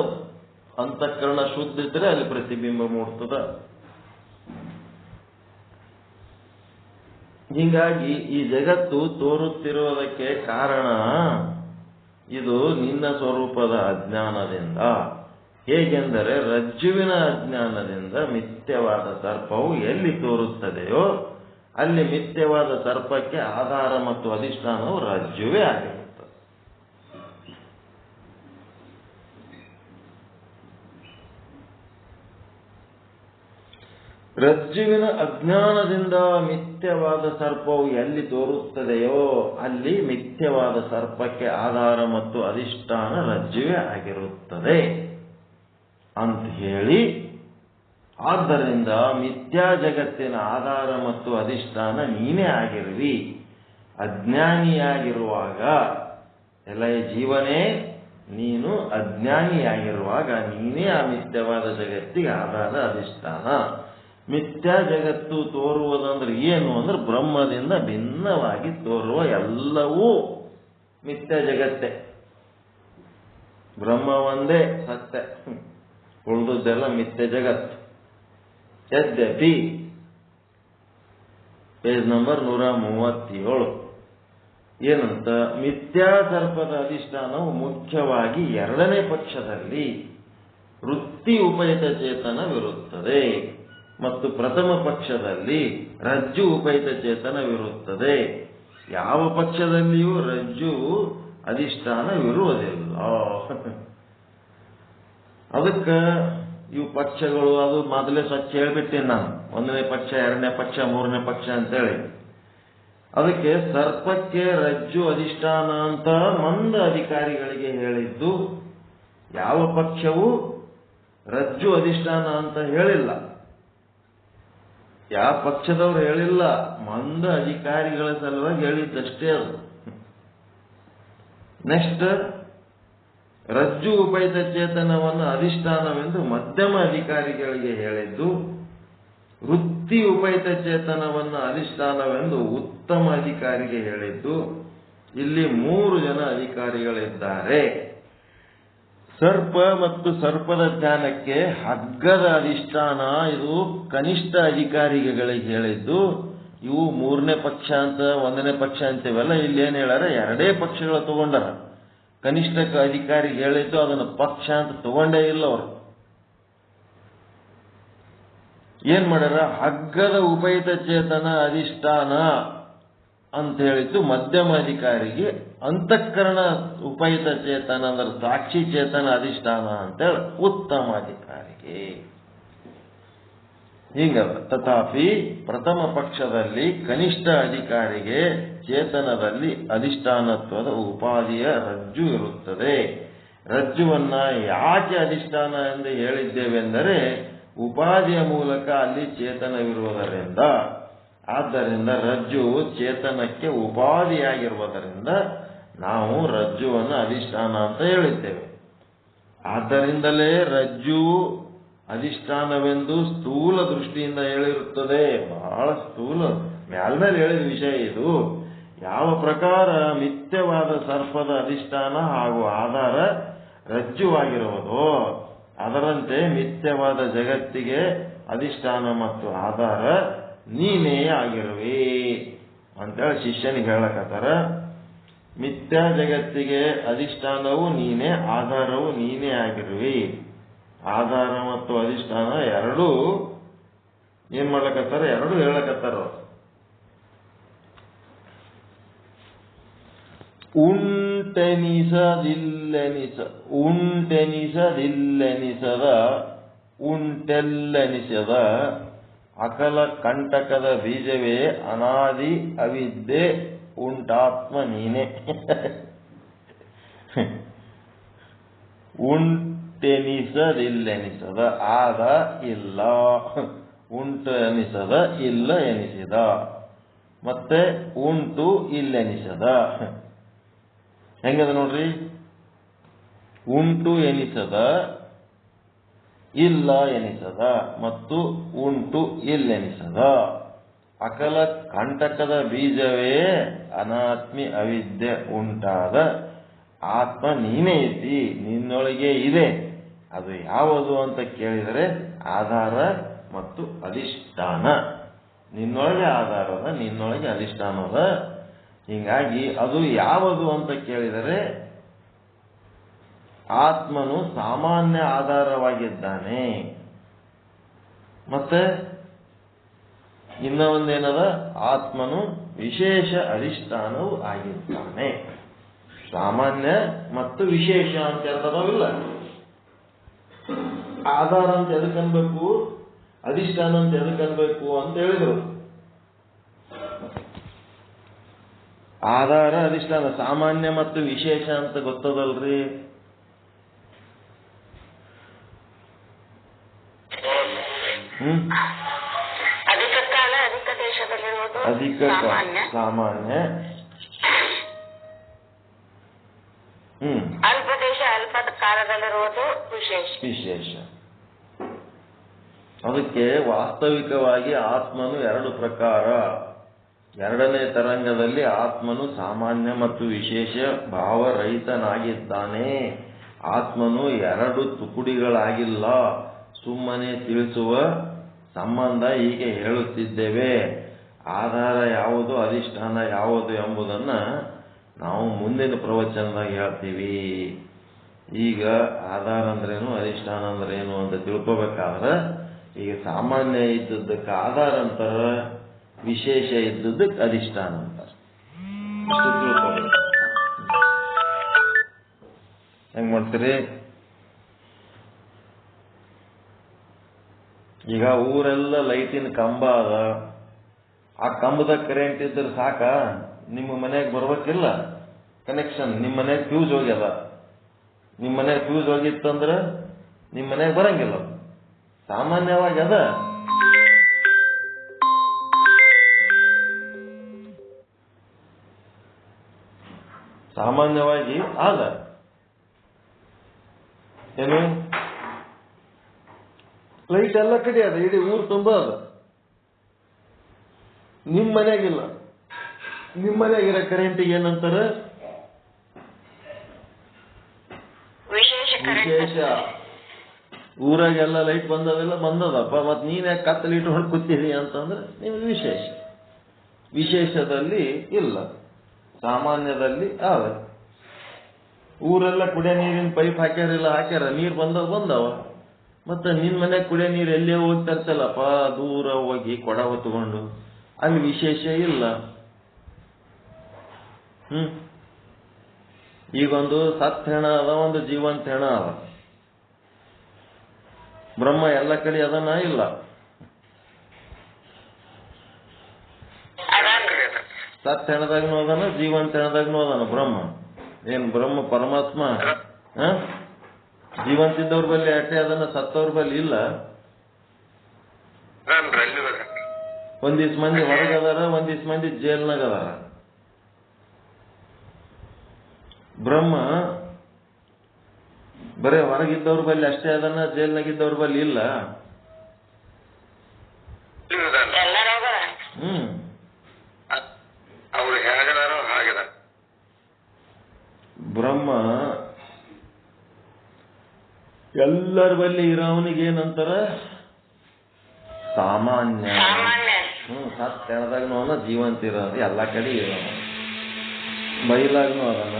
ಅಂತಃಕರಣ ಶುದ್ಧ ಇದ್ರೆ ಅಲ್ಲಿ ಪ್ರತಿಬಿಂಬ ಮೂಡ್ತದ. ಹೀಗಾಗಿ ಈ ಜಗತ್ತು ತೋರುತ್ತಿರುವುದಕ್ಕೆ ಕಾರಣ ಇದು ನಿನ್ನ ಸ್ವರೂಪದ ಅಜ್ಞಾನದಿಂದ. ಹೇಗೆಂದರೆ ರಜ್ಜುವಿನ ಅಜ್ಞಾನದಿಂದ ಮಿಥ್ಯವಾದ ಸರ್ಪವು ಎಲ್ಲಿ ತೋರುತ್ತದೆಯೋ ಅಲ್ಲಿ ಮಿಥ್ಯವಾದ ಸರ್ಪಕ್ಕೆ ಆಧಾರ ಮತ್ತು ಅಧಿಷ್ಠಾನವು ರಜ್ಜುವೇ ಆಗಿರುತ್ತದೆ. ರಜ್ಜುವಿನ ಅಜ್ಞಾನದಿಂದ ಮಿಥ್ಯವಾದ ಸರ್ಪವು ಎಲ್ಲಿ ತೋರುತ್ತದೆಯೋ ಅಲ್ಲಿ ಮಿಥ್ಯವಾದ ಸರ್ಪಕ್ಕೆ ಆಧಾರ ಮತ್ತು ಅಧಿಷ್ಠಾನ ರಜ್ಜುವೇ ಆಗಿರುತ್ತದೆ ಅಂತ ಹೇಳಿ, ಆದ್ದರಿಂದ ಮಿಥ್ಯಾ ಜಗತ್ತಿನ ಆಧಾರ ಮತ್ತು ಅಧಿಷ್ಠಾನ ನೀನೇ ಆಗಿರುವಿ. ಅಜ್ಞಾನಿಯಾಗಿರುವಾಗ, ಎಲೆಯ ಜೀವನೇ ನೀನು ಅಜ್ಞಾನಿಯಾಗಿರುವಾಗ ನೀನೇ ಆ ಮಿಥ್ಯವಾದ ಜಗತ್ತಿಗೆ ಆಧಾರ ಅಧಿಷ್ಠಾನ. ಮಿಥ್ಯಾ ಜಗತ್ತು ತೋರುವುದಂದ್ರೆ ಏನು ಅಂದ್ರೆ ಬ್ರಹ್ಮದಿಂದ ಭಿನ್ನವಾಗಿ ತೋರುವ ಎಲ್ಲವೂ ಮಿಥ್ಯಾ ಜಗತ್ತೇ. ಬ್ರಹ್ಮ ಒಂದೇ ಸತ್ಯ, ಉಳಿದುದೆಲ್ಲ ಮಿಥ್ಯ ಜಗತ್ತು. ಯದ್ಯಪಿ ಪೇಜ್ ನಂಬರ್ 137 ಏನಂತ, ಮಿಥ್ಯಾ ಸರ್ಪದ ಅಧಿಷ್ಠಾನವು ಮುಖ್ಯವಾಗಿ ಎರಡನೇ ಪಕ್ಷದಲ್ಲಿ ವೃತ್ತಿ ಉಪಹಿತ ಚೇತನವಿರುತ್ತದೆ ಮತ್ತು ಪ್ರಥಮ ಪಕ್ಷದಲ್ಲಿ ರಜ್ಜು ಉಪಹಿತ ಚೇತನವಿರುತ್ತದೆ. ಯಾವ ಪಕ್ಷದಲ್ಲಿಯೂ ರಜ್ಜು ಅಧಿಷ್ಠಾನವಿರುವುದಿಲ್ಲ. ಅದಕ್ಕೆ ಇವು ಪಕ್ಷಗಳು ಅದು ಮೊದಲೇ ಸ್ವಚ್ಛ ಹೇಳ್ಬಿಟ್ಟೇನೆ ನಾನು, 1ನೇ ಪಕ್ಷ 2ನೇ ಪಕ್ಷ 3ನೇ ಪಕ್ಷ ಅಂತೇಳಿ. ಅದಕ್ಕೆ ಸರ್ಪಕ್ಕೆ ರಜ್ಜು ಅಧಿಷ್ಠಾನ ಅಂತ ಮಂದ ಅಧಿಕಾರಿಗಳಿಗೆ ಹೇಳಿದ್ದು, ಯಾವ ಪಕ್ಷವು ರಜ್ಜು ಅಧಿಷ್ಠಾನ ಅಂತ ಹೇಳಿಲ್ಲ. ಯಾವ ಪಕ್ಷದವ್ರು ಹೇಳಿಲ್ಲ, ಮಂದ ಅಧಿಕಾರಿಗಳ ಸಲುವಾಗಿ ಹೇಳಿದ್ದಷ್ಟೇ ಅದು. ನೆಕ್ಸ್ಟ್, ರಜ್ಜು ಉಪಹಿತ ಚೇತನವನ್ನು ಅಧಿಷ್ಠಾನವೆಂದು ಮಧ್ಯಮ ಅಧಿಕಾರಿಗಳಿಗೆ ಹೇಳಿದ್ದು, ವೃತ್ತಿ ಉಪಹಿತ ಚೇತನವನ್ನು ಅಧಿಷ್ಠಾನವೆಂದು ಉತ್ತಮ ಅಧಿಕಾರಿಗೆ ಹೇಳಿದ್ದು. ಇಲ್ಲಿ 3 ಜನ ಅಧಿಕಾರಿಗಳಿದ್ದಾರೆ. ಸರ್ಪ ಮತ್ತು ಸರ್ಪದ ಜ್ಞಾನಕ್ಕೆ ಹಗ್ಗದ ಅಧಿಷ್ಠಾನ ಇದು ಕನಿಷ್ಠ ಅಧಿಕಾರಿಗಳಿಗೆ ಹೇಳಿದ್ದು. ಇವು 3ನೇ ಪಕ್ಷ ಅಂತ 1ನೇ ಪಕ್ಷ ಅಂತೀವಲ್ಲ, ಇಲ್ಲಿ ಏನ್ ಹೇಳಾರ, 2 ಪಕ್ಷಗಳು ತಗೊಂಡಾರ. ಕನಿಷ್ಠ ಅಧಿಕಾರಿಗೆ ಹೇಳಿದ್ದು ಅದನ್ನು ಪಕ್ಷ ಅಂತ ತಗೊಂಡೇ ಇಲ್ಲ ಅವರು. ಏನ್ ಮಾಡ್ಯಾರ, ಹಗ್ಗದ ಉಪಹಿತ ಚೇತನ ಅಧಿಷ್ಠಾನ ಅಂತ ಹೇಳಿದ್ದು ಮಧ್ಯಮ ಅಧಿಕಾರಿಗೆ, ಅಂತಃಕರಣ ಉಪಹಿತ ಚೇತನ ಅಂದ್ರೆ ಸಾಕ್ಷಿ ಚೇತನ ಅಧಿಷ್ಠಾನ ಅಂತೇಳಿ ಉತ್ತಮ ಅಧಿಕಾರಿಗೆ. ಹಿಂಗದ. ತಥಾಪಿ ಪ್ರಥಮ ಪಕ್ಷದಲ್ಲಿ ಕನಿಷ್ಠ ಅಧಿಕಾರಿಗೆ ಚೇತನದಲ್ಲಿ ಅಧಿಷ್ಠಾನತ್ವದ ಉಪಾಧಿಯ ರಜ್ಜು ಇರುತ್ತದೆ. ರಜ್ಜುವನ್ನ ಯಾಕೆ ಅಧಿಷ್ಠಾನ ಎಂದು ಹೇಳಿದ್ದೇವೆಂದರೆ ಉಪಾಧಿಯ ಮೂಲಕ ಅಲ್ಲಿ ಚೇತನವಿರುವುದರಿಂದ. ಆದ್ದರಿಂದ ರಜ್ಜು ಚೇತನಕ್ಕೆ ಉಪಾಧಿಯಾಗಿರುವುದರಿಂದ ನಾವು ರಜ್ಜುವನ್ನು ಅಧಿಷ್ಠಾನ ಅಂತ ಹೇಳಿದ್ದೇವೆ. ಆದ್ದರಿಂದಲೇ ರಜ್ಜು ಅಧಿಷ್ಠಾನವೆಂದು ಸ್ಥೂಲ ದೃಷ್ಟಿಯಿಂದ ಹೇಳಿರುತ್ತದೆ. ಬಹಳ ಸ್ಥೂಲ ಮೇಲ್ಮೇಲೆ ಹೇಳಿದ ವಿಷಯ ಇದು. ಯಾವ ಪ್ರಕಾರ ಮಿಥ್ಯವಾದ ಸರ್ಪದ ಅಧಿಷ್ಠಾನ ಹಾಗೂ ಆಧಾರ ರಜ್ಜುವಾಗಿರುವುದೋ ಅದರಂತೆ ಮಿಥ್ಯವಾದ ಜಗತ್ತಿಗೆ ಅಧಿಷ್ಠಾನ ಮತ್ತು ಆಧಾರ ನೀನೇ ಆಗಿರುವೆ ಅಂತೇಳಿ ಶಿಷ್ಯನಿಗೆ ಹೇಳಕತ್ತಾರ. ಮಿಥ್ಯಾ ಜಗತ್ತಿಗೆ ಅಧಿಷ್ಠಾನವು ನೀನೇ, ಆಧಾರವು ನೀನೇ ಆಗಿರುವಿ. ಆಧಾರ ಮತ್ತು ಅಧಿಷ್ಠಾನ ಎರಡೂ ಏನ್ ಮಾಡ್ಲಕತ್ತಾರ, ಎರಡೂ ಹೇಳಕತ್ತಾರ. ಉಂಟೆನಿಸದಿಲ್ಲೆನಿಸದ ಉಂಟೆಲ್ಲೆನಿಸದ ಅಕಲ ಕಂಟಕದ ಬೀಜವೇ ಅನಾದಿ ಅವಿದ್ಯೆ ಉಂಟಾತ್ಮ ನೀನೆ. ಉಂಟೆನಿಸದಿಲ್ಲೆನಿಸದ ಆದ ಇಲ್ಲ, ಉಂಟು ಎನಿಸದ ಇಲ್ಲ ಎನಿಸಿದ, ಮತ್ತೆ ಉಂಟು ಇಲ್ಲೆನಿಸದ. ಹೆಂಗದ ನೋಡ್ರಿ, ಉಂಟು ಎನಿಸದ ಇಲ್ಲ ಎನಿಸದ ಮತ್ತು ಉಂಟು ಇಲ್ಲೆನಿಸದ. ಅಕಲ ಕಂಟಕದ ಬೀಜವೇ ಅನಾತ್ಮಿ ಅವಿದ್ಯೆ ಉಂಟಾದ ಆತ್ಮ ನೀನೇ ಐತಿ, ನಿನ್ನೊಳಗೆ ಇದೆ. ಅದು ಯಾವುದು ಅಂತ ಕೇಳಿದರೆ ಆಧಾರ ಮತ್ತು ಅಧಿಷ್ಠಾನ. ನಿನ್ನೊಳಗೆ ಆಧಾರದ, ನಿನ್ನೊಳಗೆ ಅಧಿಷ್ಠಾನದ. ಹೀಗಾಗಿ ಅದು ಯಾವುದು ಅಂತ ಕೇಳಿದರೆ ಆತ್ಮನು ಸಾಮಾನ್ಯ ಆಧಾರವಾಗಿದ್ದಾನೆ. ಮತ್ತೆ ಇನ್ನ ಒಂದೇನದ, ಆತ್ಮನು ವಿಶೇಷ ಅಧಿಷ್ಠಾನವು ಆಗಿದ್ದಾನೆ. ಸಾಮಾನ್ಯ ಮತ್ತು ವಿಶೇಷ ಅಂತ ಎರಡದಾವಿಲ್ಲ. ಆಧಾರ ಅಂತ ಎದಕ್ಕೆ ಅನ್ಬೇಕು, ಅಧಿಷ್ಠಾನ ಅಂತ ಎದಕ್ಕೆ ಅನ್ಬೇಕು ಅಂತ ಹೇಳಿದ್ರು. ಆಧಾರ ಅಧಿಷ್ಠಾನ, ಸಾಮಾನ್ಯ ಮತ್ತು ವಿಶೇಷ ಅಂತ ಗೊತ್ತದಲ್ರಿ. ಅಧಿಕ ಕಾಲ ಅಧಿಕ ದೇಶದಲ್ಲಿರುವುದು ಅಧಿಕ ಸಾಮಾನ್ಯ, ಅಲ್ಪ ದೇಶ ಅಲ್ಪ ಕಾಲದಲ್ಲಿರುವುದು ವಿಶೇಷ. ಅದಕ್ಕೆ ವಾಸ್ತವಿಕವಾಗಿ ಆತ್ಮನು ಎರಡು ಪ್ರಕಾರ. ಎರಡನೇ ತರಂಗದಲ್ಲಿ ಆತ್ಮನು ಸಾಮಾನ್ಯ ಮತ್ತು ವಿಶೇಷ ಭಾವರಹಿತನಾಗಿದ್ದಾನೆ. ಆತ್ಮನು ಎರಡು ತುಕುಡಿಗಳಾಗಿಲ್ಲ. ಸುಮ್ಮನೆ ತಿಳಿಸುವ ಸಂಬಂಧ ಹೀಗೆ ಹೇಳುತ್ತಿದ್ದೇವೆ. ಆಧಾರ ಯಾವುದು, ಅಧಿಷ್ಠಾನ ಯಾವುದು ಎಂಬುದನ್ನು ನಾವು ಮುಂದಿನ ಪ್ರವಚನದಾಗ ಹೇಳ್ತೀವಿ. ಈಗ ಆಧಾರ ಅಂದ್ರೇನು, ಅಧಿಷ್ಠಾನ ಅಂದ್ರೇನು ಅಂತ ತಿಳ್ಕೋಬೇಕಾದ್ರೆ ಈಗ ಸಾಮಾನ್ಯ ಇದ್ದದ್ದಕ್ಕೆ ಆಧಾರ ಅಂತಾರ, ವಿಶೇಷ ಇದ್ದದ್ದಕ್ಕೆ ಅಧಿಷ್ಠಾನ ಅಂತಾರೆ. ತಿಳ್ಕೋಬೇಕು. ಹೆಂಗ್ ಮಾಡ್ತೀರಿ? ಈಗ ಊರೆಲ್ಲ ಲೈಟಿನ ಕಂಬ ಅದ. ಆ ಕಂಬದ ಕರೆಂಟ್ ಇದ್ರೆ ಸಾಕ, ನಿಮ್ಮ ಮನೆಗೆ ಬರ್ಬೇಕಿಲ್ಲ ಕನೆಕ್ಷನ್. ನಿಮ್ಮ ಮನೆಗೆ ಫ್ಯೂಸ್ ಹೋಗ್ಯದ. ನಿಮ್ಮ ಮನೆಗೆ ಫ್ಯೂಸ್ ಹೋಗಿತ್ತಂದ್ರೆ ನಿಮ್ಮ ಮನೆಗೆ ಬರಂಗಿಲ್ಲ. ಸಾಮಾನ್ಯವಾಗಿ ಅದ. ಸಾಮಾನ್ಯವಾಗಿ ಆದ ಏನು, ಲೈಟ್ ಎಲ್ಲ ಕಡೆ ಅದ, ಇಡೀ ಊರು ತುಂಬ ಅದ. ನಿಮ್ಮ ಮನೆಯಾಗಿಲ್ಲ. ನಿಮ್ಮ ಮನೆಯಾಗಿರೋ ಕರೆಂಟಿಗೆ ಏನಂತಾರ? ವಿಶೇಷ. ಊರಾಗೆಲ್ಲ ಲೈಟ್ ಬಂದವೆಲ್ಲ ಬಂದದಪ್ಪ, ಮತ್ ನೀನ್ ಯಾಕೆ ಕತ್ತಲು ಇಟ್ಕೊಂಡು ಕೂತೀರಿ ಅಂತಂದ್ರೆ ನಿಮ್ಗೆ ವಿಶೇಷ. ವಿಶೇಷದಲ್ಲಿ ಇಲ್ಲ, ಸಾಮಾನ್ಯದಲ್ಲಿ ಆದ. ಊರೆಲ್ಲ ಕುಡಿಯೋ ನೀರಿನ ಪೈಪ್ ಹಾಕ್ಯಾರ, ನೀರು ಬಂದವ. ಮತ್ತೆ ನಿನ್ ಮನೆಗೆ ಕುಡಿಯೋ ನೀರು ಎಲ್ಲೇ ಹೋಗಿ ತರ್ಸಲ್ಲಪ್ಪ, ದೂರ ಹೋಗಿ ಕೊಡ ಹೊತ್ಕೊಂಡು. ಅಲ್ಲಿ ವಿಶೇಷ ಇಲ್ಲ. ಈಗೊಂದು ಸತ್ ಹೆಣ ಅದ, ಒಂದು ಜೀವಂತ ಹೆಣ ಅದ. ಬ್ರಹ್ಮ ಎಲ್ಲ ಕಡೆ ಅದನ್ನ ಇಲ್ಲ. ಸತ್ ಹೆಣದಾಗ್ನೂ ಅದನ, ಜೀವಂತ ಹೆಣದಾಗ್ನೂ ಅದನ ಬ್ರಹ್ಮ. ಏನ್ ಬ್ರಹ್ಮ ಪರಮಾತ್ಮ ಜೀವಂತ ಇದ್ದವ್ರ ಬಲ್ಲಿ ಅಟ್ಟೆ ಅದನ್ನ, ಸತ್ತವ್ರ ಬಲ್ಲಿ ಇಲ್ಲ. ಒಂದಿಷ್ಟು ಮಂದಿ ಹೊರಗದಾರ, ಒಂದಿಷ್ಟು ಮಂದಿ ಜೈಲ್ನಾಗ ಅದಾರ. ಬ್ರಹ್ಮ ಬರೇ ಹೊರಗಿದ್ದವ್ರ ಬಲ್ಲಿ ಅಷ್ಟೇ ಅದನ್ನ, ಜೈಲ್ನಾಗಿದ್ದವ್ರ ಬಲ್ಲಿ ಇಲ್ಲ. ಬ್ರಹ್ಮ ಎಲ್ಲರ ಬಲ್ಲಿ ಇರೋವನಿಗೆ ಏನಂತಾರ? ಸಾಮಾನ್ಯ. ಸತ್ ಹೆಣದಾಗ್ನೂ ಅವನ, ಜೀವಂತ ಇರೋದು ಎಲ್ಲ ಕಡೆ ಇರೋ. ಬೈಲಾಗ್ನೂ ಅದನ್ನ.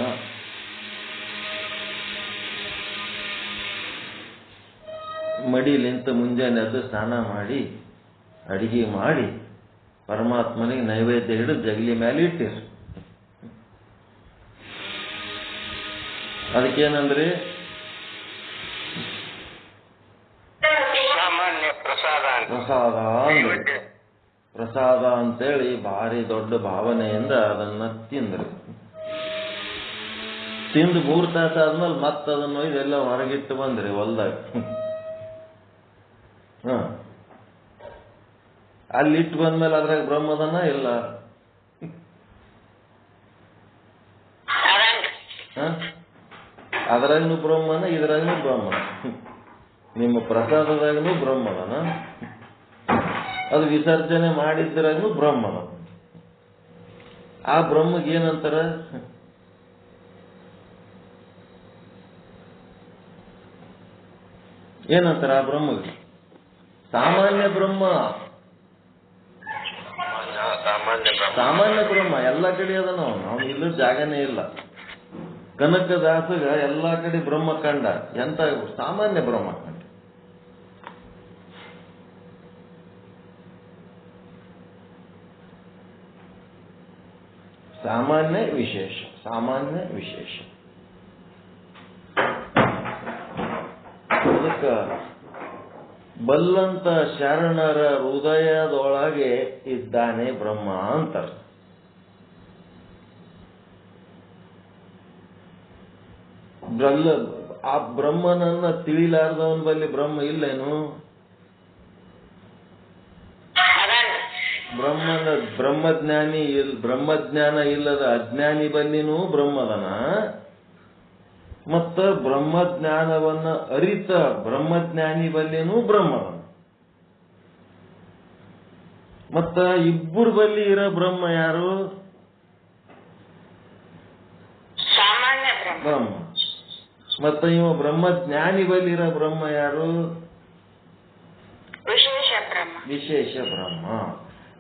ಮಡಿಲಿಂತ ಮುಂಜಾನೆ ಎದ್ದು ಸ್ನಾನ ಮಾಡಿ ಅಡಿಗೆ ಮಾಡಿ ಪರಮಾತ್ಮನಿಗೆ ನೈವೇದ್ಯ ಹಿಡಿದು ಜಗಲಿ ಮೇಲೆ ಇಟ್ಟಿರು. ಅದಕ್ಕೇನಂದ್ರಿ? ಪ್ರಸಾದ ಅಂದ್ರೆ. ಪ್ರಸಾದ ಅಂತೇಳಿ ಭಾರಿ ದೊಡ್ಡ ಭಾವನೆಯಿಂದ ಅದನ್ನ ತಿಂದ್ರಿ. ತಿಂದು 3 ತಾಸು ಆದ್ಮೇಲೆ ಮತ್ತೆ ಅದನ್ನ ಇದೆಲ್ಲ ಹೊರಗಿಟ್ಟು ಬಂದ್ರಿ ಹೊಲ್ದಾಗ. ಅಲ್ಲಿ ಇಟ್ಟು ಬಂದ್ಮೇಲೆ ಅದ್ರಾಗ ಬ್ರಹ್ಮದನ ಇಲ್ಲ. ಅದ್ರಾಗನು ಬ್ರಹ್ಮನ, ಇದ್ರಾಗನು ಬ್ರಹ್ಮನ. ನಿಮ್ಮ ಪ್ರಸಾದದಾಗನು ಬ್ರಹ್ಮದನ, ಅದು ವಿಸರ್ಜನೆ ಮಾಡಿದ್ರಾಗನು ಬ್ರಹ್ಮನ. ಆ ಬ್ರಹ್ಮಗೆ ಏನಂತಾರ? ಏನಂತಾರ ಆ ಬ್ರಹ್ಮಗೆ? ಸಾಮಾನ್ಯ ಬ್ರಹ್ಮ. ಸಾಮಾನ್ಯ ಬ್ರಹ್ಮ ಎಲ್ಲ ಕಡೆ ಅದನ. ಅವನು ಇಲ್ಲದ ಜಾಗನೇ ಇಲ್ಲ. ಕನಕದಾಸಗ ಎಲ್ಲ ಕಡೆ ಬ್ರಹ್ಮ ಕಂಡ. ಎಂತ ಸಾಮಾನ್ಯ ಬ್ರಹ್ಮ ಕಂಡ. ಸಾಮಾನ್ಯ ವಿಶೇಷ, ಸಾಮಾನ್ಯ ವಿಶೇಷ. ಅದಕ್ಕೆ ಬಲ್ಲಂತ ಶರಣರ ಹೃದಯದೊಳಗೆ ಇದ್ದಾನೆ ಬ್ರಹ್ಮ ಅಂತಾರೆ. ಆ ಬ್ರಹ್ಮನನ್ನ ತಿಳಿಲಾರ್ದವನ ಬಲ್ಲಿ ಬ್ರಹ್ಮ ಇಲ್ಲೇನು? ಬ್ರಹ್ಮಜ್ಞಾನ ಇಲ್ಲದ ಅಜ್ಞಾನಿ ಬಲ್ಲಿನೂ ಬ್ರಹ್ಮದನ, ಮತ್ತ ಬ್ರಹ್ಮಜ್ಞಾನವನ್ನ ಅರಿತ ಬ್ರಹ್ಮಜ್ಞಾನಿ ಬಲ್ಲಿನೂ ಬ್ರಹ್ಮದನ. ಮತ್ತ ಇಬ್ಬರು ಬಲ್ಲಿ ಇರೋ ಬ್ರಹ್ಮ ಯಾರು? ಬ್ರಹ್ಮ. ಮತ್ತ ಇವ ಬ್ರಹ್ಮಜ್ಞಾನಿ ಬಲ್ಲಿರೋ ಬ್ರಹ್ಮ ಯಾರು? ವಿಶೇಷ ಬ್ರಹ್ಮ.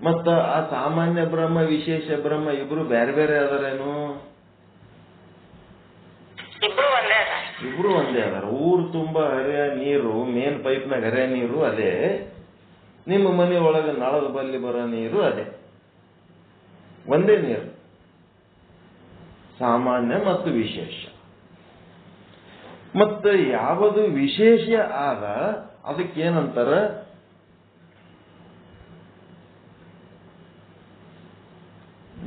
ಮತ್ತ ಆ ಸಾಮಾನ್ಯ ಬ್ರಹ್ಮ ವಿಶೇಷ ಬ್ರಹ್ಮ ಇಬ್ರು ಬೇರೆ ಬೇರೆ ಅದಾರೇನು? ಇಬ್ರು ಒಂದೇ ಅದಾರ. ಊರು ತುಂಬಾ ಹರಿಯ ನೀರು, ಮೇನ್ ಪೈಪ್ನಾಗ ಹರಿಯ ನೀರು ಅದೇ, ನಿಮ್ಮ ಮನೆ ಒಳಗೆ ನಳದ ಬಲ್ಲಿ ಬರೋ ನೀರು ಅದೇ, ಒಂದೇ ನೀರು. ಸಾಮಾನ್ಯ ಮತ್ತು ವಿಶೇಷ. ಮತ್ತೆ ಯಾವುದು ವಿಶೇಷ ಆದ ಅದಕ್ಕೇನಂತಾರ?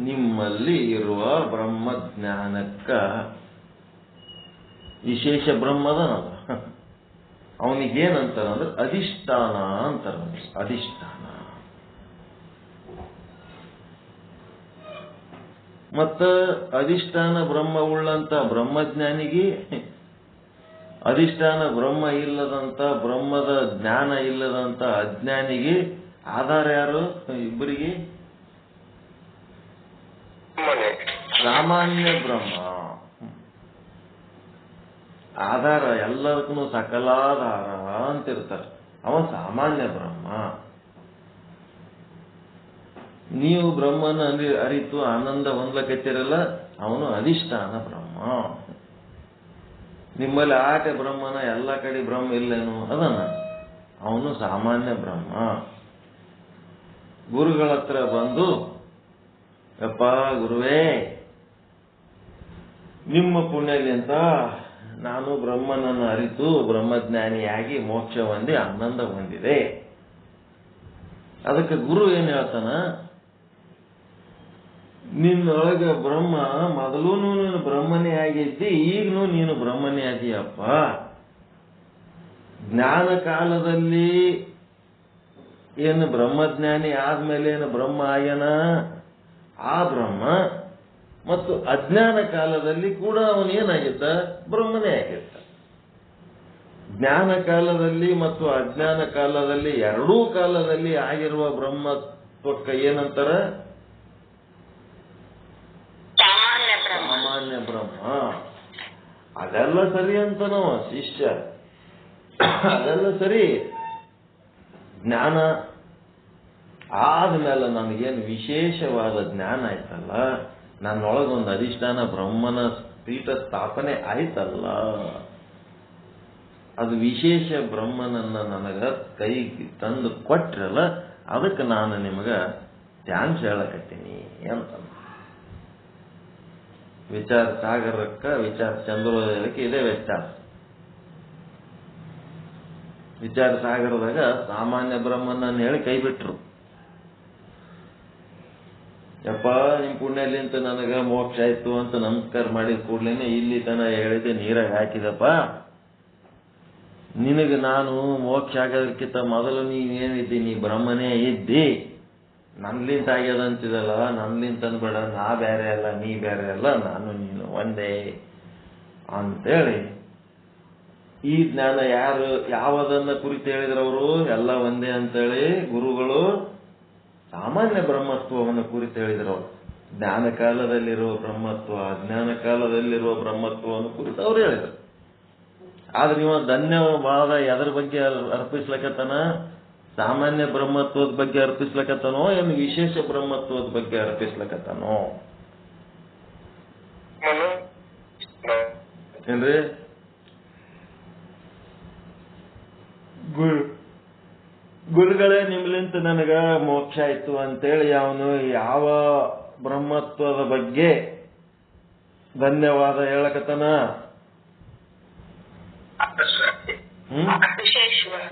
ನಿಮ್ಮಲ್ಲಿ ಇರುವ ಬ್ರಹ್ಮಜ್ಞಾನಕ್ಕ ವಿಶೇಷ ಬ್ರಹ್ಮದನಲ್ಲ, ಅವನಿಗೇನಂತಾರ ಅಂದ್ರೆ ಅಧಿಷ್ಠಾನ ಅಂತಾರ. ಅಧಿಷ್ಠಾನ. ಮತ್ತ ಅಧಿಷ್ಠಾನ ಬ್ರಹ್ಮ ಉಳ್ಳಂತ ಬ್ರಹ್ಮಜ್ಞಾನಿಗೆ, ಅಧಿಷ್ಠಾನ ಬ್ರಹ್ಮ ಇಲ್ಲದಂತ ಬ್ರಹ್ಮದ ಜ್ಞಾನ ಇಲ್ಲದಂತ ಅಜ್ಞಾನಿಗೆ ಆಧಾರ ಯಾರು? ಇಬ್ಬರಿಗೆ ಸಾಮಾನ್ಯ ಬ್ರಹ್ಮ ಆಧಾರ. ಎಲ್ಲದಕ್ಕೂ ಸಕಲಾಧಾರ ಅಂತಿರ್ತಾರೆ. ಅವ ಸಾಮಾನ್ಯ ಬ್ರಹ್ಮ. ನೀವು ಬ್ರಹ್ಮನ ಅರಿತು ಆನಂದ ಹೊಂದ್ಲಕತ್ತಿರಲ್ಲ, ಅವನು ಅಧಿಷ್ಠಾನ ಬ್ರಹ್ಮ. ನಿಮ್ಮಲ್ಲಿ ಆಟೆ ಬ್ರಹ್ಮನ ಎಲ್ಲ ಕಡೆ ಬ್ರಹ್ಮ ಇಲ್ಲೇನು? ಅದನ್ನ ಅವನು ಸಾಮಾನ್ಯ ಬ್ರಹ್ಮ. ಗುರುಗಳ ಹತ್ರ ಬಂದು, ಯಪ್ಪ ಗುರುವೇ, ನಿಮ್ಮ ಪುಣ್ಯಲಿಂತ ನಾನು ಬ್ರಹ್ಮನನ್ನು ಅರಿತು ಬ್ರಹ್ಮಜ್ಞಾನಿಯಾಗಿ ಮೋಕ್ಷ ಹೊಂದಿ ಆನಂದ ಹೊಂದಿದೆ. ಅದಕ್ಕೆ ಗುರು ಏನ್ ಹೇಳ್ತಾನ? ನಿನ್ನೊಳಗ ಬ್ರಹ್ಮ ಮೊದಲೂ ನೀನು ಬ್ರಹ್ಮನೇ ಆಗಿದ್ದಿ, ಈಗಲೂ ನೀನು ಬ್ರಹ್ಮನೇ ಆಗಿಯಪ್ಪ. ಜ್ಞಾನ ಕಾಲದಲ್ಲಿ ಏನು ಬ್ರಹ್ಮಜ್ಞಾನಿ ಆದ್ಮೇಲೆ ಏನು ಬ್ರಹ್ಮ ಆಗ್ಯಾನ ಆ ಬ್ರಹ್ಮ, ಮತ್ತು ಅಜ್ಞಾನ ಕಾಲದಲ್ಲಿ ಕೂಡ ಅವನೇನಾಗಿದ್ದ? ಬ್ರಹ್ಮನೇ ಆಗಿದ್ದ. ಜ್ಞಾನ ಕಾಲದಲ್ಲಿ ಮತ್ತು ಅಜ್ಞಾನ ಕಾಲದಲ್ಲಿ ಎರಡೂ ಕಾಲದಲ್ಲಿ ಆಗಿರುವ ಬ್ರಹ್ಮತ್ವಕ್ಕೆ ಏನಂತಾರ? ಸಾಮಾನ್ಯ ಬ್ರಹ್ಮ. ಅದೆಲ್ಲ ಸರಿ ಅಂತನೋ ಶಿಷ್ಯ, ಅದೆಲ್ಲ ಸರಿ. ಜ್ಞಾನ ಆದ್ಮೇಲೆ ನನಗೇನು ವಿಶೇಷವಾದ ಜ್ಞಾನ ಆಯ್ತಲ್ಲ, ನನ್ನೊಳಗೊಂದು ಅಧಿಷ್ಠಾನ ಬ್ರಹ್ಮನ ಪೀಠ ಸ್ಥಾಪನೆ ಆಯ್ತಲ್ಲ, ಅದು ವಿಶೇಷ ಬ್ರಹ್ಮನನ್ನ ನನಗ ಕೈಗೆ ತಂದು ಕೊಟ್ರಲ್ಲ, ಅದಕ್ಕೆ ನಾನು ನಿಮಗ ಧ್ಯಾನ ಹೇಳಕತ್ತೀನಿ ಅಂತ. ವಿಚಾರ ಸಾಗರಕ್ಕ ವಿಚಾರ ಚಂದ್ರೋದಯಕ್ಕೆ ಇದೇ ವ್ಯತ್ಯಾಸ. ವಿಚಾರ ಸಾಗರದಾಗ ಸಾಮಾನ್ಯ ಬ್ರಹ್ಮನ ಹೇಳಿ ಕೈ ಬಿಟ್ರು. ಯಪ್ಪ ನಿಮ್ ಪುಣ್ಯಲಿಂತ ನನಗ ಮೋಕ್ಷ ಆಯ್ತು ಅಂತ ನಮಸ್ಕಾರ ಮಾಡಿದ ಕೂಡ್ಲೇನೆ ಇಲ್ಲಿ ತನ ಹೇಳಿದೆ ನೀರಾಗ ಹಾಕಿದಪ್ಪ. ನಿನಗೆ ನಾನು ಮೋಕ್ಷ ಆಗೋದಕ್ಕಿಂತ ಮೊದಲು ನೀನೇನಿದ್ದಿ? ನೀ ಬ್ರಹ್ಮನೇ ಇದ್ದಿ. ನನ್ಲಿಂತ ಆಗ್ಯದ ಅಂತಿದಲ್ಲ, ನನ್ಲಿಂತ ಅನ್ಬೇಡ, ನಾ ಬೇರೆ ಅಲ್ಲ, ನೀ ಬೇರೆ ಅಲ್ಲ, ನಾನು ನೀನು ಒಂದೇ ಅಂತೇಳಿ ಈ ಜ್ಞಾನ ಯಾರು ಯಾವದನ್ನ ಕುರಿತು ಹೇಳಿದ್ರವರು? ಎಲ್ಲ ಒಂದೇ ಅಂತೇಳಿ ಗುರುಗಳು ಸಾಮಾನ್ಯ ಬ್ರಹ್ಮತ್ವವನ್ನು ಕುರಿತು ಹೇಳಿದ್ರವರು. ಜ್ಞಾನ ಕಾಲದಲ್ಲಿರುವ ಬ್ರಹ್ಮತ್ವ, ಅಜ್ಞಾನ ಕಾಲದಲ್ಲಿರುವ ಬ್ರಹ್ಮತ್ವವನ್ನು ಕುರಿತು ಅವ್ರು ಹೇಳಿದ್ರು. ಆದ್ರೆ ಇವ ಧನ್ಯವಾದ ಎದರ ಬಗ್ಗೆ ಅರ್ಪಿಸ್ಲಕತ್ತಾನ? ಸಾಮಾನ್ಯ ಬ್ರಹ್ಮತ್ವದ ಬಗ್ಗೆ ಅರ್ಪಿಸ್ಲಕತ್ತಾನೋ ಏನು ವಿಶೇಷ ಬ್ರಹ್ಮತ್ವದ ಬಗ್ಗೆ ಅರ್ಪಿಸ್ಲಕತ್ತಾನೋ? ಏನ್ರಿ? ಗುರುಗಳೇ ನಿಮ್ಲಿಂತ ನನಗ ಮೋಕ್ಷ ಆಯ್ತು ಅಂತೇಳಿ ಅವನು ಯಾವ ಬ್ರಹ್ಮತ್ವದ ಬಗ್ಗೆ ಧನ್ಯವಾದ ಹೇಳಕತನ.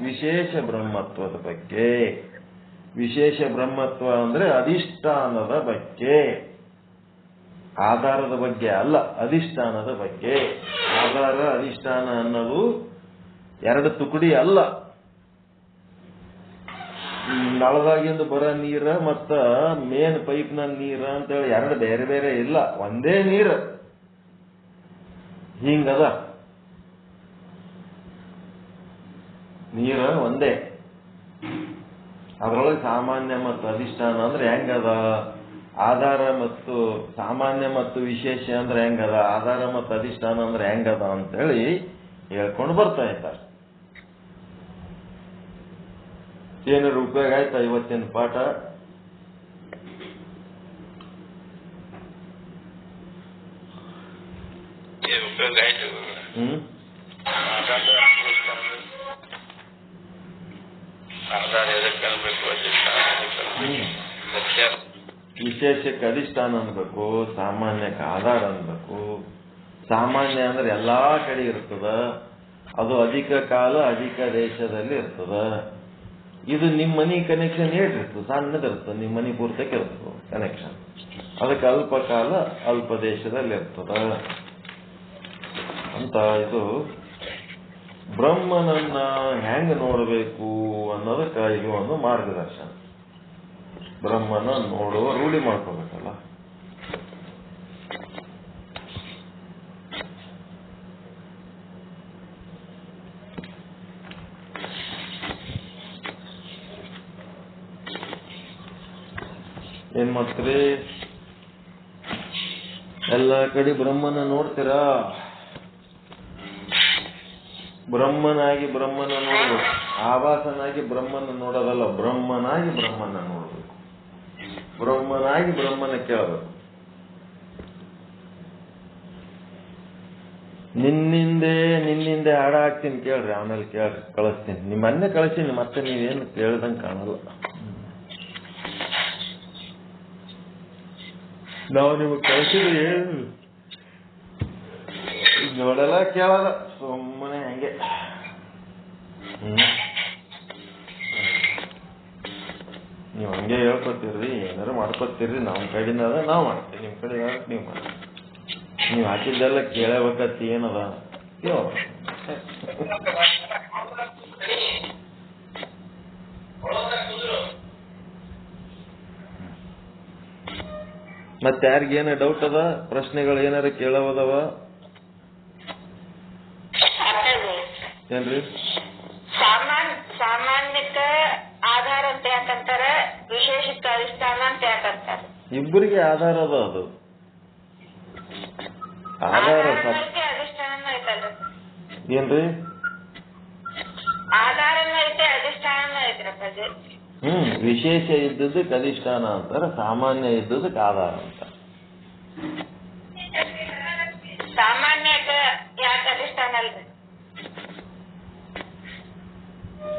ವಿಶೇಷ ಬ್ರಹ್ಮತ್ವದ ಬಗ್ಗೆ. ವಿಶೇಷ ಬ್ರಹ್ಮತ್ವ ಅಂದ್ರೆ ಅಧಿಷ್ಠಾನದ ಬಗ್ಗೆ, ಆಧಾರದ ಬಗ್ಗೆ ಅಲ್ಲ, ಅಧಿಷ್ಠಾನದ ಬಗ್ಗೆ. ಆಧಾರ ಅಧಿಷ್ಠಾನ ಅನ್ನೋದು ಎರಡು ತುಕಡಿ ಅಲ್ಲ. ನಳದಾಗಿಂದ ಬರೋ ನೀರ ಮತ್ತ ಮೇನ್ ಪೈಪ್ನ ನೀರ ಅಂತೇಳಿ ಎರಡು ಬೇರೆ ಬೇರೆ ಇಲ್ಲ, ಒಂದೇ ನೀರು. ಹಿಂಗದ, ನೀರ ಒಂದೇ. ಅದರೊಳಗೆ ಸಾಮಾನ್ಯ ಮತ್ತು ಅಧಿಷ್ಠಾನ ಅಂದ್ರೆ ಹೆಂಗದ, ಆಧಾರ ಮತ್ತು ಸಾಮಾನ್ಯ ಮತ್ತು ವಿಶೇಷ ಅಂದ್ರೆ ಹೆಂಗದ, ಆಧಾರ ಮತ್ತು ಅಧಿಷ್ಠಾನ ಅಂದ್ರೆ ಹೆಂಗದ ಅಂತೇಳಿ ಹೇಳ್ಕೊಂಡು ಬರ್ತಾ ಇದ್ದಾರೆ. ಏನಾದ್ರು ಉಪಯೋಗ ಆಯ್ತಾ ಇವತ್ತಿನ ಪಾಠ? ಉಪಯೋಗ ಆಯ್ತು. ವಿಶೇಷಕ್ಕೆ ಅಧಿಷ್ಠಾನ ಅನ್ಬೇಕು, ಸಾಮಾನ್ಯಕ್ಕೆ ಆಧಾರ ಅನ್ಬೇಕು. ಸಾಮಾನ್ಯ ಅಂದ್ರೆ ಎಲ್ಲಾ ಕಡೆ ಇರ್ತದ, ಅದು ಅಧಿಕ ಕಾಲ ಅಧಿಕ ದೇಶದಲ್ಲಿ ಇರ್ತದ. ಇದು ನಿಮ್ಮ ಮನಿ ಕನೆಕ್ಷನ್ ಏಟಿರ್ತದೆ, ಸಣ್ಣದಿರ್ತದೆ, ನಿಮ್ಮ ಮನಿ ಪೂರ್ತಕ್ಕೆ ಇರ್ತದೆ ಕನೆಕ್ಷನ್. ಅದಕ್ಕೆ ಅಲ್ಪ ಕಾಲ ಅಲ್ಪ ದೇಶದಲ್ಲಿ ಇರ್ತದ ಅಂತ. ಇದು ಬ್ರಹ್ಮನನ್ನ ಹೆಂಗ್ ನೋಡಬೇಕು ಅನ್ನೋದಕ್ಕೆ ಇದು ಒಂದು ಮಾರ್ಗದರ್ಶನ. ಬ್ರಹ್ಮನ ನೋಡುವ ರೂಢಿ ಮಾಡ್ಕೋಬೇಕಲ್ಲ. ಏನ್ ಮಾಡ್ತೀರಿ? ಎಲ್ಲ ಕಡೆ ಬ್ರಹ್ಮನ ನೋಡ್ತೀರಾ? ಬ್ರಹ್ಮನಾಗಿ ಬ್ರಹ್ಮನ ನೋಡ್ಬೇಕು. ಆಭಾಸನಾಗಿ ಬ್ರಹ್ಮನ ನೋಡೋದಲ್ಲ, ಬ್ರಹ್ಮನಾಗಿ ಬ್ರಹ್ಮನ ನೋಡ್ಬೇಕು. ಬ್ರಹ್ಮನಾಗಿ ಬ್ರಹ್ಮನ ಕೇಳಬೇಕು. ನಿನ್ನಿಂದೆ ಹಾಡ ಹಾಕ್ತೀನಿ ಕೇಳ್ರಿ, ಆಮೇಲೆ ಕಳಿಸ್ತೀನಿ. ನಿಮ್ಮನ್ನೇ ಕಳಿಸ್ತೀನಿ, ಮತ್ತೆ ನೀವೇನು ಕೇಳ್ದಂಗೆ ಕಾಣಲ್ಲ. ನಾವು ನಿಮಗೆ ಕಳಿಸಿದ್ವಿ ನೋಡಲ್ಲ ಕೇಳಲ್ಲ, ಸುಮ್ಮನೆ ಹಂಗೆ. ನೀವು ಹಂಗೆ ಹೇಳ್ಕೊತೀರ್ರಿ, ಏನಾರು ಮಾಡ್ಕೊತೀರ್ರಿ. ನಮ್ಮ ಕಡೆಯಿಂದ ಅದ ನಾವು ಮಾಡ್ತೀವಿ, ನಿಮ್ಮ ಕಡೆ ನೀವು ಮಾಡ್ತೀವಿ. ನೀವು ಹಾಕಿದ್ದೆಲ್ಲ ಕೇಳಬೇಕತ್ತಿ ಏನದ ಮತ್ತೆ ಯಾರಿಗೇನ ಡೌಟ್ ಅದ, ಪ್ರಶ್ನೆಗಳು ಏನಾರ ಕೇಳೋದವ ಏನ್ರಿ? ಸಾಮಾನ್ಯಕ್ಕೆ ಆಧಾರ ಅಂತ ಯಾಕಂತಾರ, ವಿಶೇಷಕ್ಕೆ ಅಧಿಷ್ಠಾನ ಅಂತ ಯಾಕಂತಾರ? ಇಬ್ಬರಿಗೆ ಆಧಾರ ಅದ. ಅದು ಆಧಾರ ಅಧಿಷ್ಠಾನ ಐತಲ್ಲ ಏನ್ರಿ? ಆಧಾರನೂ ಐತೆ ಅಧಿಷ್ಠಾನ ಐತ್ರಪ್ಪ. ವಿಶೇಷ ಇದ್ದದಕ್ಕೆ ಅಧಿಷ್ಠಾನ ಅಂತಾರ, ಸಾಮಾನ್ಯ ಇದ್ದದಕ್ಕೆ ಆಧಾರ ಅಂತ. ಸಾಮಾನ್ಯಕ್ಕೆ ಯಾಕೆ ಅಧಿಷ್ಠಾನ ಅಲ್ರಿ?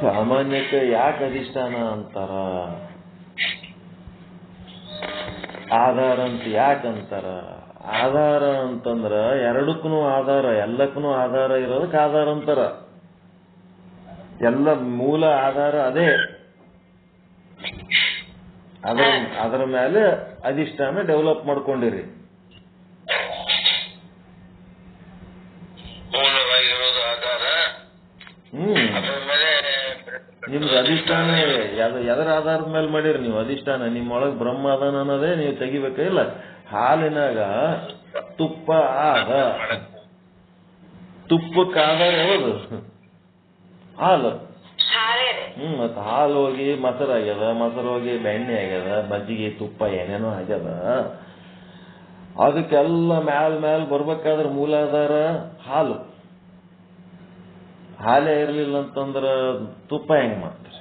ಸಾಮಾನ್ಯಕ್ಕೆ ಯಾಕೆ ಅಧಿಷ್ಠಾನ ಅಂತಾರ, ಆಧಾರ ಅಂತ ಯಾಕಂತಾರ? ಆಧಾರ ಅಂತಂದ್ರ ಎರಡಕ್ಕೂ ಆಧಾರ, ಎಲ್ಲಕ್ಕೂ ಆಧಾರ ಇರೋದಕ್ಕೆ ಆಧಾರ ಅಂತಾರ. ಎಲ್ಲ ಮೂಲ ಆಧಾರ ಅದೇ, ಅದರ ಮೇಲೆ ಅಧಿಷ್ಠಾನ ಡೆವಲಪ್ ಮಾಡ್ಕೊಂಡಿರಿ. ನಿಮ್ದು ಅಧಿಷ್ಠಾನ ಎದರ ಆಧಾರದ ಮೇಲೆ ಮಾಡಿರಿ ನೀವು ಅಧಿಷ್ಠಾನ? ನಿಮ್ಮೊಳಗೆ ಬ್ರಹ್ಮ ಅದಾನ ಅನ್ನೋದೇ ನೀವು ತೆಗಿಬೇಕ. ಇಲ್ಲ, ಹಾಲಿನಾಗ ತುಪ್ಪ ಆದ, ತುಪ್ಪಕ್ಕೆ ಆಧಾರ ಯಾವುದು? ಹಾಲು. ಮತ್ತ ಹಾಲು ಹೋಗಿ ಮೊಸರು ಆಗ್ಯದ, ಮೊಸರು ಹೋಗಿ ಬೆಣ್ಣೆ ಆಗ್ಯದ, ಮಜ್ಜಿಗೆ ತುಪ್ಪ ಏನೇನೋ ಆಗ್ಯದ. ಅದಕ್ಕೆಲ್ಲ ಮ್ಯಾಲ್ ಬರ್ಬೇಕಾದ್ರೆ ಮೂಲಾಧಾರ ಹಾಲು. ಹಾಲೇ ಇರ್ಲಿಲ್ಲ ಅಂತಂದ್ರ ತುಪ್ಪ ಹೆಂಗ್ ಮಾಡ್ತಾರೆ?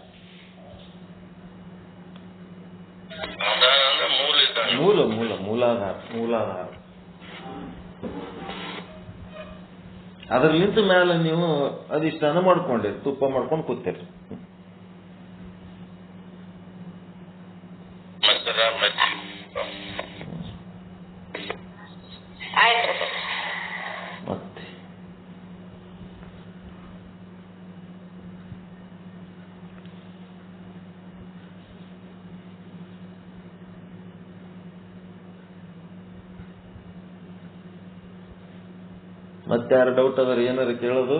ಮೂಲಾಧಾರ. ಅದ್ರಲಿಂತ ಮೇಲೆ ನೀವು ಅಧಿಷ್ಠಾನ ಮಾಡ್ಕೊಂಡಿರಿ, ತುಪ್ಪ ಮಾಡ್ಕೊಂಡು ಕೂತೀರಿ. ಮತ್ತಾರು ಡೌಟ್ ಅದಾರ ಏನಾರು ಕೇಳೋದು?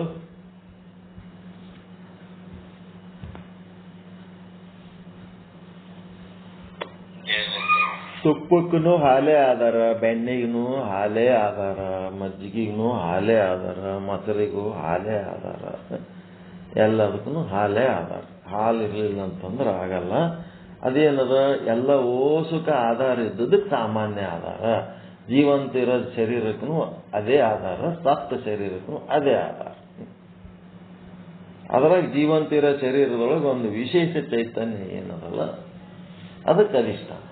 ತುಪ್ಪಕ್ಕೂ ಹಾಲೇ ಆಧಾರ, ಬೆಣ್ಣೆಗೂ ಹಾಲೇ ಆಧಾರ, ಮಜ್ಜಿಗೆಗೂ ಹಾಲೇ ಆಧಾರ, ಮೊಸರಿಗೂ ಹಾಲೇ ಆಧಾರ, ಎಲ್ಲದಕ್ಕೂ ಹಾಲೇ ಆಧಾರ. ಹಾಲು ಇರಲಿಲ್ಲ ಅಂತಂದ್ರೆ ಆಗಲ್ಲ. ಅದೇನದ ಎಲ್ಲ ಓಸುಕ ಆಧಾರ ಇದ್ದದಕ್ಕೆ ಸಾಮಾನ್ಯ ಆಧಾರ. ಜೀವಂತ ಇರೋ ಶರೀರಕ್ಕೂ ಅದೇ ಆಧಾರ, ಸತ್ತ ಶರೀರಕ್ಕೂ ಅದೇ ಆಧಾರ. ಅದ್ರಾಗ ಜೀವಂತ ಇರೋ ಶರೀರದೊಳಗೆ ಒಂದು ವಿಶೇಷ ಚೈತನ್ಯ ಏನದಲ್ಲ ಅದಕ್ಕೆ ಅಧಿಷ್ಠಾನ.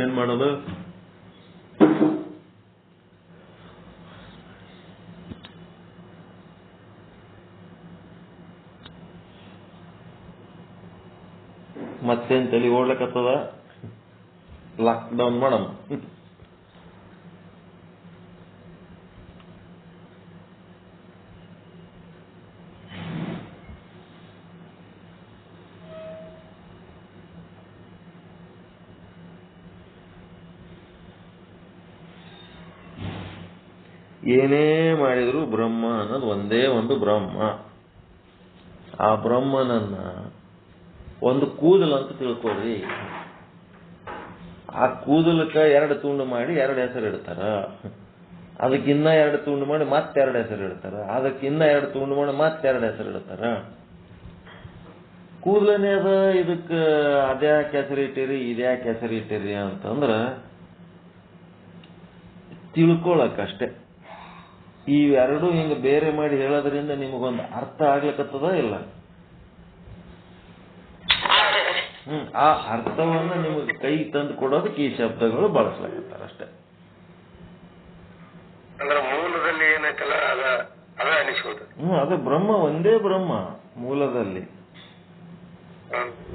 ಏನ್ ಮಾಡೋದು? ಮತ್ತೇನ್ ತಲೆ ಓಡ್ಲಕತ್ತದ? Lockdown madam. ಏನೇ ಮಾಡಿದ್ರು ಬ್ರಹ್ಮ ಅನ್ನೋದು ಒಂದೇ ಒಂದು ಬ್ರಹ್ಮ. ಆ ಬ್ರಹ್ಮನನ್ನ ಒಂದು ಕೂದಲು ಅಂತ ತಿಳ್ಕೊಳ್ರಿ. ಆ ಕೂದಲಕ್ಕೆ 2 ತುಂಡು ಮಾಡಿ 2 ಹೆಸರು ಇಡ್ತಾರ. ಅದಕ್ಕಿನ್ನ 2 ತುಂಡು ಮಾಡಿ ಮತ್ತೆ 2 ಹೆಸರು ಇಡ್ತಾರ. ಅದಕ್ಕಿನ್ನ 2 ತುಂಡು ಮಾಡಿ ಮತ್ತೆ 2 ಹೆಸರು ಇಡ್ತಾರ. ಕೂದಲನೇ ಅದ, ಇದಕ್ಕೆ ಅದ್ಯಾಕೆ ಹೆಸರು ಇಟ್ಟಿರಿ ಇದ್ಯಾಕೆ ಹೆಸರು ಇಟ್ಟಿರಿ ಅಂತಂದ್ರ ತಿಳ್ಕೊಳಕಷ್ಟೆ. ಇವೆರಡೂ ಹಿಂಗ ಬೇರೆ ಮಾಡಿ ಹೇಳೋದ್ರಿಂದ ನಿಮಗೊಂದು ಅರ್ಥ ಆಗ್ಲಿಕ್ಕತ್ತದ ಇಲ್ಲ? ಆ ಅರ್ಥವನ್ನ ನಿಮಗೆ ಕೈ ತಂದು ಕೊಡೋದಕ್ಕೆ ಈ ಶಬ್ದಗಳು ಬಳಸ್ಲಾಕತ್ತಾರ ಅಷ್ಟೇ. ಅಂದ್ರೆ ಮೂಲದಲ್ಲಿ ಏನೈತಲ್ಲ ಅದ ಅನಿಸೋದು. ಅದು ಬ್ರಹ್ಮ, ಒಂದೇ ಬ್ರಹ್ಮ ಮೂಲದಲ್ಲಿ.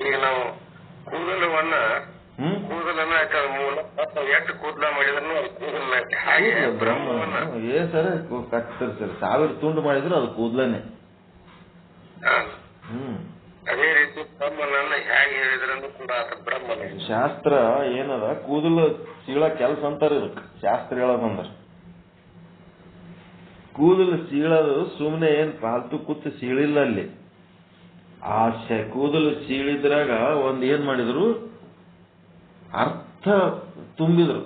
ಈಗ ನಾವು ಕೂದಲವನ್ನ ಮೂಲ ಎಷ್ಟು ಕೂದಲ ಮಾಡಿದ್ರು ಅದು ಕೂದಲ ಹಾಗೆ ಬ್ರಹ್ಮವನ್ನ ಸರ ಕತ್ತರಿಸ್ತಾರೆ. 1000 ತುಂಡು ಮಾಡಿದ್ರು ಅದು ಕೂದಲನೇ. ಅದೇ ರೀತಿ ಬ್ರಹ್ಮನನ್ನ ಹೇಗೆ ಹೇಳಿದ್ರೂ ಕೂಡ ಅದು ಬ್ರಹ್ಮನೇ. ಶಾಸ್ತ್ರ ಏನದ ಕೂದಲು ಸೀಳ ಕೆಲಸ ಅಂತಾರ ಇದಕ್ಕೆ ಶಾಸ್ತ್ರ ಹೇಳೋದಂದ್ರ. ಕೂದಲು ಸೀಳೋದು ಸುಮ್ಮನೆ ಏನ್ ಪಾಲ್ತು ಕೂತು ಸೀಳಿಲ್ಲ ಅಲ್ಲಿ. ಆ ಕೂದಲು ಸೀಳಿದ್ರಾಗ ಒಂದ್ ಏನ್ ಮಾಡಿದ್ರು, ಅರ್ಥ ತುಂಬಿದ್ರು.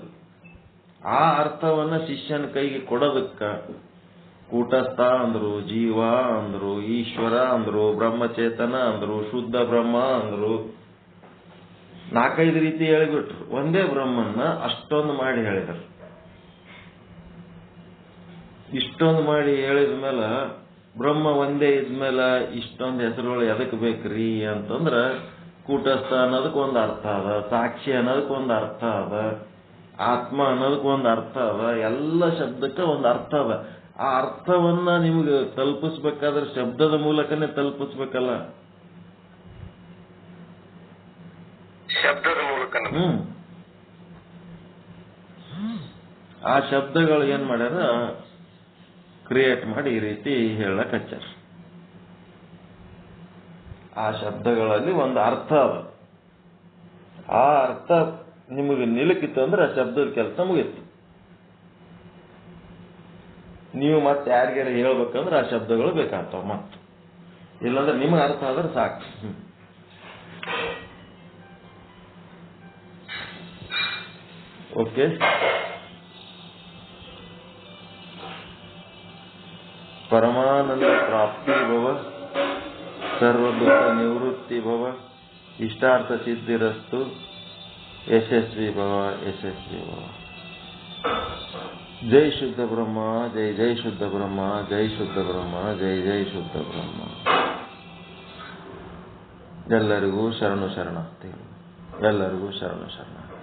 ಆ ಅರ್ಥವನ್ನ ಶಿಷ್ಯನ ಕೈಗೆ ಕೊಡೋದಕ್ಕ ಕೂಟಸ್ಥ ಅಂದ್ರು, ಜೀವ ಅಂದ್ರು, ಈಶ್ವರ ಅಂದ್ರು, ಬ್ರಹ್ಮಚೇತನ ಅಂದ್ರು, ಶುದ್ಧ ಬ್ರಹ್ಮ ಅಂದ್ರು, 4-5 ರೀತಿ ಹೇಳಿಬಿಟ್ರು. ಒಂದೇ ಬ್ರಹ್ಮನ್ನ ಅಷ್ಟೊಂದು ಮಾಡಿ ಹೇಳಿದರು. ಇಷ್ಟೊಂದು ಮಾಡಿ ಹೇಳಿದ ಮೇಲೆ ಬ್ರಹ್ಮ ಒಂದೇ ಇದ್ಮೇಲೆ ಇಷ್ಟೊಂದು ಹೆಸರುಗಳು ಎದಕ್ ಬೇಕ್ರಿ ಅಂತಂದ್ರ, ಕೂಟಸ್ಥ ಅನ್ನೋದಕ್ಕೆ ಒಂದು ಅರ್ಥ ಅದ, ಸಾಕ್ಷಿ ಅನ್ನೋದಕ್ಕೆ ಒಂದು ಅರ್ಥ ಅದ, ಆತ್ಮ ಅನ್ನೋದಕ್ಕೆ ಒಂದು ಅರ್ಥ ಅದ, ಎಲ್ಲ ಶಬ್ದಕ್ಕೆ ಒಂದು ಅರ್ಥ ಅದ. ಆ ಅರ್ಥವನ್ನ ನಿಮ್ಗೆ ತಲುಪಿಸ್ಬೇಕಾದ್ರೆ ಶಬ್ದದ ಮೂಲಕನೇ ತಲುಪಿಸ್ಬೇಕಲ್ಲ. ಶಬ್ದದ ಮೂಲಕ ಆ ಶಬ್ದಗಳು ಏನ್ ಮಾಡ್ಯಾರ, ಕ್ರಿಯೇಟ್ ಮಾಡಿ ಈ ರೀತಿ ಹೇಳಕ್ ಹಚ್ಚಾರ. ಆ ಶಬ್ದಗಳಲ್ಲಿ ಒಂದು ಅರ್ಥ ಅದ. ಆ ಅರ್ಥ ನಿಮಗೆ ನಿಲುಕಿತ್ತು ಅಂದ್ರೆ ಆ ಶಬ್ದದ ಕೆಲಸ ಮುಗಿತು. ನೀವು ಮತ್ತೆ ಯಾರಿಗಾರ ಹೇಳ್ಬೇಕಂದ್ರೆ ಆ ಶಬ್ದಗಳು ಬೇಕಾಗ್ತಾವ. ಮತ್ತೆ ಇಲ್ಲಾಂದ್ರೆ ನಿಮಗೆ ಅರ್ಥ ಆದ್ರೆ ಸಾಕು. ಓಕೆ. ಪರಮಾನಂದ ಪ್ರಾಪ್ತಿ ಭವ, ಸರ್ವದುಃಖ ನಿವೃತ್ತಿ ಭವ, ಇಷ್ಟಾರ್ಥ ಸಿದ್ಧಿರಸ್ತು, ಯಶಸ್ವಿ ಭವ, ಯಶಸ್ವಿ ಭವ. ಜೈ ಶುದ್ಧ ಬ್ರಹ್ಮ, ಜೈ ಜೈ ಶುದ್ಧ ಬ್ರಹ್ಮ, ಜೈ ಶುದ್ಧ ಬ್ರಹ್ಮ, ಜೈ ಜೈ ಶುದ್ಧ ಬ್ರಹ್ಮ. ಎಲ್ಲರಿಗೂ ಶರಣು ಶರಣಾರ್ಥಿಗಳು, ಎಲ್ಲರಿಗೂ ಶರಣು ಶರಣಾರ್ಥಿ.